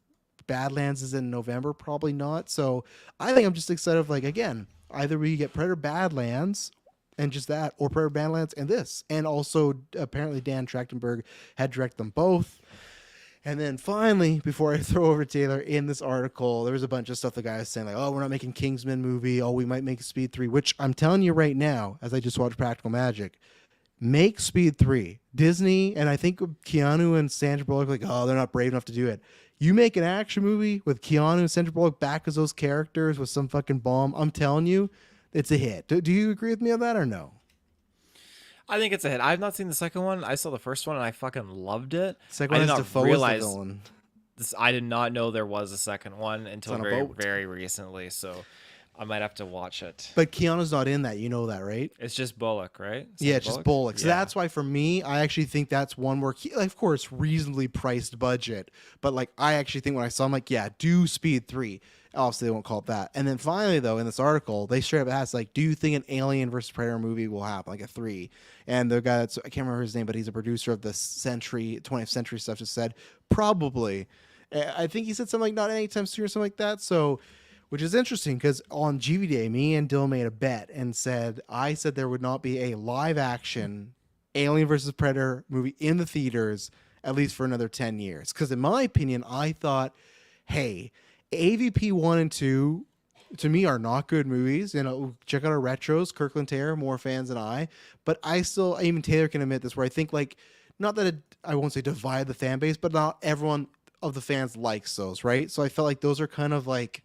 Badlands is in November, probably not. So I think I'm just excited of like, again, either we get Predator Badlands and just that, or Predator Badlands and this. And also apparently Dan Trachtenberg had directed them both. And then finally, before I throw over to Taylor, in this article, there was a bunch of stuff the guy was saying, like, oh, we're not making Kingsman movie. Oh, we might make Speed 3, which I'm telling you right now, as I just watched Practical Magic, make Speed 3. Disney, and I think Keanu and Sandra Bullock, like, oh, they're not brave enough to do it. You make an action movie with Keanu and Sandra Bullock back as those characters with some fucking bomb, I'm telling you, it's a hit. Do you agree with me on that or no? I think it's a hit. I've not seen the second one. I saw the first one and I fucking loved it. Second I one did is not Defoe realize as the villain. this. I did not know there was a second one until on a very, boat. very recently. So I might have to watch it. But Keanu's not in that. You know that, right? It's just Bullock, right? Yeah, it's just Bullock. So Yeah. that's why for me, I actually think that's one where, like, of course, reasonably priced budget. But like, I actually think when I saw him, like, yeah, do Speed 3. Obviously, they won't call it that. And then finally, though, in this article, they straight up asked, like, do you think an Alien versus Predator movie will happen, like a 3? And the guy that's, I can't remember his name, but he's a producer of the 20th Century stuff, just said, probably. I think he said something like, not anytime soon or something like that. So, which is interesting because on GV Day, me and Dylan made a bet and said, I said there would not be a live action Alien versus Predator movie in the theaters at least for another 10 years. Because in my opinion, I thought, hey, AVP 1 and 2 to me are not good movies. You know, check out our retros, Kirkland Taylor, more fans than I. But I still, even Taylor can admit this, where I think, like, not that I won't say divide the fan base, but not everyone of the fans likes those, right? So I felt like those are kind of like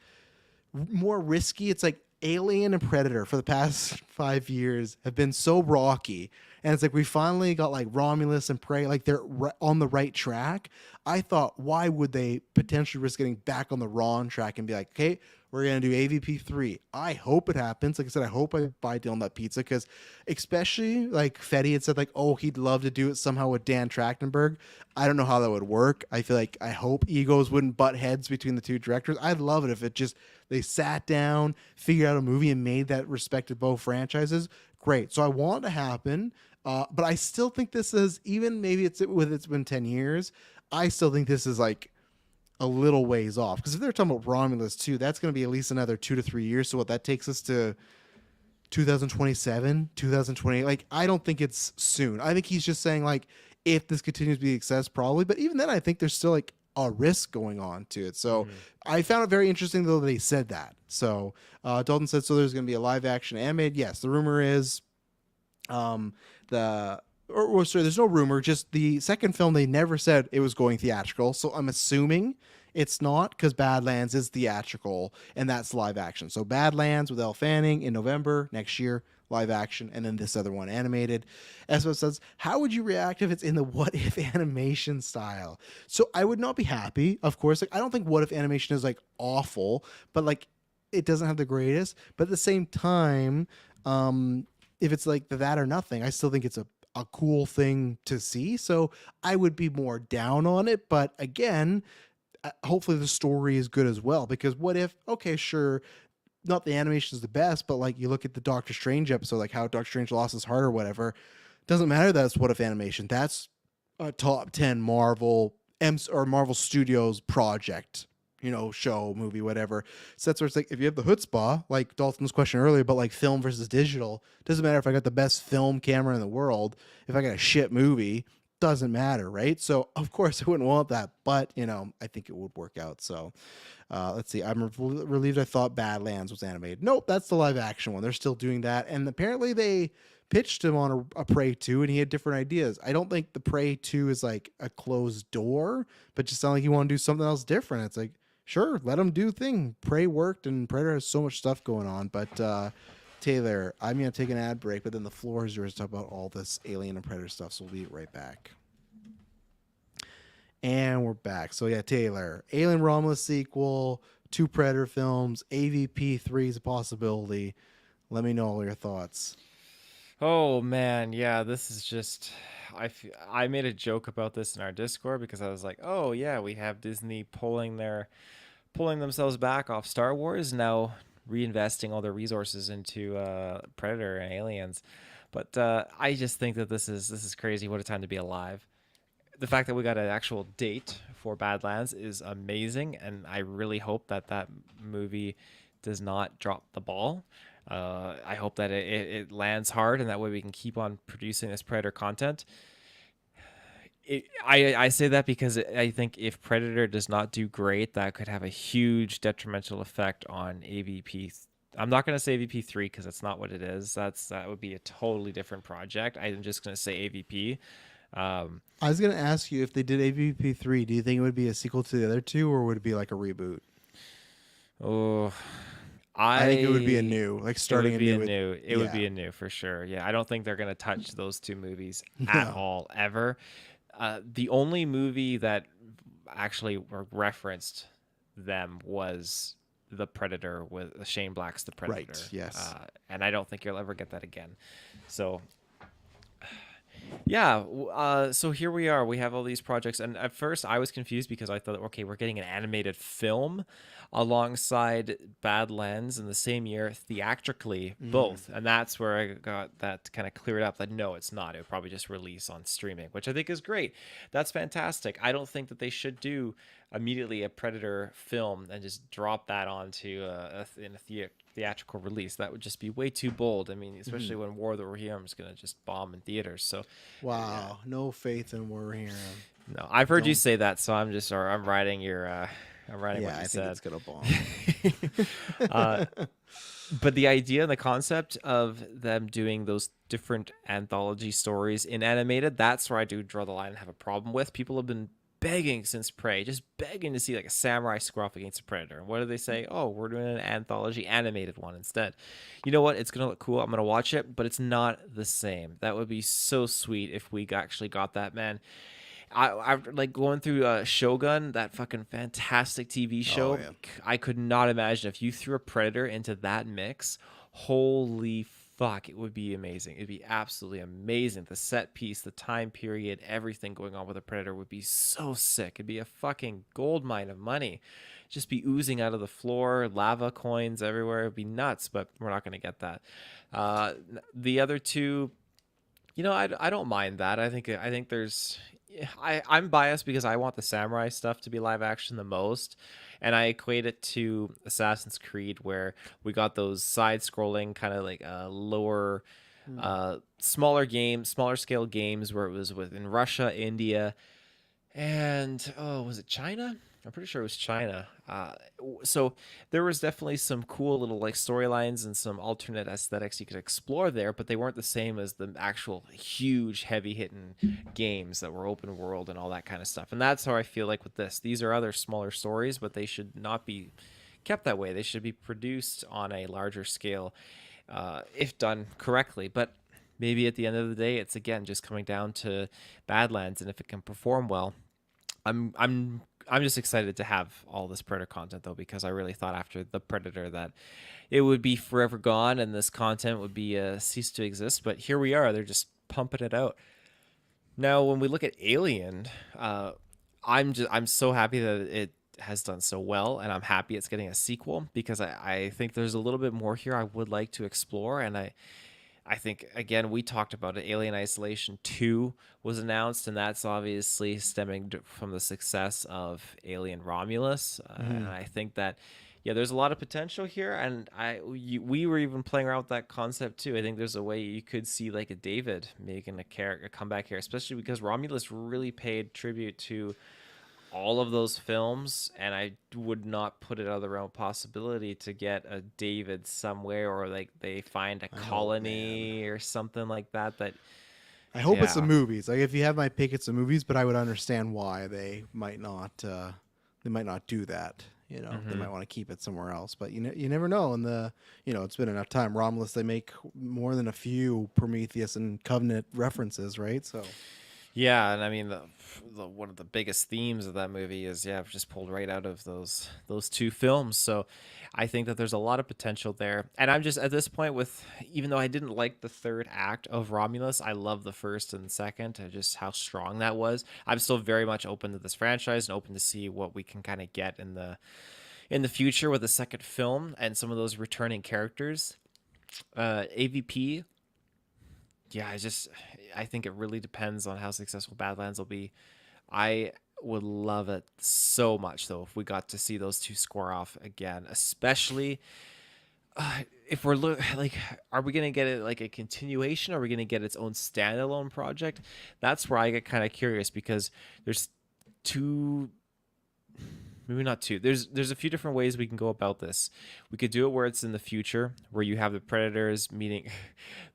more risky. It's like Alien and Predator for the past 5 years have been so rocky. And it's like we finally got like Romulus and Prey, like they're on the right track. I thought, why would they potentially risk getting back on the wrong track and be like, okay, we're going to do AVP 3. I hope it happens. Like I said, I hope I buy Dylan that pizza because especially like Fetty had said like, oh, he'd love to do it somehow with Dan Trachtenberg. I don't know how that would work. I feel like I hope egos wouldn't butt heads between the two directors. I'd love it if it just, they sat down, figured out a movie and made that respected both franchises. Great. So I want it to happen. But I still think this is, even maybe it's been 10 years, I still think this is like a little ways off. Because if they're talking about Romulus too, that's going to be at least another 2 to 3 years. So what, that takes us to 2027, 2028. Like, I don't think it's soon. I think he's just saying like, if this continues to be a success, probably. But even then, I think there's still like a risk going on to it. So I found it very interesting though that they said that. So Dalton said, so there's going to be a live action animated. Yes, the rumor is there's no rumor, just the second film, they never said it was going theatrical. So I'm assuming it's not, because Badlands is theatrical and that's live action. So Badlands with Elle Fanning in November next year, live action, and then this other one animated. Espo says, how would you react if it's in the what if animation style? So I would not be happy, of course. Like, I don't think what if animation is like awful, but like it doesn't have the greatest. But at the same time, if it's like that or nothing, I still think it's a cool thing to see. So I would be more down on it. But again, hopefully the story is good as well. Because what if, okay, sure, not the animation is the best, but like you look at the Doctor Strange episode, like how Doctor Strange lost his heart or whatever, doesn't matter that it's what if animation. That's a top 10 Marvel or Marvel Studios project, you know, show, movie, whatever. So that's where it's like, if you have the chutzpah, like Dalton's question earlier about like film versus digital, doesn't matter if I got the best film camera in the world. If I got a shit movie, doesn't matter, right? So of course I wouldn't want that, but you know, I think it would work out. So let's see. I'm relieved I thought Badlands was animated. Nope, that's the live action one. They're still doing that. And apparently they pitched him on a Prey 2 and he had different ideas. I don't think the Prey 2 is like a closed door, but just sound like you want to do something else different. It's like, sure, let them do thing. Prey worked and Predator has so much stuff going on. But Taylor, I'm going to take an ad break, but then the floor is yours to talk about all this Alien and Predator stuff. So we'll be right back. And we're back. So yeah, Taylor, Alien Romulus sequel, 2 Predator films, AVP 3 is a possibility. Let me know all your thoughts. Oh man, yeah, this is just I made a joke about this in our Discord because I was like, "Oh yeah, we have Disney pulling themselves back off Star Wars, now reinvesting all their resources into Predator and Aliens." But I just think that this is crazy. What a time to be alive. The fact that we got an actual date for Badlands is amazing, and I really hope that that movie does not drop the ball. I hope that it lands hard, and that way we can keep on producing this Predator content. I say that because I think if Predator does not do great, that could have a huge detrimental effect on AVP. I'm not going to say AVP 3 because that's not what it is. That would be a totally different project. I'm just going to say AVP. I was going to ask you, if they did AVP 3, do you think it would be a sequel to the other 2, or would it be like a reboot? Oh, I think it would be a new, like starting it would be a new. a new. It would be a new for sure. Yeah, I don't think they're going to touch those 2 movies at all ever. The only movie that actually referenced them was The Predator with Shane Black's The Predator. Right, yes. And I don't think you'll ever get that again. So, yeah. So here we are. We have all these projects. And at first I was confused because I thought, okay, we're getting an animated film alongside Badlands in the same year theatrically, both. And that's where I got that kind of cleared up that no, it's not. It would probably just release on streaming, which I think is great. That's fantastic. I don't think that they should do immediately a Predator film and just drop that onto in a theatrical release. That would just be way too bold. I mean, especially when War of the Rohirrim is going to just bomb in theaters. So Wow, no faith in Warhammer. no, I've heard you say that, so I'm riding your I'm writing what you I said. think it's gonna bomb. But the idea and the concept of them doing those different anthology stories in animated, that's where I do draw the line and have a problem with. People have been begging since Prey, just begging to see like a samurai square off against a Predator. And what do they say? Oh, we're doing an anthology animated one instead. You know what? It's going to look cool. I'm going to watch it, but it's not the same. That would be so sweet if we actually got that, man. I like going through Shogun, that fucking fantastic TV show. yeah. I could not imagine if you threw a Predator into that mix. Holy fuck, it would be amazing. It'd be absolutely amazing. The set piece, the time period, everything going on with a Predator would be so sick. It'd be a fucking gold mine of money. Just be oozing out of the floor, lava coins everywhere. It'd be nuts, but we're not going to get that. The other 2, you know, I don't mind that. I think there's... I'm biased because I want the samurai stuff to be live action the most, and I equate it to Assassin's Creed, where we got those side-scrolling kind of like lower, smaller scale games where it was within Russia, India, and was it China? I'm pretty sure it was China. So there was definitely some cool little like storylines and some alternate aesthetics you could explore there, but they weren't the same as the actual huge heavy hitting games that were open world and all that kind of stuff. And that's how I feel like with this. These are other smaller stories, but they should not be kept that way. They should be produced on a larger scale if done correctly. But maybe at the end of the day, it's again just coming down to Badlands, and if it can perform well. I'm just excited to have all this Predator content, though, because I really thought after the Predator that it would be forever gone and this content would be cease to exist. But here we are. They're just pumping it out. Now, when we look at Alien, I'm so happy that it has done so well, and I'm happy it's getting a sequel because I think there's a little bit more here I would like to explore, and I think, again, we talked about it. Alien Isolation 2 was announced, and that's obviously stemming from the success of Alien Romulus. And I think that, yeah, there's a lot of potential here, and we were even playing around with that concept, too. I think there's a way you could see, like, a David making a comeback here, especially because Romulus really paid tribute to all of those films, and I would not put it out of the realm of possibility to get a David somewhere, or like they find a colony or something like that. I hope it's the movies. Like, if you have my pick, it's the movies, but I would understand why they might not do that. You know, they might want to keep it somewhere else, but you never know. And it's been enough time. Romulus, they make more than a few Prometheus and Covenant references, right? So Yeah, and I mean one of the biggest themes of that movie is just pulled right out of those two films. So I think that there's a lot of potential there. And I'm just at this point with, even though I didn't like the third act of Romulus, I love the first and second and just how strong that was. I'm still very much open to this franchise and open to see what we can kind of get in the future with the second film and some of those returning characters. AVP, yeah, I think it really depends on how successful Badlands will be. I would love it so much though if we got to see those two square off again, especially if we're like, are we gonna get it like a continuation? Or are we gonna get its own standalone project? That's where I get kind of curious, because there's two. Maybe not two. There's a few different ways we can go about this. We could do it where it's in the future, where you have the predators meeting,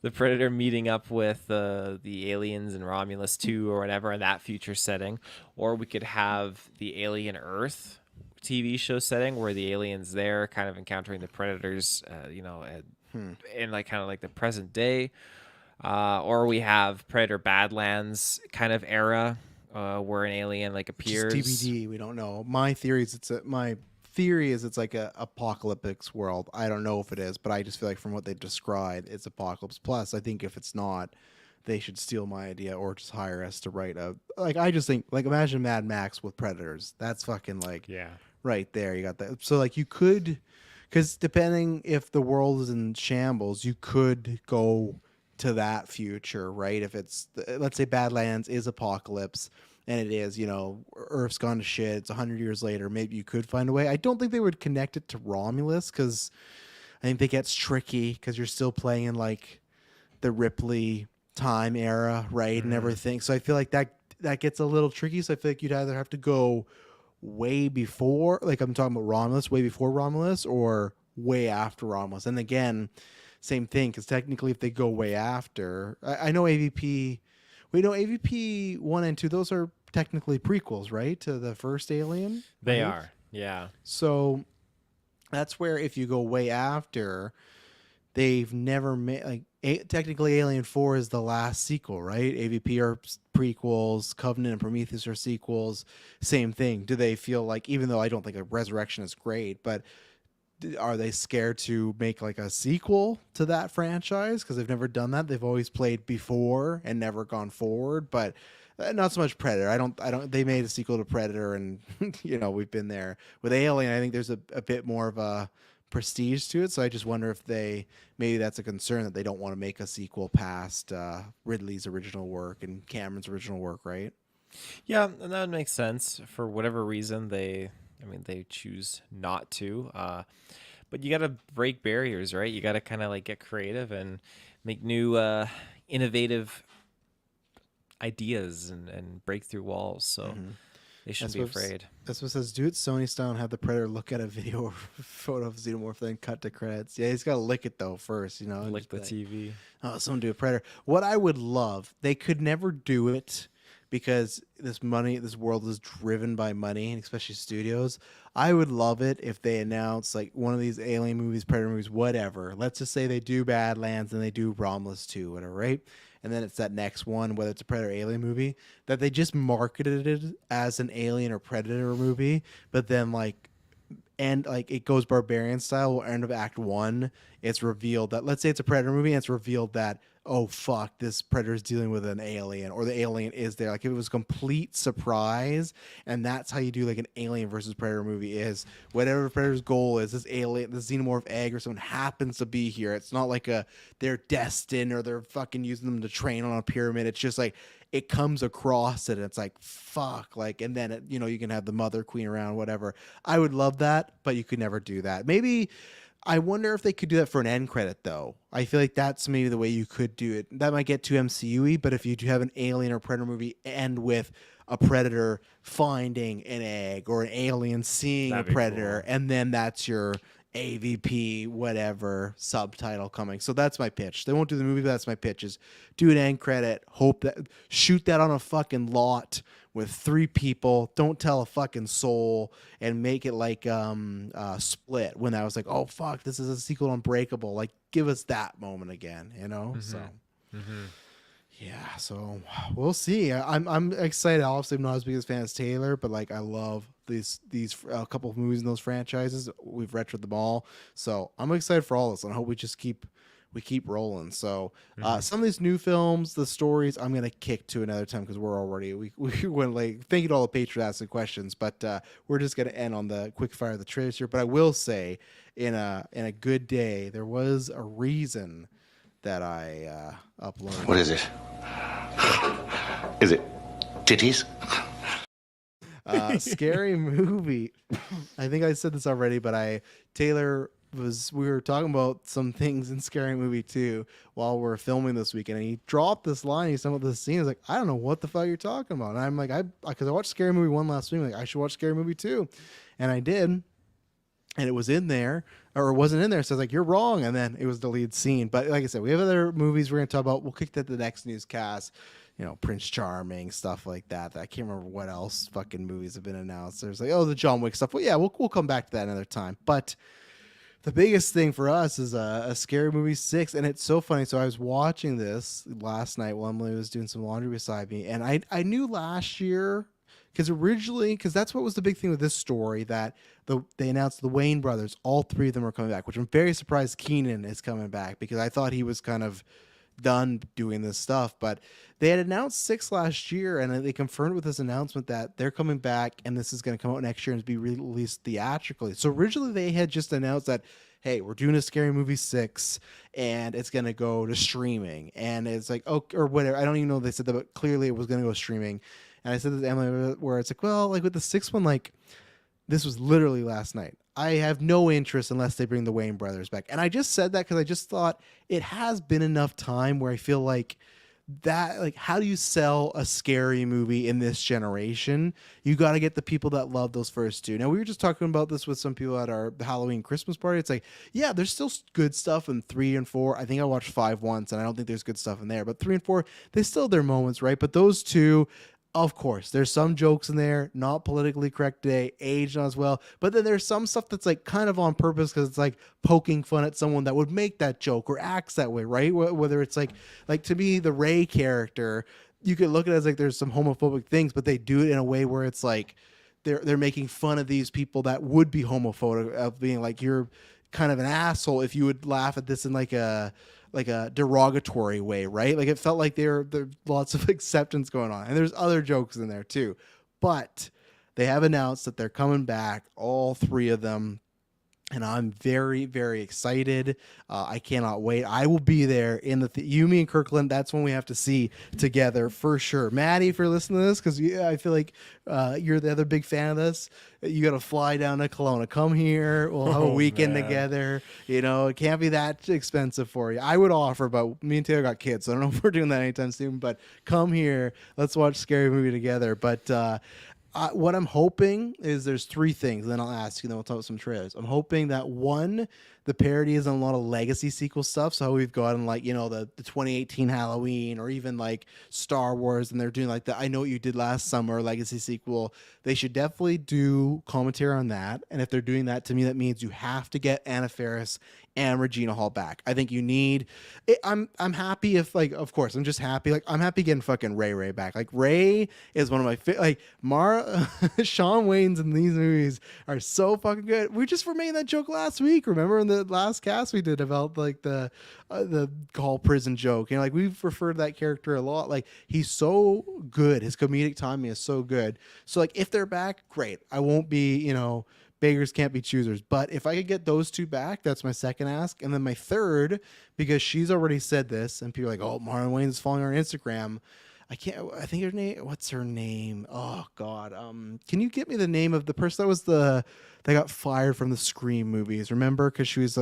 the predator meeting up with the aliens in Romulus 2 or whatever in that future setting, or we could have the Alien Earth TV show setting where the aliens there kind of encountering the predators, in like kind of like the present day, or we have Predator Badlands kind of era. Where an alien like appears. Just TBD, we don't know. My theory is it's like a apocalyptic world. I don't know if it is, but I just feel like from what they've described, it's apocalypse. Plus, I think if it's not, they should steal my idea or just hire us to write a. Like, I just think, like, imagine Mad Max with Predators. That's fucking like right there. You got that. So like you could, because depending if the world is in shambles, you could go to that future, right? If it's, let's say Badlands is apocalypse and it is, Earth's gone to shit, it's 100 years later, maybe you could find a way. I don't think they would connect it to Romulus, because I think that gets tricky, because you're still playing in like the Ripley time era, right? And everything. So I feel like that gets a little tricky. So I feel like you'd either have to go way before, like I'm talking about Romulus, way before Romulus, or way after Romulus. And again, same thing, because technically if they go way after, I know AVP, we know AVP 1 and 2, those are technically prequels, right, to the first Alien? They right? are, yeah. So that's where if you go way after, they've never made, like, technically Alien 4 is the last sequel, right? AVP are prequels, Covenant and Prometheus are sequels, same thing. Do they feel like, even though I don't think a Resurrection is great, but are they scared to make like a sequel to that franchise, because they've never done that? They've always played before and never gone forward. But not so much Predator. I don't. They made a sequel to Predator, and we've been there with Alien. I think there's a bit more of a prestige to it. So I just wonder if maybe that's a concern, that they don't want to make a sequel past Ridley's original work and Cameron's original work, right? Yeah, and that would make sense. For whatever reason, they choose not to. But you got to break barriers, right? You got to kind of like get creative and make new, innovative ideas and break through walls. So they shouldn't be afraid. That's what it says. Do it Sony style and have the Predator look at a video or photo of Xenomorph, then cut to credits. Yeah, he's got to lick it though first, Lick the TV. Oh, someone do a Predator. What I would love, they could never do it, because this world is driven by money, and especially studios. I would love it if they announce like one of these Alien movies, Predator movies, whatever. Let's just say they do Badlands and they do Romulus 2, whatever, right? And then it's that next one, whether it's a Predator Alien movie, that they just marketed it as an Alien or Predator movie, but then it goes Barbarian style. Will end of Act 1, it's revealed that, let's say it's a Predator movie, and it's revealed that, oh fuck, this Predator is dealing with an alien, or the alien is there. Like, if it was a complete surprise, and that's how you do like an Alien versus Predator movie, is whatever Predator's goal is, this alien, this xenomorph egg or someone happens to be here. It's not like they're destined, or they're fucking using them to train on a pyramid. It's just like it comes across it, and it's like fuck, like, and then you can have the mother queen around, whatever. I would love that, but you could never do that. Maybe. I wonder if they could do that for an end credit, though. I feel like that's maybe the way you could do it. That might get too MCU-y, but if you do have an Alien or Predator movie end with a Predator finding an egg, or an alien seeing a Predator, cool. And then that's your AVP, whatever, subtitle coming. So that's my pitch. They won't do the movie, but that's my pitch, is do an end credit, shoot that on a fucking lot with 3 people, don't tell a fucking soul, and make it like Split, when I was like, oh fuck, this is a sequel to Unbreakable. Like, give us that moment again, So Yeah, so we'll see. I'm excited. Obviously, I'm not as big as fan as Taylor, but like I love these a couple of movies in those franchises. We've retroed them all, so I'm excited for all this, and I hope we keep rolling. So some of these new films, the stories, I'm gonna kick to another time because we went like thank you to all the patrons asking questions, but we're just gonna end on the quick fire of the trailers here. But I will say, in a good day, there was a reason that I uploaded. What is it? Is it titties? Scary movie. I think I said this already, but we were talking about some things in Scary Movie 2 while we're filming this weekend, and he dropped this line. He's talking about this scene. He's like, I don't know what the fuck you're talking about. And I'm like, because I watched Scary Movie 1 last week. I'm like, I should watch Scary Movie 2. And I did. And it was in there, or it wasn't in there. So I was like, you're wrong. And then it was the lead scene. But like I said, we have other movies we're going to talk about. We'll kick that to the next newscast. Prince Charming, stuff like that. I can't remember what else fucking movies have been announced. There's like, the John Wick stuff. Well, yeah, we'll come back to that another time. But the biggest thing for us is a Scary Movie 6. And it's so funny. So I was watching this last night while Emily was doing some laundry beside me. And I knew last year, because that's what was the big thing with this story, that they announced the Wayne brothers, all three of them are coming back, which I'm very surprised Keenan is coming back because I thought he was kind of done doing this stuff. But they had announced 6 last year, and they confirmed with this announcement that they're coming back and this is going to come out next year and be released theatrically. So originally they had just announced that, hey, we're doing a Scary Movie 6 and it's going to go to streaming. And it's like, oh, or whatever. I don't even know if they said that, but clearly it was going to go streaming. And I said this to Emily, where it's like, well, like with the 6th one, like this was literally last night. I have no interest unless they bring the Wayne brothers back. And I just said that because I just thought it has been enough time where I feel like that, like, how do you sell a scary movie in this generation? You got to get the people that love those first two. Now, we were just talking about this with some people at our Halloween Christmas party. It's like, yeah, there's still good stuff in 3 and 4. I think I watched 5 once, and I don't think there's good stuff in there. But 3 and 4, they still have their moments, right? But those two, of course, there's some jokes in there, not politically correct today, aged not as well. But then there's some stuff that's like kind of on purpose because it's like poking fun at someone that would make that joke or acts that way, right? Whether it's like to me, the Ray character, you could look at it as like there's some homophobic things, but they do it in a way where it's like they're making fun of these people that would be homophobic, of being like, you're kind of an asshole if you would laugh at this in like a derogatory way, right? Like it felt like there lots of acceptance going on, and there's other jokes in there too. But they have announced that they're coming back, all 3 of them, and I'm very, very excited. I cannot wait. I will be there in you, me, and Kirkland. That's when we have to see together for sure. Maddie, if you're listening to this, because I feel like you're the other big fan of this, you got to fly down to Kelowna. Come here. We'll have a weekend together. It can't be that expensive for you. I would offer, but me and Taylor got kids, so I don't know if we're doing that anytime soon. But come here. Let's watch Scary Movie together. But what I'm hoping is there's 3 things, and then I'll ask you, then we'll talk about some trailers. I'm hoping that 1, the parody is on a lot of legacy sequel stuff. So we've gotten like, the 2018 Halloween, or even like Star Wars, and they're doing like the I Know What You Did Last Summer legacy sequel. They should definitely do commentary on that. And if they're doing that, to me, that means you have to get Anna Faris and Regina Hall back. I think you need it. I'm happy if, like, of course, I'm just happy. Like, I'm happy getting fucking Ray back. Like, Ray is one of my Shawn Wayne's in these movies are so fucking good. We just made that joke last week. Remember in the last cast we did about like the call prison joke? Like, we've referred to that character a lot. Like, he's so good. His comedic timing is so good. So like, if they're back, great. I won't be, beggars can't be choosers. But if I could get those 2 back, that's my second ask. And then my third, because she's already said this, and people are like, oh, Marlon Wayne's following her on Instagram. I think her name, what's her name? Oh God. Can you get me the name of the person that got fired from the Scream movies? Remember? Cause she was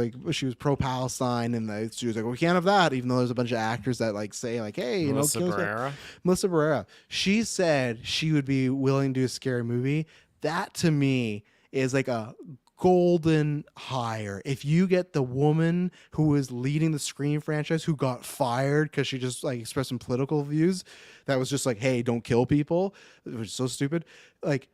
pro-Palestine, and she was like, well, we can't have that. Even though there's a bunch of actors that like say like, hey, Melissa Barrera. Melissa Barrera. She said she would be willing to do a scary movie. That to me is like a golden hire. If you get the woman who is leading the Scream franchise, who got fired because she just like expressed some political views that was just like, hey, don't kill people, which is so stupid. Like,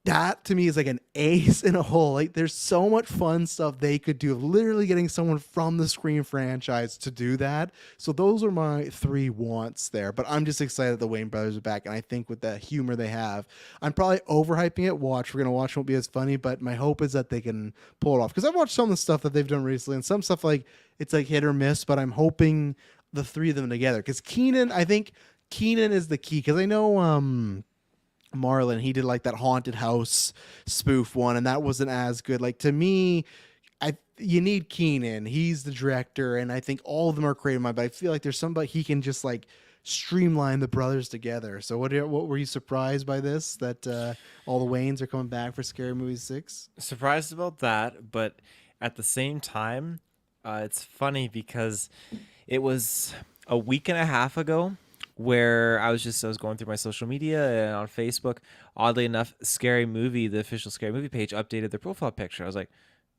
that to me is like an ace in a hole. Like there's so much fun stuff they could do, literally getting someone from the Scream franchise to do that. So those are my 3 wants there, but I'm just excited the Wayne brothers are back. And I think with the humor they have, I'm probably overhyping it. We're going to watch, won't be as funny, but my hope is that they can pull it off. Cause I've watched some of the stuff that they've done recently and some stuff like it's like hit or miss, but I'm hoping the 3 of them together. Cause I think Keenan is the key. Cause I know, Marlon, he did like that haunted house spoof one, and that wasn't as good. Like to me, you need Keenan. He's the director, and I think all of them are creative mind, but I feel like there's somebody he can just like streamline the brothers together. So what were you surprised by this? That all the Waynes are coming back for Scary Movie 6? Surprised about that, but at the same time, it's funny because it was a week and a half ago where I was going through my social media and on Facebook. Oddly enough, Scary Movie, the official Scary Movie page, updated their profile picture. I was like,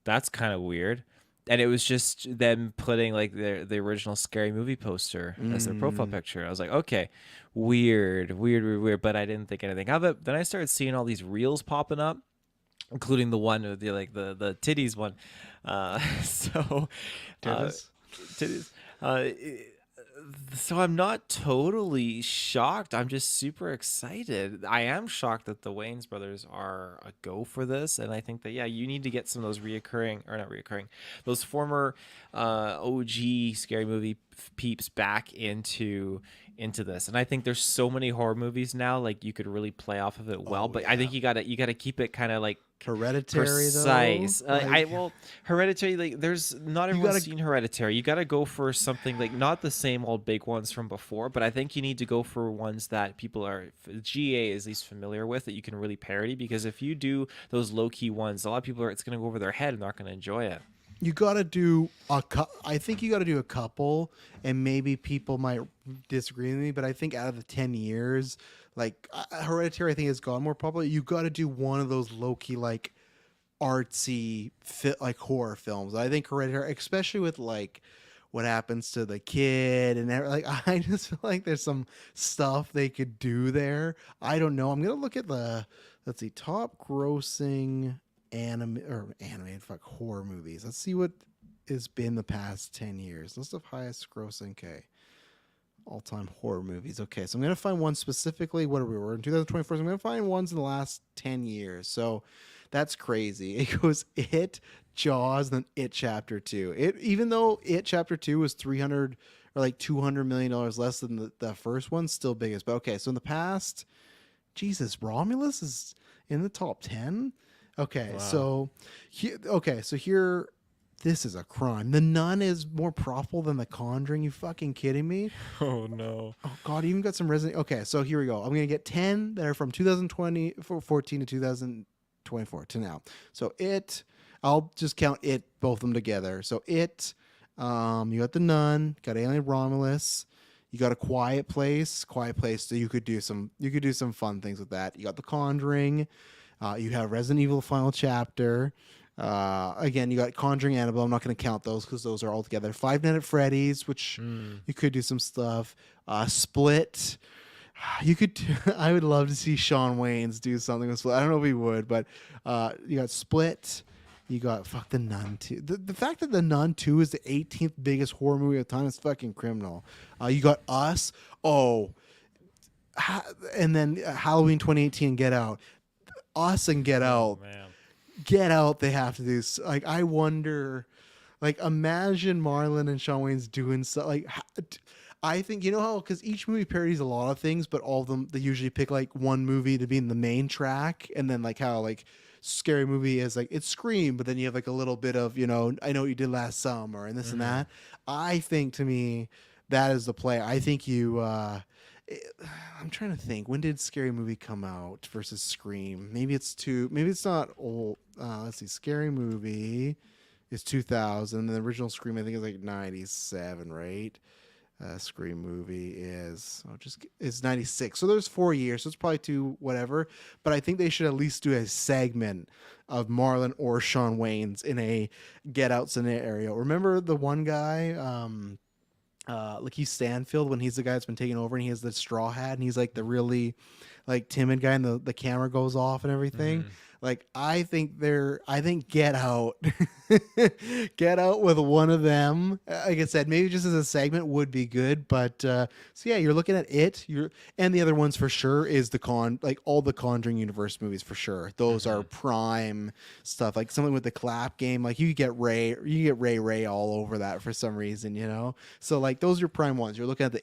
that's kind of weird. And it was just them putting like the original Scary Movie poster as their profile picture. I was like, okay, weird. But I didn't think anything of it. Then I started seeing all these reels popping up, including the one with the titties one. Titties. So I'm not totally shocked. I'm just super excited. I am shocked that the Wayans brothers are a go for this, and I think that you need to get some of those those former OG Scary Movie peeps back into this. And I think there's so many horror movies now, like you could really play off of it well. But I think you gotta keep it kind of like Hereditary, precise. though? Hereditary, like there's not everyone's seen Hereditary. You got to go for something like not the same old big ones from before, but I think you need to go for ones that people GA is at least familiar with, that you can really parody. Because if you do those low key ones, a lot of people it's going to go over their head and not going to enjoy it. You got to do I think you got to do a couple, and maybe people might disagree with me, but I think out of the 10 years, like Hereditary, I think has gone more popular. You got to do one of those low key, like artsy, like horror films. I think Hereditary, especially with like what happens to the kid and like, I just feel like there's some stuff they could do there. I don't know. I'm gonna look at let's see, top grossing animated horror movies. Let's see what has been the past 10 years. List of highest grossing all-time horror movies. Okay, so I'm gonna find one specifically. What are we? We're in 2024. So I'm gonna find ones in the last 10 years. So that's crazy. It goes It, Jaws, then It Chapter 2. Even though It Chapter 2 was 300 or like $200 million less than the first one, still biggest. But okay, so in the past, Jesus, Romulus is in the top 10. Okay, wow. So here, this is a crime. The Nun is more profitable than The Conjuring. You fucking kidding me? Oh no. Oh God, even got some Resident. Okay, so here we go. I'm gonna get 10 that are from 2014 to 2024 to now. So I'll just count both of them together. So you got The Nun, got Alien Romulus, you got A Quiet Place. So you could do some fun things with that. You got The Conjuring. You have Resident Evil Final Chapter. Again, you got Conjuring, Annabelle. I'm not going to count those because those are all together. Five Nights at Freddy's, which you could do some stuff. Split. You could. I would love to see Shawn Wayans do something with Split. I don't know if he would, but you got Split. You got The Nun 2. The fact that The Nun 2 is the 18th biggest horror movie of the time is fucking criminal. You got Us. Oh, and then Halloween 2018, Get Out. Us and Get Out. Man. Get Out, they have to do. Like, I wonder, like, imagine Marlon and Shawn Wayans doing so. Like, I think, you know how, because each movie parodies a lot of things, but all of them, they usually pick like one movie to be in the main track, and then like how like Scary Movie is like it's Scream, but then you have like a little bit of, I Know What You Did Last Summer and this and that. I think, to me, that is the play. I think I'm trying to think. When did Scary Movie come out versus Scream? Maybe it's not old. Let's see. Scary Movie is 2000. And the original Scream, I think, is like 97, right? Scream Movie is 96. So there's 4 years. So it's probably two whatever. But I think they should at least do a segment of Marlon or Shawn Wayans in a Get Out scenario. Remember the one guy, Lakeith Stanfield, when he's the guy that's been taken over and he has the straw hat and he's like the really like timid guy and the camera goes off and everything. Like I think Get Out Get Out with one of them, like I said, maybe just as a segment would be good, but so yeah, you're looking at and the other ones for sure is like all the Conjuring universe movies for sure. Those are prime stuff. Like something with the clap game, like you get Ray all over that for some reason, you know? So like those are prime ones. You're looking at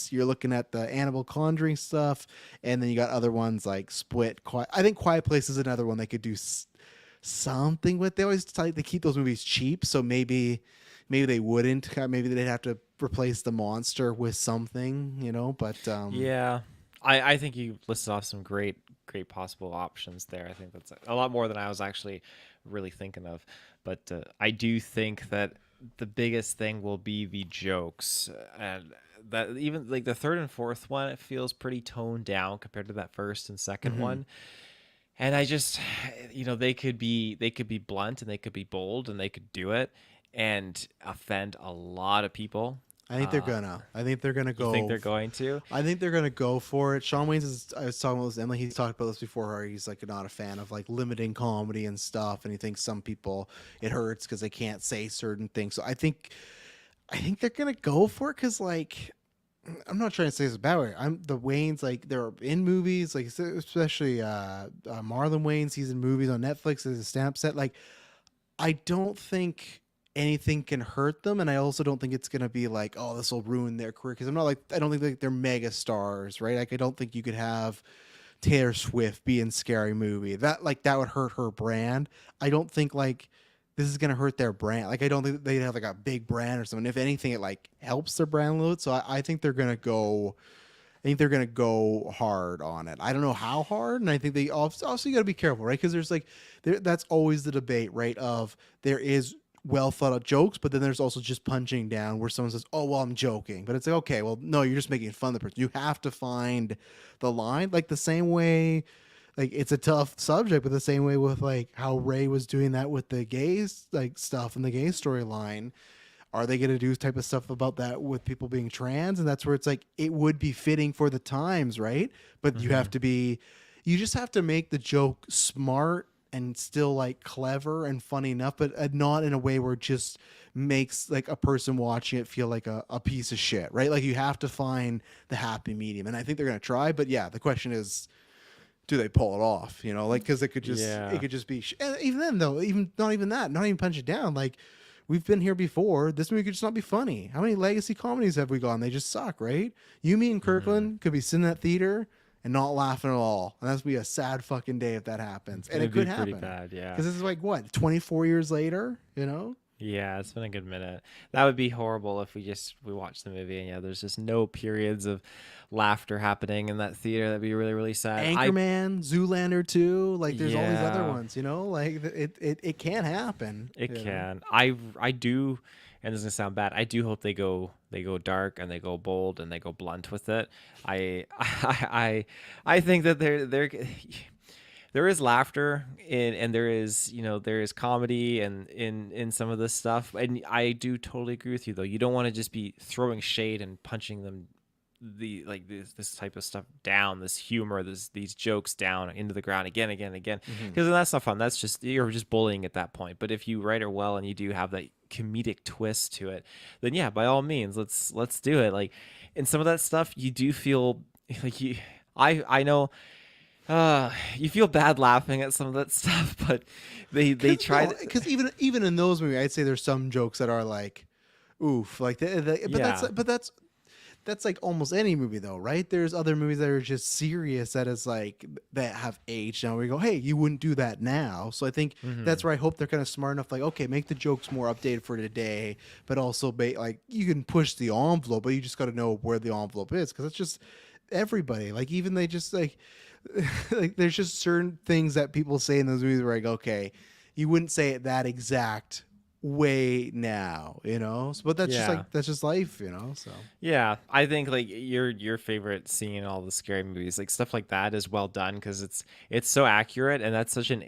you're looking at the Annabelle Conjuring stuff, and then you got other ones like Split. I think Quiet Place is another one they could do something with. They always try to keep those movies cheap, so maybe they wouldn't. Maybe they'd have to replace the monster with something, you know. But yeah, I think you listed off some great possible options there. I think that's a lot more than I was actually really thinking of. But I do think that the biggest thing will be the jokes, and that even like the third and fourth one, it feels pretty toned down compared to that first and second one. And I just, they could be blunt and they could be bold and they could do it and offend a lot of people. I think they're gonna. I think they're gonna go. You think they're going to? I think they're gonna go for it. Sean Wayne's. I was talking with Emily. He's talked about this before. Where he's like not a fan of like limiting comedy and stuff, and he thinks some people it hurts because they can't say certain things. So I think they're gonna go for it because like. I'm not trying to say this bad way. The Waynes, like they're in movies, like especially Marlon Wayans. He's in movies on Netflix as a stand-up set. Like, I don't think anything can hurt them, and I also don't think it's gonna be like, oh, this will ruin their career. Because I don't think like they're mega stars, right? Like, I don't think you could have Taylor Swift be in Scary Movie. That would hurt her brand. I don't think like. This is gonna hurt their brand. Like I don't think they'd have like a big brand or something. If anything, it like helps their brand a little. So I think they're gonna go. I think they're gonna go hard on it. I don't know how hard, and I think they also you gotta be careful, right? Because there's like that's always the debate, right? Of there is well thought out jokes, but then there's also just punching down where someone says, "Oh, well, I'm joking," but it's like, okay, well, no, you're just making fun of the person. You have to find the line, like the same way. Like it's a tough subject, but the same way with like how Ray was doing that with the gays like stuff and the gay storyline. Are they going to do type of stuff about that with people being trans? And that's where it's like it would be fitting for the times, right? But you just have to make the joke smart and still like clever and funny enough, but not in a way where it just makes like a person watching it feel like a piece of shit, right? Like you have to find the happy medium, and I think they're going to try. But yeah, the question is. Do they pull it off? You know, like because it could just be. And even then, though, not even punch it down. Like we've been here before. This movie could just not be funny. How many legacy comedies have we gone? They just suck, right? You, me, and Kirkland could be sitting in that theater and not laughing at all, and that's be a sad fucking day if that happens. And it could happen. Pretty bad, yeah. Because this is like what 24 years later, you know. Yeah, it's been a good minute. That would be horrible if we watched the movie and there's just no periods of laughter happening in that theater. That'd be really, really sad. Anchorman, Zoolander 2, like there's all these other ones, you know, like it can happen. It can. I do, and this is gonna sound bad. I do hope they go dark and they go bold and they go blunt with it. I think that there is laughter and there is comedy and in some of this stuff. And I do totally agree with you though. You don't want to just be throwing shade and punching them this type of stuff down, this humor, these jokes down into the ground again, because that's not fun. That's just, you're just bullying at that point. But if you write it well and you do have that comedic twist to it, then yeah, by all means, let's do it. Like in some of that stuff, you do feel like I know. You feel bad laughing at some of that stuff, but they try because even in those movies, I'd say there's some jokes that are like, oof, like that's like almost any movie though, right? There's other movies that are just serious that have aged now. We go, hey, you wouldn't do that now. So I think that's where I hope they're kind of smart enough, like, okay, make the jokes more updated for today, but also like you can push the envelope, but you just got to know where the envelope is because it's just everybody. Like even they just like. Like there's just certain things that people say in those movies where I go, okay, you wouldn't say it that exact way now, you know. So, but that's just life, you know. So yeah, I think like your favorite scene in all the scary movies, like stuff like that, is well done because it's so accurate and that's such an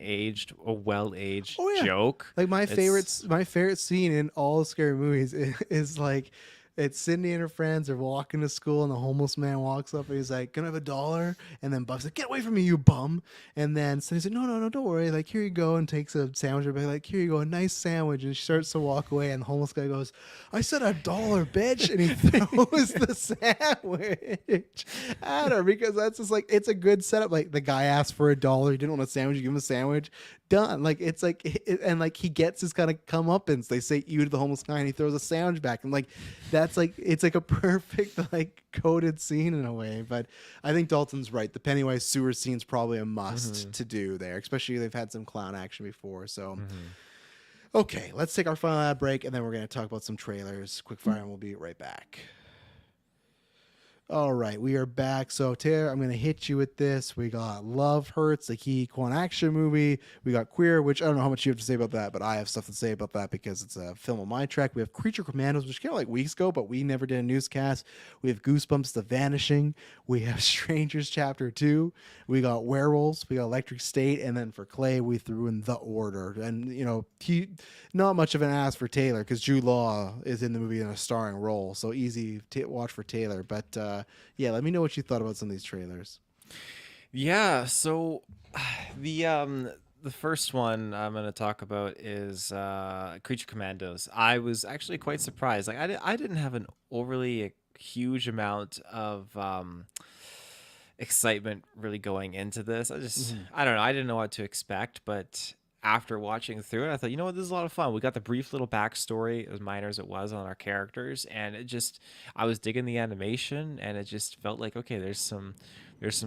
well-aged joke. Like my favorite scene in all scary movies is like. It's Sydney and her friends are walking to school, and the homeless man walks up and he's like, "Can I have $1?" And then Buff's like, "Get away from me, you bum!" And then Sydney's like, "No, no, no, don't worry. Like, here you go," and takes a sandwich. But like, "Here you go, a nice sandwich." And she starts to walk away, and the homeless guy goes, "I said $1, bitch!" And he throws the sandwich at her because that's just like it's a good setup. Like the guy asked for $1, he didn't want a sandwich, you give him a sandwich. Done. Like it's like and like he gets his kind of comeuppance. They say "you" to the homeless guy, and he throws a sandwich back, and like that's like it's like a perfect like coded scene in a way. But I think Dalton's right. The Pennywise sewer scene's probably a must to do there, especially they've had some clown action before. So okay, let's take our final ad break, and then we're gonna talk about some trailers. Quick fire, and we'll be right back. All right, we are back. So, Taylor, I'm going to hit you with this. We got Love Hurts, the key Quan action movie. We got Queer, which I don't know how much you have to say about that, but I have stuff to say about that because it's a film on my track. We have Creature Commandos, which came out like weeks ago, but we never did a newscast. We have Goosebumps, The Vanishing. We have Strangers Chapter 2. We got Werewolves. We got Electric State. And then for Clay, we threw in The Order. And, you know, not much of an ask for Taylor because Jude Law is in the movie in a starring role. So easy to watch for Taylor. But, yeah, let me know what you thought about some of these trailers. Yeah, so the first one I'm going to talk about is Creature Commandos. I was actually quite surprised. Like I didn't have an overly huge amount of excitement really going into this. I don't know. I didn't know what to expect, but after watching through it, I thought, you know what, this is a lot of fun. We got the brief little backstory, as minor as it was, on our characters, and I was digging the animation, and it just felt like, okay, there's some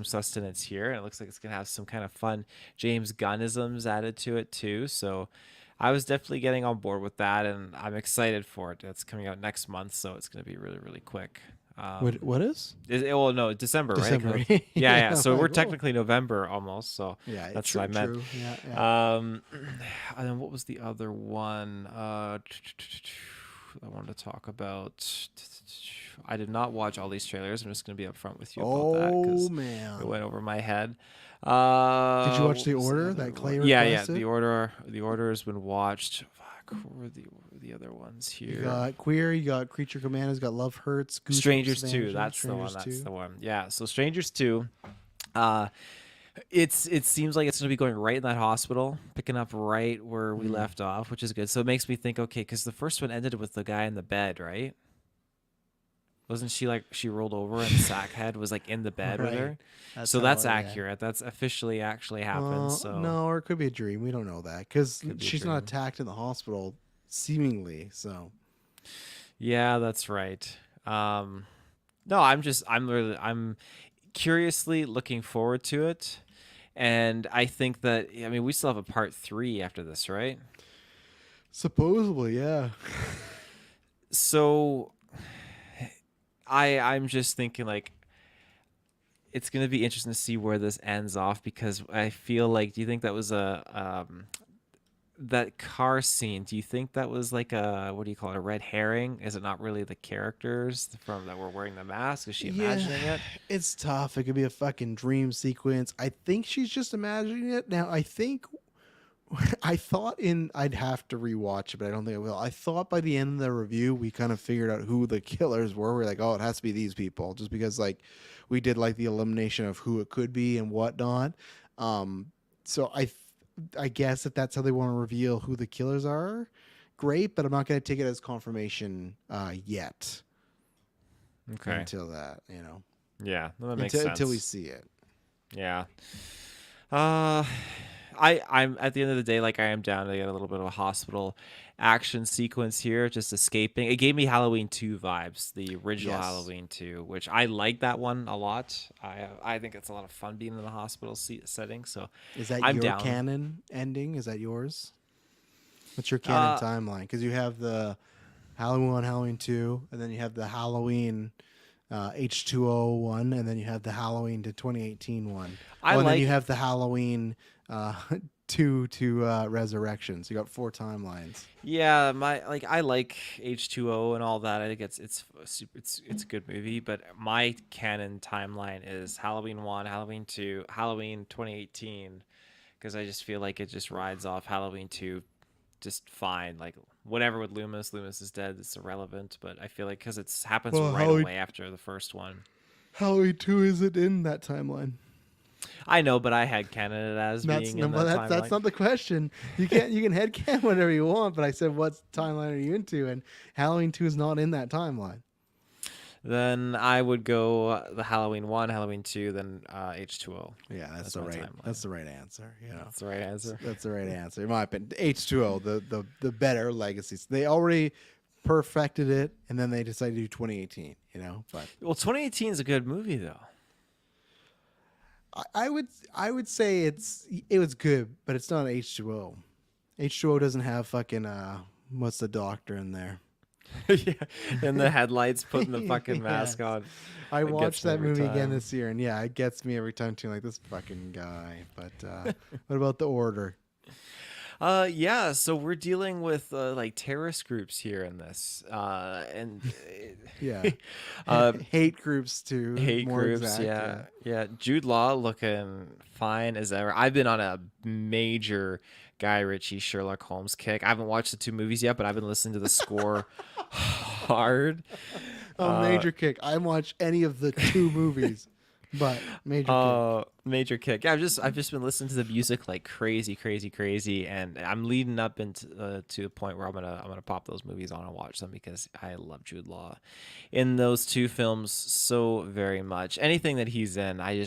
sustenance here, and it looks like it's gonna have some kind of fun James Gunnisms added to it too. So I was definitely getting on board with that, and I'm excited for it. It's coming out next month, so it's gonna be really, really quick. What is? Well, no, December, December. right? Yeah. So Like, we're oh. technically November almost. So Yeah, that's true, what I meant. true. Yeah. And then what was the other one? I wanted to talk about. I did not watch all these trailers. I'm just going to be upfront with you about that Oh, man. it went over my head. Did you watch what The was Order other that Clay one? Yeah. requested? The Order has been watched. Fuck, what were the other ones here? You got Queer, you got Creature Commandos, you got Love Hurts, Goosebumps, Strangers 2. Vanishing, That's the one. Strangers That's 2. the one. Yeah. So Strangers 2. It seems like it's going to be going right in that hospital, picking up right where we left off, which is good. So it makes me think, okay, because the first one ended with the guy in the bed, right? Wasn't she like she rolled over and Sackhead was like in the bed with her? So that's accurate. That's officially actually happened. So No, or it could be a dream. We don't know that because Could be a she's not dream. attacked in the hospital, seemingly. So yeah, that's right. No, I'm curiously looking forward to it, and I think that we still have a part 3 after this, right? supposedly, yeah. So I'm just thinking like it's gonna be interesting to see where this ends off because I feel like, do you think that was that car scene? Do you think that was like a, what do you call it, a red herring? Is it not really the characters from that were wearing the mask? Is she imagining it? It's tough. It could be a fucking dream sequence. I think she's just imagining it. Now, I thought I'd have to rewatch it, but I don't think I will. I thought by the end of the review, we kind of figured out who the killers were. We're like, oh, it has to be these people, just because like we did like the elimination of who it could be and whatnot. So I guess if that's how they want to reveal who the killers are, great, but I'm not going to take it as confirmation yet. Okay. Until that, Yeah, that makes sense. until we see it. Yeah. I'm at the end of the day, like I am down to get a little bit of a hospital action sequence here, just escaping. It gave me Halloween 2 vibes, the original Yes. Halloween 2, which I like that one a lot. I think it's a lot of fun being in the hospital setting. So Is that I'm your down. canon ending? Is that yours? What's your canon timeline? Because you have the Halloween 1, Halloween 2, and then you have the Halloween H2O 1, and then you have the Halloween to 2018 one. And then you have the Halloween 2 to Resurrection. So you got 4 timelines. Yeah, I like H2O and all that. I think it's a good movie, but my canon timeline is Halloween 1, Halloween 2, Halloween 2018, because I just feel like it just rides off Halloween 2 just fine. Like whatever with Loomis is dead. It's irrelevant. But I feel like because it happens Well, right Halloween- away after the first one. Halloween 2 isn't in that timeline. I know, but I had Canada as being in that timeline. That's not the question. You can headcanon whatever you want, but I said what timeline are you into? And Halloween 2 is not in that timeline. Then I would go the Halloween 1, Halloween 2, then H2O. Yeah, that's the my right. timeline. That's the right answer. You know, That's the right answer. that's the right answer. In my opinion, H2O, the better legacies. They already perfected it, and then they decided to do 2018. You know, but Well, 2018 is a good movie though. I would say it was good, but it's not H2O. H2O doesn't have fucking what's the doctor in there? Yeah, and the headlights putting the fucking mask Yes. on. I It gets watched me that every movie again time. this year, and yeah, it gets me every time too. Like this fucking guy. But what about the order? Yeah, so we're dealing with like terrorist groups here in this, and Yeah, hate groups too. hate more groups. exact, Yeah. Jude Law looking fine as ever. I've been on a major Guy Ritchie Sherlock Holmes kick. I haven't watched the 2 movies yet, but I've been listening to the score hard. Oh, major kick. I haven't watched any of the 2 movies, but major kick. Major kick. Yeah, I've just been listening to the music like crazy, and I'm leading up into to the point where I'm gonna pop those movies on and watch them because I love Jude Law in those 2 films so very much. Anything that he's in, I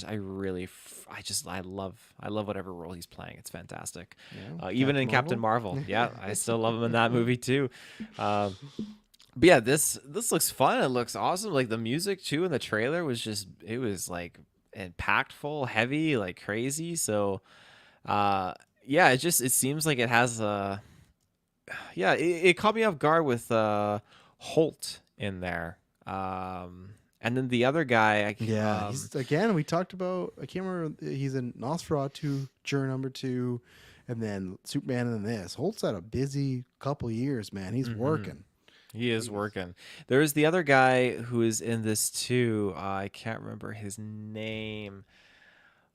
love whatever role he's playing. It's fantastic. Yeah, Even in Captain Marvel, yeah, I still love him in that movie too. But yeah, this looks fun. It looks awesome. Like the music too in the trailer was it was like impactful, heavy, like crazy. So yeah, it seems like it has it caught me off guard with Holt in there. And then the other guy, He's, again, we talked about. I can't remember. He's in Nosferatu, Juror number 2, and then Superman, and then this. Holt's had a busy couple years, man. He's working. he is working. There's the other guy who is in this too. I can't remember his name.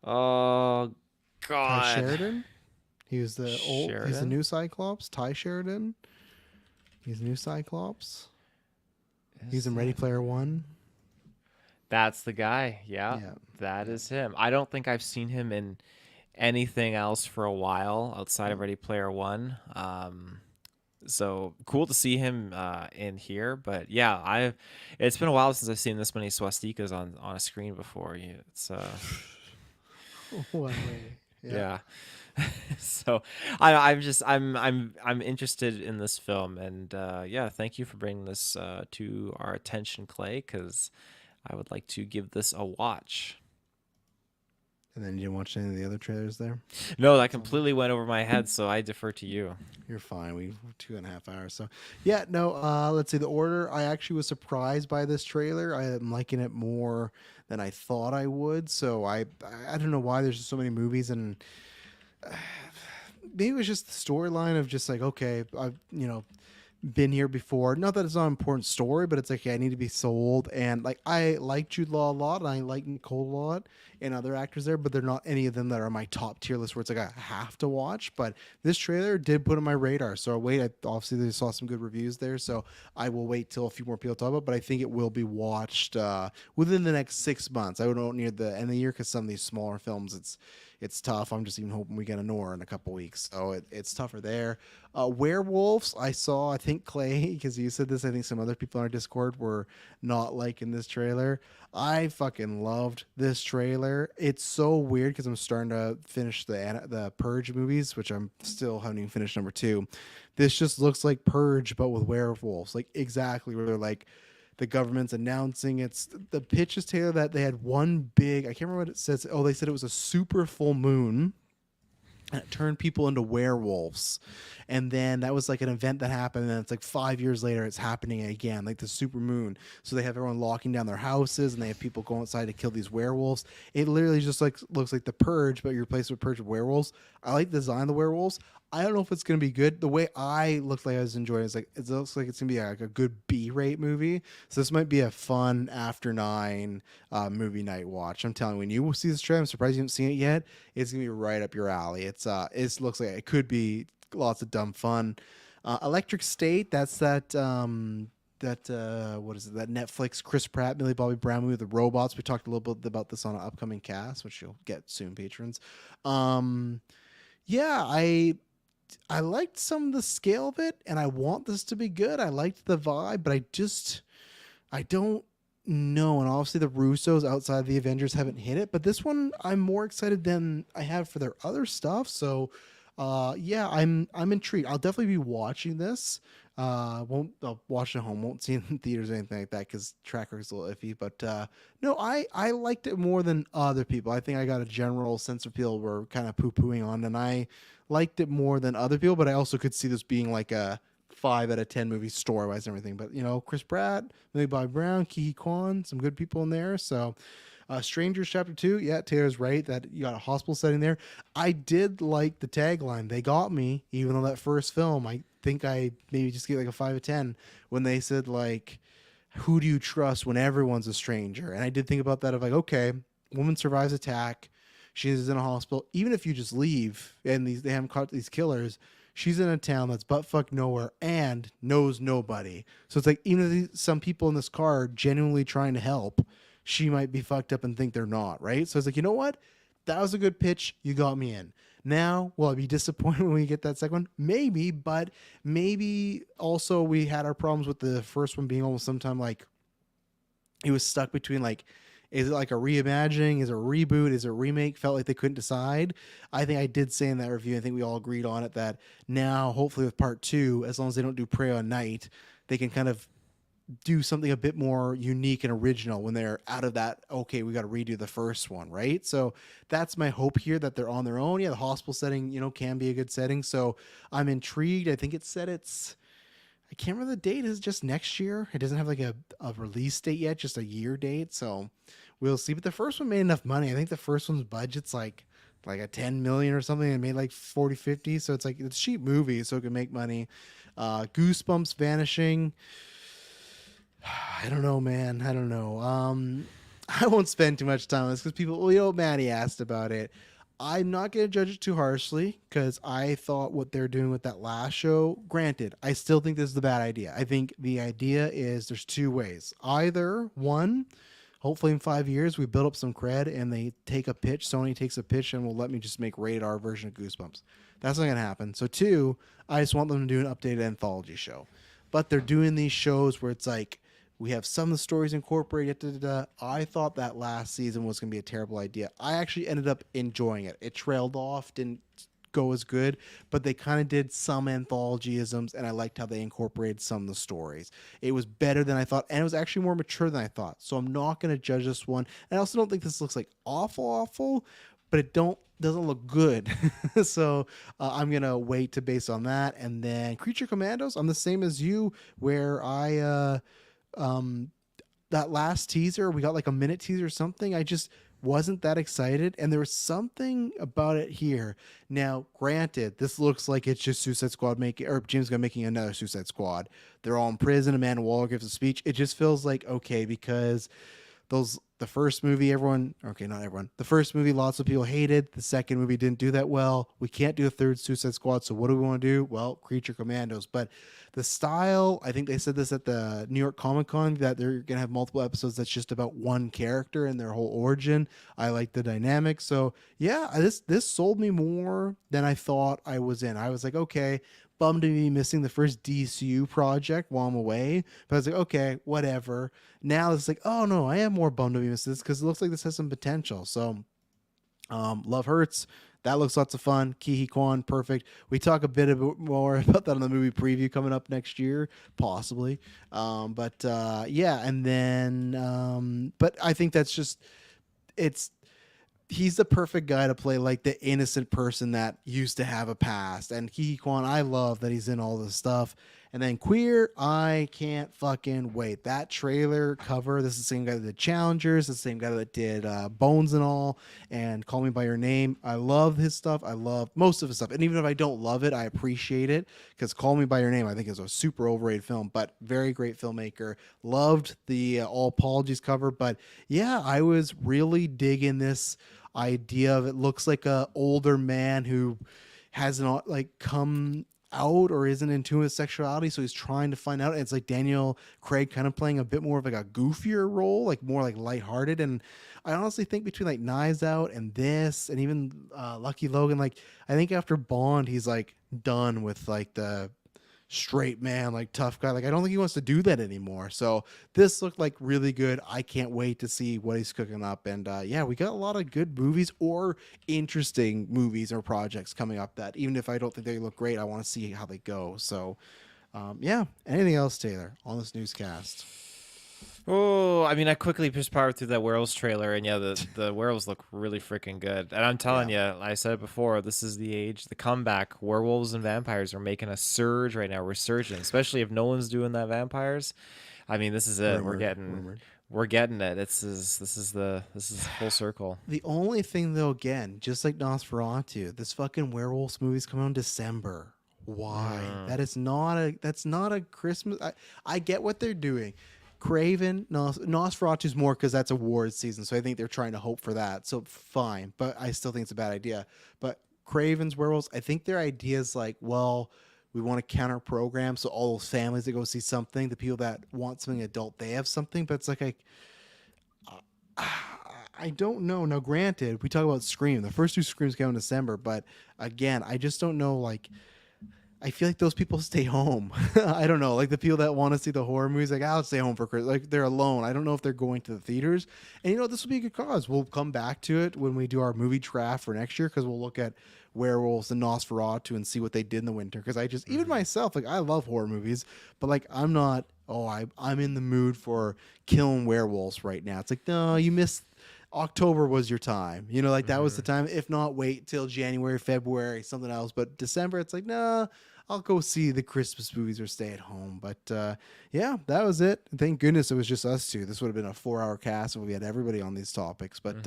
Oh Ty God, Sheridan. He was the old. He's the Sheridan? new Cyclops. Ty Sheridan. He's the new Cyclops. He's in Ready Player One. That's the guy. Yeah, Yeah. that is him. I don't think I've seen him in anything else for a while outside of Ready Player One. So cool to see him in here. But yeah, it's been a while since I've seen this many swastikas on a screen before. It's One way. yeah. So I'm interested in this film, and yeah, thank you for bringing this to our attention, Clay, because I would like to give this a watch. And then you didn't watch any of the other trailers there? No, that completely went over my head, so I defer to you. You're fine. We 2.5 hours. So yeah, no, let's see the order. I actually was surprised by this trailer. I am liking it more than I thought I would. So I don't know why there's just so many movies, and maybe it was just the storyline of just like, okay, I've been here before. Not that it's not an important story, but it's like, I need to be sold. And like, I like Jude Law a lot, and I like Nicole a lot, and other actors there, but they're not any of them that are my top tier list where it's like I have to watch. But this trailer did put on my radar, so I'll wait. Obviously they saw some good reviews there, so I will wait till a few more people talk about it, but I think it will be watched within the next 6 months. I wouldn't near the end of the year, because some of these smaller films, it's tough. I'm just even hoping we get a Nora in a couple weeks, so it's tougher there. Werewolves, I think Clay, because you said this, I think some other people on our Discord were not liking this trailer. I fucking loved this trailer. It's so weird because I'm starting to finish the Purge movies, which I'm still haven't even finished number 2. This just looks like Purge, but with werewolves, like exactly where they're like, the government's announcing it's the pitch is, Taylor, that they had one big, I can't remember what it says. Oh, they said it was a super full moon, and it turned people into werewolves. And then that was like an event that happened, and then it's like 5 years later it's happening again, like the super moon. So they have everyone locking down their houses, and they have people go outside to kill these werewolves. It literally just like looks like the Purge, but you replace it with Purge with werewolves. I like the design of the werewolves. I don't know if it's going to be good. The way I looked like I was enjoying it, it looks like it's going to be like a good B-rate movie. So this might be a fun after 9 movie night watch. I'm telling you, when you see this trailer, I'm surprised you haven't seen it yet. It's going to be right up your alley. It looks like it could be lots of dumb fun. Electric State, that's that what is it? That Netflix Chris Pratt, Millie Bobby Brown movie with the robots. We talked a little bit about this on an upcoming cast, which you'll get soon, patrons. Yeah, I liked some of the scale of it, and I want this to be good. I liked the vibe, but I don't know. And obviously, the Russos outside the Avengers haven't hit it, but this one I'm more excited than I have for their other stuff. So, yeah, I'm intrigued. I'll definitely be watching this. I'll watch it at home. Won't see it in theaters or anything like that because tracker is a little iffy. But no, I liked it more than other people. I think I got a general sense of people were kind of poo pooing on, and I liked it more than other people. But I also could see this being like a 5 out of 10 movie story wise and everything. But Chris Pratt, Millie Bobby Brown, Ki Kwan, some good people in there. So. Strangers Chapter 2, yeah, Taylor's right that you got a hospital setting there. I did like the tagline. They got me, even though that first film, I think I maybe just get like a 5 out of 10 when they said like, who do you trust when everyone's a stranger? And I did think about that of like, okay, woman survives attack. She is in a hospital. Even if you just leave and they haven't caught these killers, she's in a town that's buttfuck nowhere and knows nobody. So it's like, even if some people in this car are genuinely trying to help, she might be fucked up and think they're not, right? So it's like, you know what? That was a good pitch. You got me in. Now, will I be disappointed when we get that second one? Maybe, but maybe also we had our problems with the first one being almost sometime like it was stuck between like, is it like a reimagining? Is it a reboot? Is it a remake? Felt like they couldn't decide. I think I did say in that review, I think we all agreed on it, that now, hopefully with part 2, as long as they don't do Prey on Night, they can kind of do something a bit more unique and original when they're out of that, okay, we got to redo the first one, right? So that's my hope here, that they're on their own. Yeah, the hospital setting, can be a good setting. So I'm intrigued. I think it said I can't remember the date. Is just next year? It doesn't have like a release date yet, just a year date. So we'll see. But the first one made enough money. I think the first one's budget's like a 10 million or something, and made like 40, 50. So it's like, it's a cheap movie, so it can make money. Goosebumps, Vanishing. I don't know, man. I don't know. I won't spend too much time on this because people, Maddie asked about it. I'm not going to judge it too harshly because I thought what they're doing with that last show, granted, I still think this is the bad idea. I think the idea is there's 2 ways. Either one, hopefully in 5 years, we build up some cred and they take a pitch. Sony takes a pitch and will let me just make rated R version of Goosebumps. That's not going to happen. So 2, I just want them to do an updated anthology show. But they're doing these shows where it's like, we have some of the stories incorporated. I thought that last season was going to be a terrible idea. I actually ended up enjoying it. It trailed off, didn't go as good, but they kind of did some anthology-isms, and I liked how they incorporated some of the stories. It was better than I thought, and it was actually more mature than I thought. So I'm not going to judge this one. I also don't think this looks like awful, but it doesn't look good. So I'm going to wait to base on that. And then Creature Commandos, I'm the same as you, where I... that last teaser, we got like a minute teaser or something, I just wasn't that excited, and there was something about it here. Now, granted, this looks like it's just Suicide Squad James Gunn making another Suicide Squad. They're all in prison, Amanda Waller gives a speech. It just feels like, okay, because the first movie, the first movie, lots of people hated. The second movie didn't do that well. We can't do a third Suicide Squad, so what do we want to do? Well, Creature Commandos. But the style, I think they said this at the New York Comic Con, that they're going to have multiple episodes that's just about one character and their whole origin. I like the dynamic. So yeah, this sold me more than I thought I was in. I was like, okay, bummed to be missing the first DCU project while I'm away, but I was like, okay, whatever. Now it's like, oh no, I am more bummed to be missing this because it looks like this has some potential. So Love Hurts, that looks lots of fun. Ki Kwan, perfect. We talk a bit more about that on the movie preview coming up next year, possibly. Yeah, and then but I think that's just, he's the perfect guy to play like the innocent person that used to have a past. And Ki Kwan, I love that he's in all this stuff. And then Queer, I can't fucking wait. That trailer cover, this is the same guy that did Challengers, the same guy that did Bones and all, and Call Me By Your Name. I love his stuff. I love most of his stuff. And even if I don't love it, I appreciate it, because Call Me By Your Name, I think, is a super overrated film, but very great filmmaker. Loved the All Apologies cover. But yeah, I was really digging this idea of, it looks like a older man who hasn't like come out or isn't in tune with sexuality, so he's trying to find out. And it's like Daniel Craig kind of playing a bit more of like a goofier role, like more like lighthearted. And I honestly think between like Knives Out and this, and even Lucky Logan, like I think after Bond, he's like done with like the straight man, like tough guy. Like I don't think he wants to do that anymore. So this looked like really good. I can't wait to see what he's cooking up. And yeah, we got a lot of good movies or interesting movies or projects coming up that even if I don't think they look great, I want to see how they go. So yeah. Anything else, Taylor, on this newscast? Oh, I mean, I quickly just powered through that Werewolves trailer, and yeah, the Werewolves look really freaking good. And I'm telling you, I said it before, this is the age, the comeback. Werewolves and vampires are making a surge right now, resurging, especially if Nolan's doing that vampires. I mean, this is it. We're getting it. This is full circle. The only thing though, again, just like Nosferatu, this fucking Werewolves movie's coming out in December. Why? That's not a Christmas. I get what they're doing. Craven, Nosferatu's more because that's awards season, so I think they're trying to hope for that. So fine, but I still think it's a bad idea. But Craven's Werewolves, I think their idea is like, well, we want to counter program, so all those families that go see something, the people that want something adult, they have something. But it's like I don't know. Now, granted, we talk about Scream. The first two Screams came in December, but again, I just don't know. Like, I feel like those people stay home. I don't know. Like the people that want to see the horror movies, like I'll stay home for Christmas. Like they're alone. I don't know if they're going to the theaters. And you know, this will be a good cause. We'll come back to it when we do our movie draft for next year because we'll look at Werewolves and Nosferatu and see what they did in the winter. Because I just, even myself, like I love horror movies, but like I'm not. Oh, I'm in the mood for killing werewolves right now. It's like no, you missed. October was your time, you know, like that was the time. If not, wait till January, February, something else. But December, it's like, nah, I'll go see the Christmas movies or stay at home. But yeah, that was it. Thank goodness it was just us two. This would have been a 4-hour cast if we had everybody on these topics. But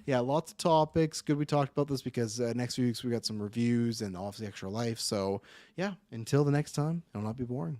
yeah, lots of topics. Good we talked about this because next few weeks we got some reviews and obviously Extra Life. So yeah, until the next time, it'll not be boring.